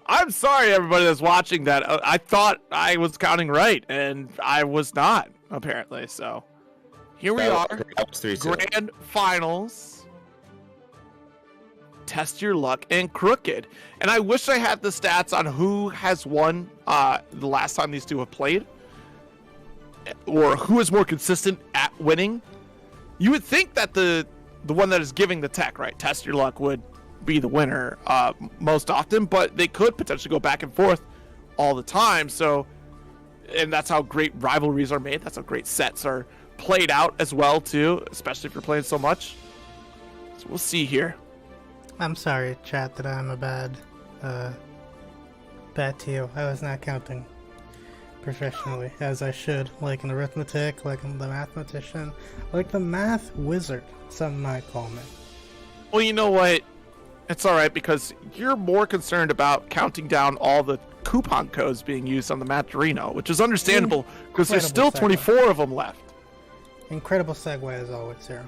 I'm sorry, everybody that's watching that. I thought I was counting right, and I was not, apparently. So here we are. That was 3-2. Grand finals. Test Your Luck and Crooked. And I wish I had the stats on who has won the last time these two have played, or who is more consistent at winning. You would think that the one that is giving the tech, right, Test Your Luck, would be the winner most often, but they could potentially go back and forth all the time. So, and that's how great rivalries are made. That's how great sets are played out as well too, especially if you're playing so much. So we'll see here. I'm sorry, chat, that I'm a bad TO. I was not counting professionally, as I should, like an arithmetic, like the mathematician, like the math wizard, some might call me. Well, you know what? It's all right, because you're more concerned about counting down all the coupon codes being used on the Maturino, which is understandable, because there's still Incredible 24 of them left. Incredible segue as always, Zero.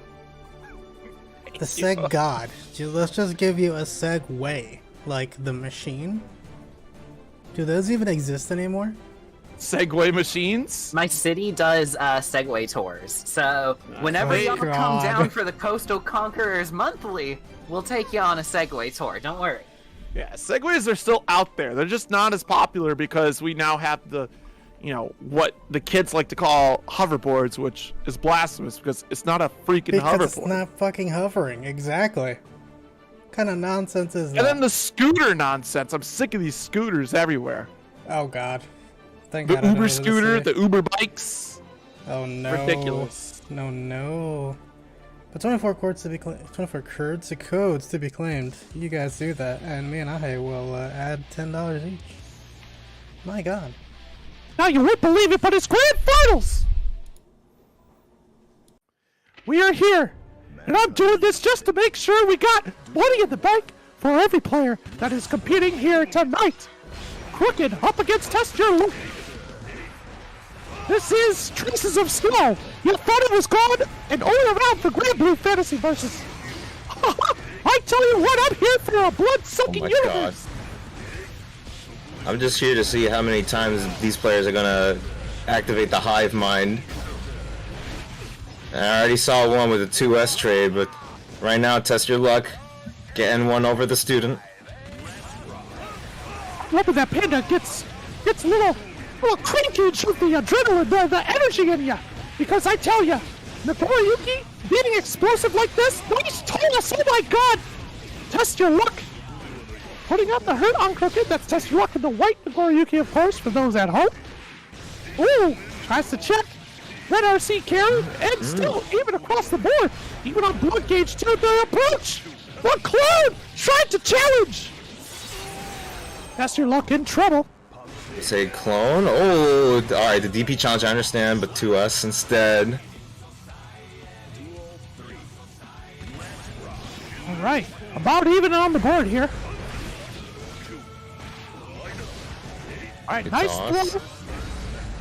The seg god. Let's just give you a segue, like the machine. Do those even exist anymore? Segway machines? My city does Segway tours, so whenever Oh, y'all God. come down for the Coastal Conquerors Monthly, we'll take you on a Segway tour. Don't worry. Yeah, Segways are still out there. They're just not as popular because we now have the, what the kids like to call hoverboards, which is blasphemous because it's not a freaking Because hoverboard. it's not fucking hovering. Exactly. What kind of nonsense is that? And then the scooter nonsense. I'm sick of these scooters everywhere. Oh god. Thank The God I don't Uber live in the scooter, city. the Uber bikes. Oh no. Ridiculous. No. But 24 codes to be 24 codes to be claimed. You guys do that, and me and I will add $10 each. My God. Now you won't believe it, but it's grand finals! We are here, and I'm doing this just to make sure we got money in the bank for every player that is competing here tonight. Crooked up against TestYourLuck. This is Traces of Snow. You thought it was gone and all around for Grand Blue Fantasy versus. I tell you what, I'm here for a blood-sucking universe. God. I'm just here to see how many times these players are gonna activate the hive mind. I already saw one with a 2S trade, but right now, TestYourLuck getting one over the student. Hoping that panda gets a little crankage with the adrenaline, the energy in ya. Because I tell ya, Nagoriyuki being explosive like this, nice toss, oh my God! TestYourLuck putting out the hurt on Crooked. That's TestYourLuck in the white Nagoriyuki, of course, for those at home. Ooh, tries to check. Red RC carry, and still, even across the board, even on blood gauge 2, the approach! But Clone tried to challenge! TestYourLuck in trouble. Say clone? Oh, alright, the DP challenge I understand, but 2S instead. Alright, about even on the board here. Alright, nice throw.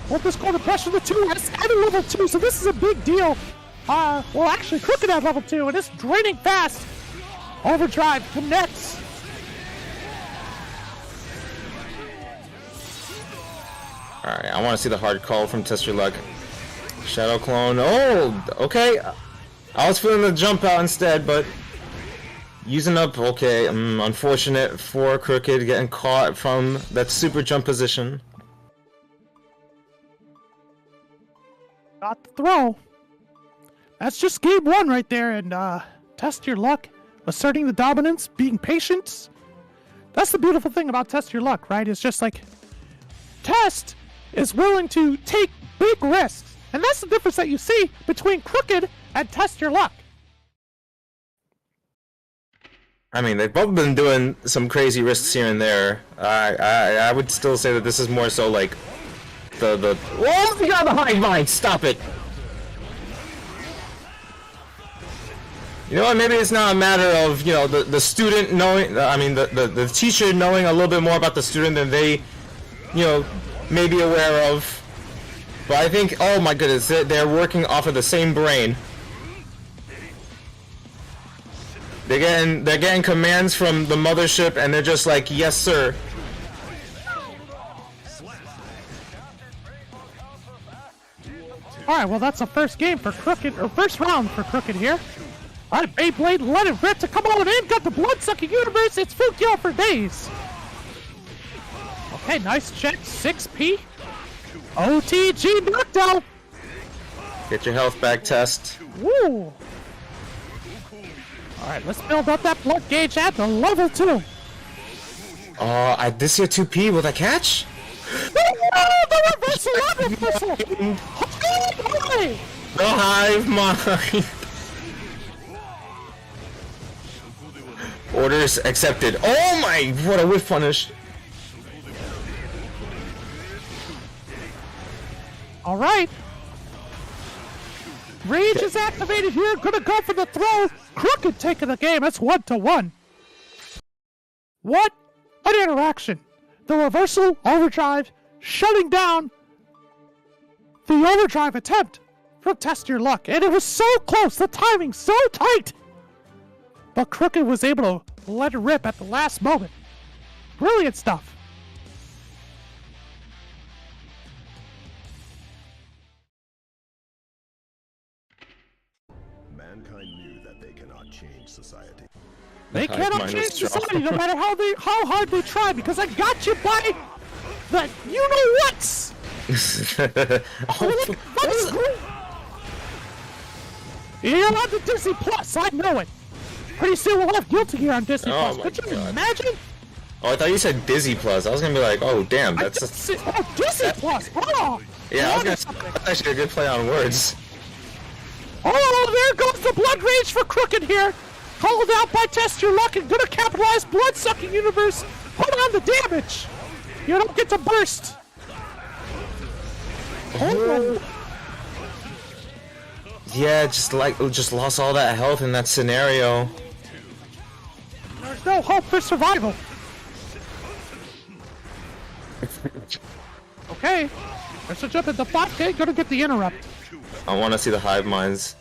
Won't this go to pressure the 2S at a level 2, so this is a big deal. Well, actually, Crooked at level 2, and it's draining fast. Overdrive connects. Alright, I want to see the hard call from TestYourLuck. Shadow clone. Oh, okay. I was feeling the jump out instead, but using up. Okay, unfortunate for Crooked getting caught from that super jump position. Got the throw. That's just game 1 right there, and TestYourLuck asserting the dominance, being patient. That's the beautiful thing about TestYourLuck, right? It's just like Test is willing to take big risks, and that's the difference that you see between Crooked and TestYourLuck. I mean, they've both been doing some crazy risks here and there. I would still say that this is more so like the oh my God, the hive mind! Stop it! You know what? Maybe it's not a matter of, you know, the student knowing. I mean, the teacher knowing a little bit more about the student than they, you know, may be aware of. But I think, oh my goodness, they're working off of the same brain. They're getting commands from the mothership, and they're just like, yes, sir. Alright, well that's the first game for Crooked, or first round for Crooked here. Alright, Beyblade, let it rip to come on in, got the blood-sucking universe, it's Fukyo for days. Okay, nice check, 6P. OTG knockdown. Get your health back, Test. Woo. Alright, let's build up that blood gauge at the level 2. This here 2P, will I catch? The reversal! The hive mind. Orders accepted. Oh my, what a whiff punish. Alright. Rage is activated here, gonna go for the throw. Crooked taking the game, it's 1-1. What an interaction. The reversal, overdrive, shutting down the overdrive attempt from TestYourLuck. And it was so close, the timing so tight. But Crooked was able to let it rip at the last moment. Brilliant stuff. Mankind knew that they cannot change society. They cannot change society no matter how hard they try, because I got you by the you-know-whats! You're on the Disney Plus, I know it! Pretty soon we'll have Guilty Gear on Disney Plus, could you imagine? Oh, I thought you said Dizzy Plus. I was gonna be like, oh damn, that's Disney Plus! Oh! yeah, I was gonna say, that's actually a good play on words. Oh, there goes the blood rage for Crooked here. Called out by Test Your Luck and gonna capitalize blood-sucking universe. Put on the damage. You don't get to burst. Oh. Yeah, just lost all that health in that scenario. There's no hope for survival. Okay, there's a jump at the bot pit. Gonna get the interrupt. I want to see the hive minds.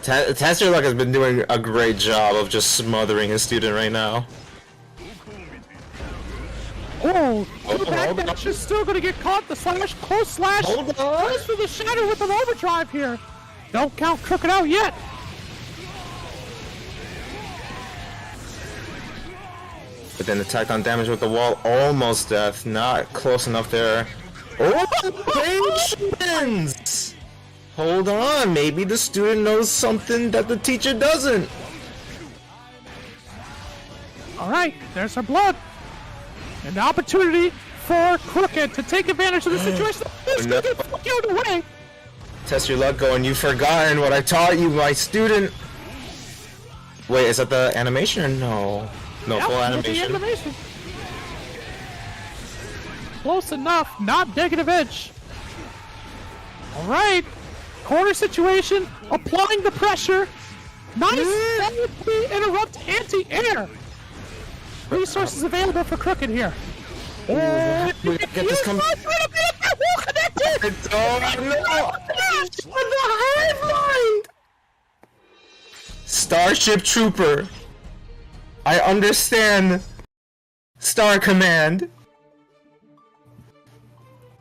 TestYourLuck has been doing a great job of just smothering his student right now. Oh, backdash is still gonna get caught. The slash, close slash. Hold on. Goes for the shadow with an overdrive here. Don't count Crooked out yet. But then attack on damage with the wall, almost death. Not close enough there. Oh, patience! Hold on, maybe the student knows something that the teacher doesn't. All right, there's her blood. An opportunity for Crooked to take advantage of the situation. This No. gonna get fucked out of the way. TestYourLuck going, you've forgotten what I taught you, my student. Wait, is that the animation or no? No, Yep, full look at the animation. animation. Close enough, not negative edge. All right, corner situation, applying the pressure. Nice, interrupt anti-air. Resources available for Crooked here. Oh, We get this coming. Oh no! With the hive mind! Starship Trooper. I understand. Star Command.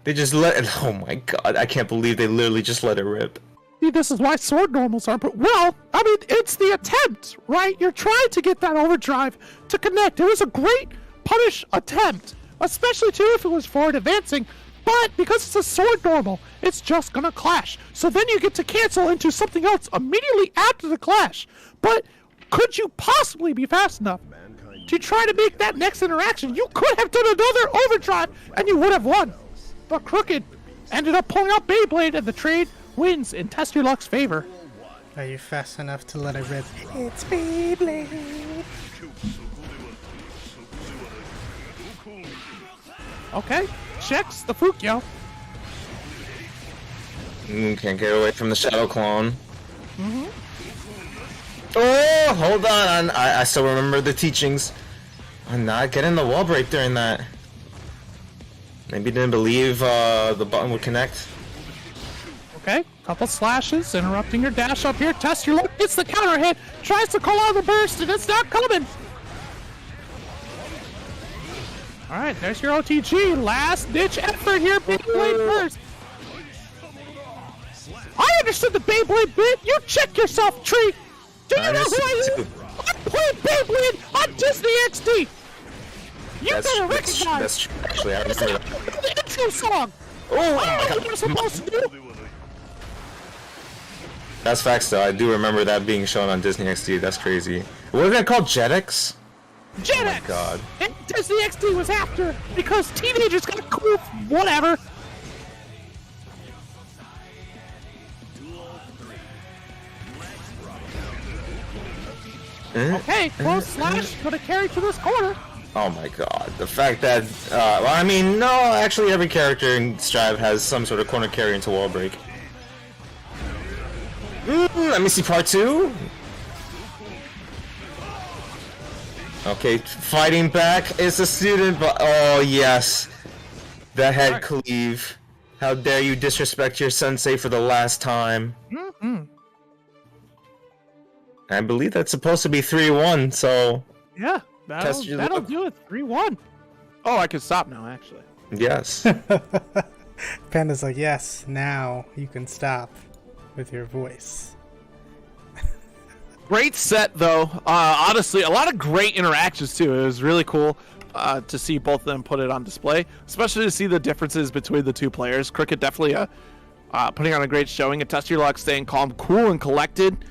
They just let it. Oh my god! I can't believe they literally just let it rip. See, this is why sword normals are. But well, I mean, it's the attempt, right? You're trying to get that overdrive to connect. It was a great punish attempt, especially too if it was forward advancing. But because it's a sword normal, it's just gonna clash. So then you get to cancel into something else immediately after the clash. But could you possibly be fast enough to try to make that next interaction? You could have done another overdrive and you would have won. But Crooked ended up pulling out Beyblade, and the trade wins in TestYourLuck's favor. Are you fast enough to let it rip? It's Beyblade. Okay, checks the Fukyo. Can't get away from the Shadow Clone. Oh, hold on. I still remember the teachings. I'm not getting the wall break during that. Maybe didn't believe the button would connect. Okay, couple slashes, interrupting your dash up here. TestYourLuck gets the counter hit, tries to call out the burst, and it's not coming. All right, there's your OTG. Last ditch effort here. Beyblade first. I understood the Beyblade bit. You check yourself, Tree. Do you know who I am? I played Beyblade on Disney XD. You gotta recognize. That's true. Actually, I remember that. The intro song. Oh I my know god. what you're supposed to do. That's facts though. I do remember that being shown on Disney XD. That's crazy. What was that called? Jetix? Jetix. Oh my god. And Disney XD was after because teenagers got cool. Whatever. Okay, close slash. Gonna carry to this corner. Oh my god. The fact that, well, I mean, no, actually every character in Strive has some sort of corner carry into wall break. Let me see part 2. Okay, fighting back is a student, but oh yes. The head cleave. How dare you disrespect your sensei for the last time. I believe that's supposed to be 3-1, so Yeah, Test your that'll luck. do it. 3-1. Oh, I can stop now, actually. yes. Panda's like, yes, now you can stop with your voice. Great set, though. Honestly, a lot of great interactions, too. It was really cool to see both of them put it on display, especially to see the differences between the two players. Cricket definitely putting on a great showing, and TestYourLuck staying calm, cool, and collected.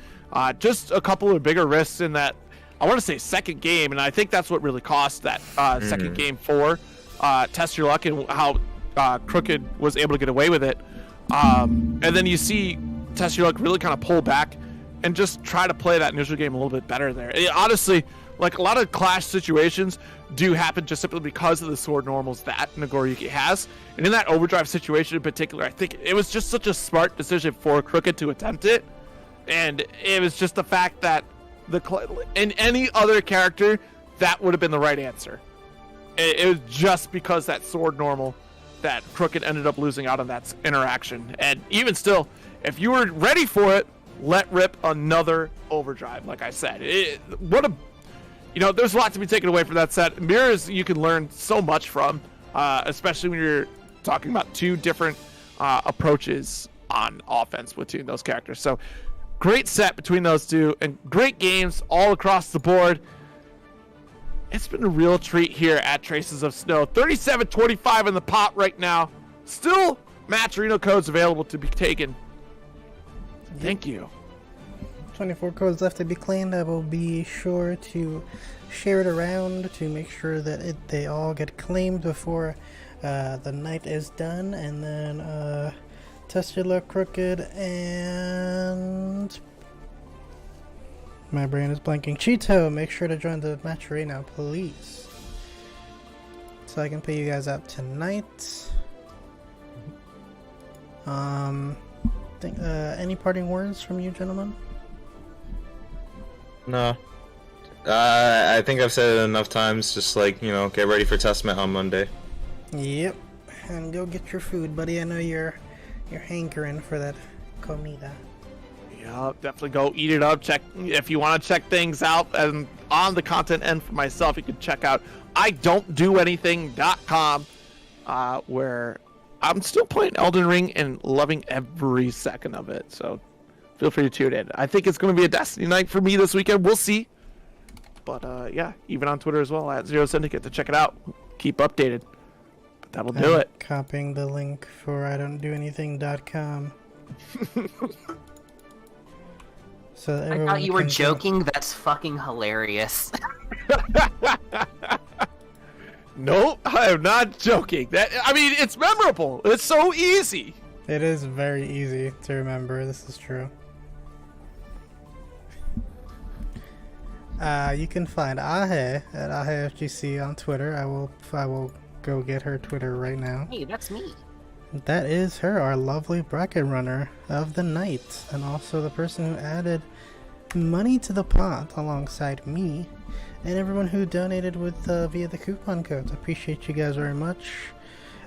Just a couple of bigger risks in that, I want to say, second game, and I think that's what really cost that second game for TestYourLuck and how Crooked was able to get away with it. And then you see TestYourLuck really kind of pull back and just try to play that neutral game a little bit better there. Honestly, like a lot of clash situations do happen just simply because of the sword normals that Nagoriyuki has. And in that overdrive situation in particular, I think it was just such a smart decision for Crooked to attempt it. And it was just the fact that in any other character, that would have been the right answer. It was just because that sword normal that Crooked ended up losing out on that interaction. And even still, if you were ready for it, let rip another overdrive. Like I said, there's a lot to be taken away from that set. Mirrors you can learn so much from, especially when you're talking about two different approaches on offense between those characters. So great set between those two and great games all across the board. It's been a real treat here at Traces of Snow. 37.25 in the pot right now. Still match Reno codes available to be taken. Thank you. 24 codes left to be claimed. I will be sure to share it around to make sure that they all get claimed before the night is done. And then Test Your Luck, Crooked, and my brain is blanking. Cheeto, make sure to join the match right now, please, so I can pay you guys out tonight. Any parting words from you, gentlemen? No. I think I've said it enough times. Just like, get ready for Testament on Monday. Yep. And go get your food, buddy. I know you're hankering for that comida. Yeah, definitely go eat it up. Check if you want to check things out. And on the content end for myself, you can check out idon'tdoanything.com, where I'm still playing Elden Ring and loving every second of it. So feel free to tune in. I think it's going to be a Destiny night for me this weekend. We'll see. But yeah, even on Twitter as well at Zero Syndicate to check it out. Keep updated. But that'll do it. Copying the link for idon'tdoanything.com. So I thought you were joking. That's fucking hilarious. No, I am not joking. It's memorable. It's so easy. It is very easy to remember. This is true. You can find Ahe at AheFGC on Twitter. I will go get her Twitter right now. Hey, that's me. That is her, our lovely bracket runner of the night, and also the person who added money to the pot alongside me, and everyone who donated with via the coupon codes. I appreciate you guys very much.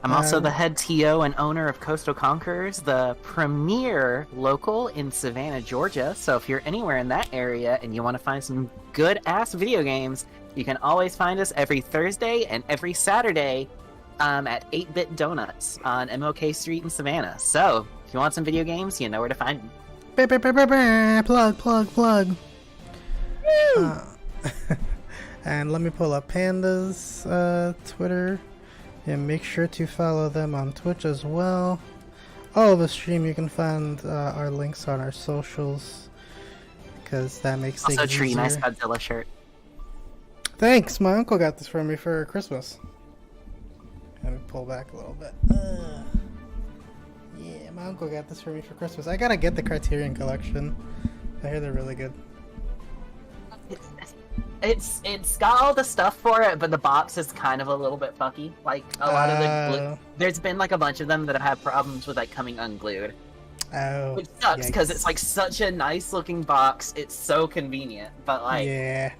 I'm also the head TO and owner of Coastal Conquerors, the premier local in Savannah, Georgia. So if you're anywhere in that area and you want to find some good-ass video games, you can always find us every Thursday and every Saturday at 8-Bit Donuts on MLK Street in Savannah. So if you want some video games, you know where to find them. Plug. And let me pull up Panda's Twitter. And make sure to follow them on Twitch as well. All of the stream, you can find our links on our socials, because that makes things Also, Tree, easier. nice Godzilla shirt. Thanks, my uncle got this for me for Christmas. Let me pull back a little bit. Yeah, my uncle got this for me for Christmas. I gotta get the Criterion Collection. I hear they're really good. It's got all the stuff for it, but the box is kind of a little bit fucky. Like a lot of the there's been like a bunch of them that have had problems with like coming unglued. Oh, which sucks because it's like such a nice looking box. It's so convenient, but like yeah.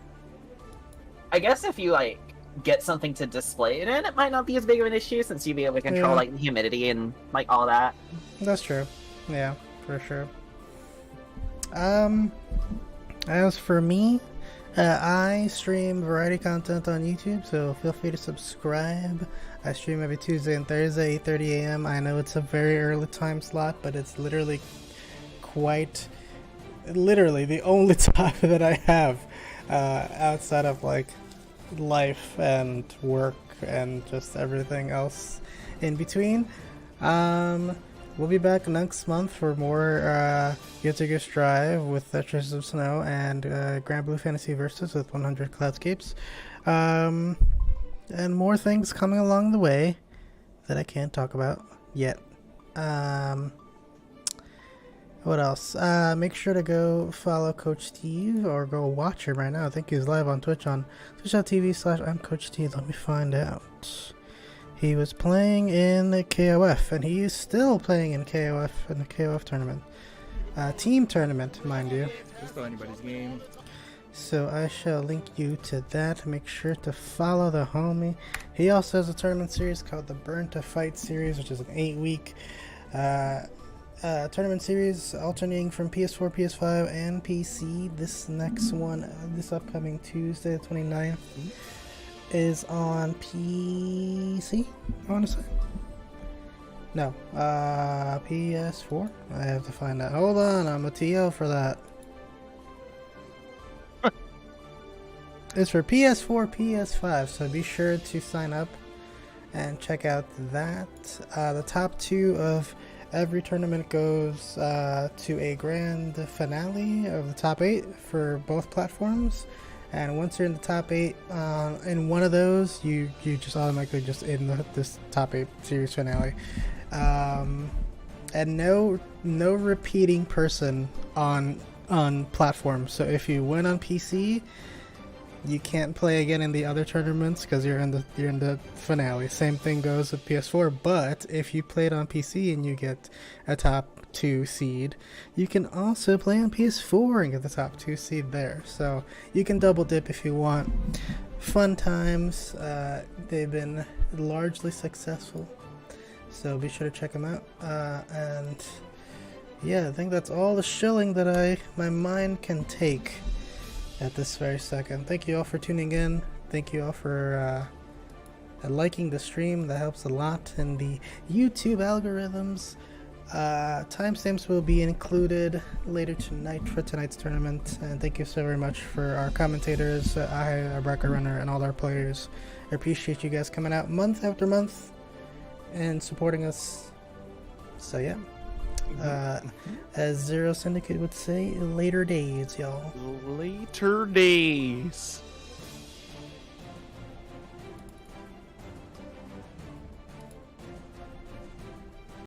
I guess if you like get something to display it in, it might not be as big of an issue since you'd be able to control like the humidity and like all that. That's true. Yeah, for sure. As for me, I stream variety content on YouTube, so feel free to subscribe. I stream every Tuesday and Thursday, 8:30 a.m. I know it's a very early time slot, but it's literally the only time that I have outside of like life and work and just everything else in between. We'll be back next month for more Get to Goose Drive with Traces of Snow and Grand Blue Fantasy Versus with 100 Cloudscapes. And more things coming along the way that I can't talk about yet. What else? Make sure to go follow Coach Steve or go watch him right now. I think he's live on Twitch on twitch.tv/I'm Coach Steve. Let me find out. He was playing in the KOF, and he is still playing in KOF in the KOF tournament. Team tournament, mind you. Just anybody's game. So I shall link you to that. Make sure to follow the homie. He also has a tournament series called the Burn to Fight series, which is an 8-week tournament series alternating from PS4, PS5, and PC. This next one, this upcoming Tuesday, the 29th, is on PC, I want to say. No, PS4? I have to find out. Hold on, I'm a TO for that. It's for PS4, PS5, so be sure to sign up and check out that. The top 2 of every tournament goes to a grand finale of the top 8 for both platforms. And once you're in the top 8 in one of those, you just automatically just in this top 8 series finale. And no repeating person on platform. So if you win on PC, you can't play again in the other tournaments because you're in the finale. Same thing goes with PS4. But if you played on PC and you get a top 2 seed, you can also play on PS4 and get the top 2 seed there. So you can double dip if you want. Fun times. They've been largely successful. So be sure to check them out. And yeah, I think that's all the shilling that my mind can take at this very second. Thank you all for tuning in. Thank you all for liking the stream. That helps a lot in the YouTube algorithms. Timestamps will be included later tonight for tonight's tournament. And thank you so very much for our commentators, our bracket runner, and all our players. I appreciate you guys coming out month after month and supporting us. So yeah. As Zero Syndicate would say, later days, y'all. Later days.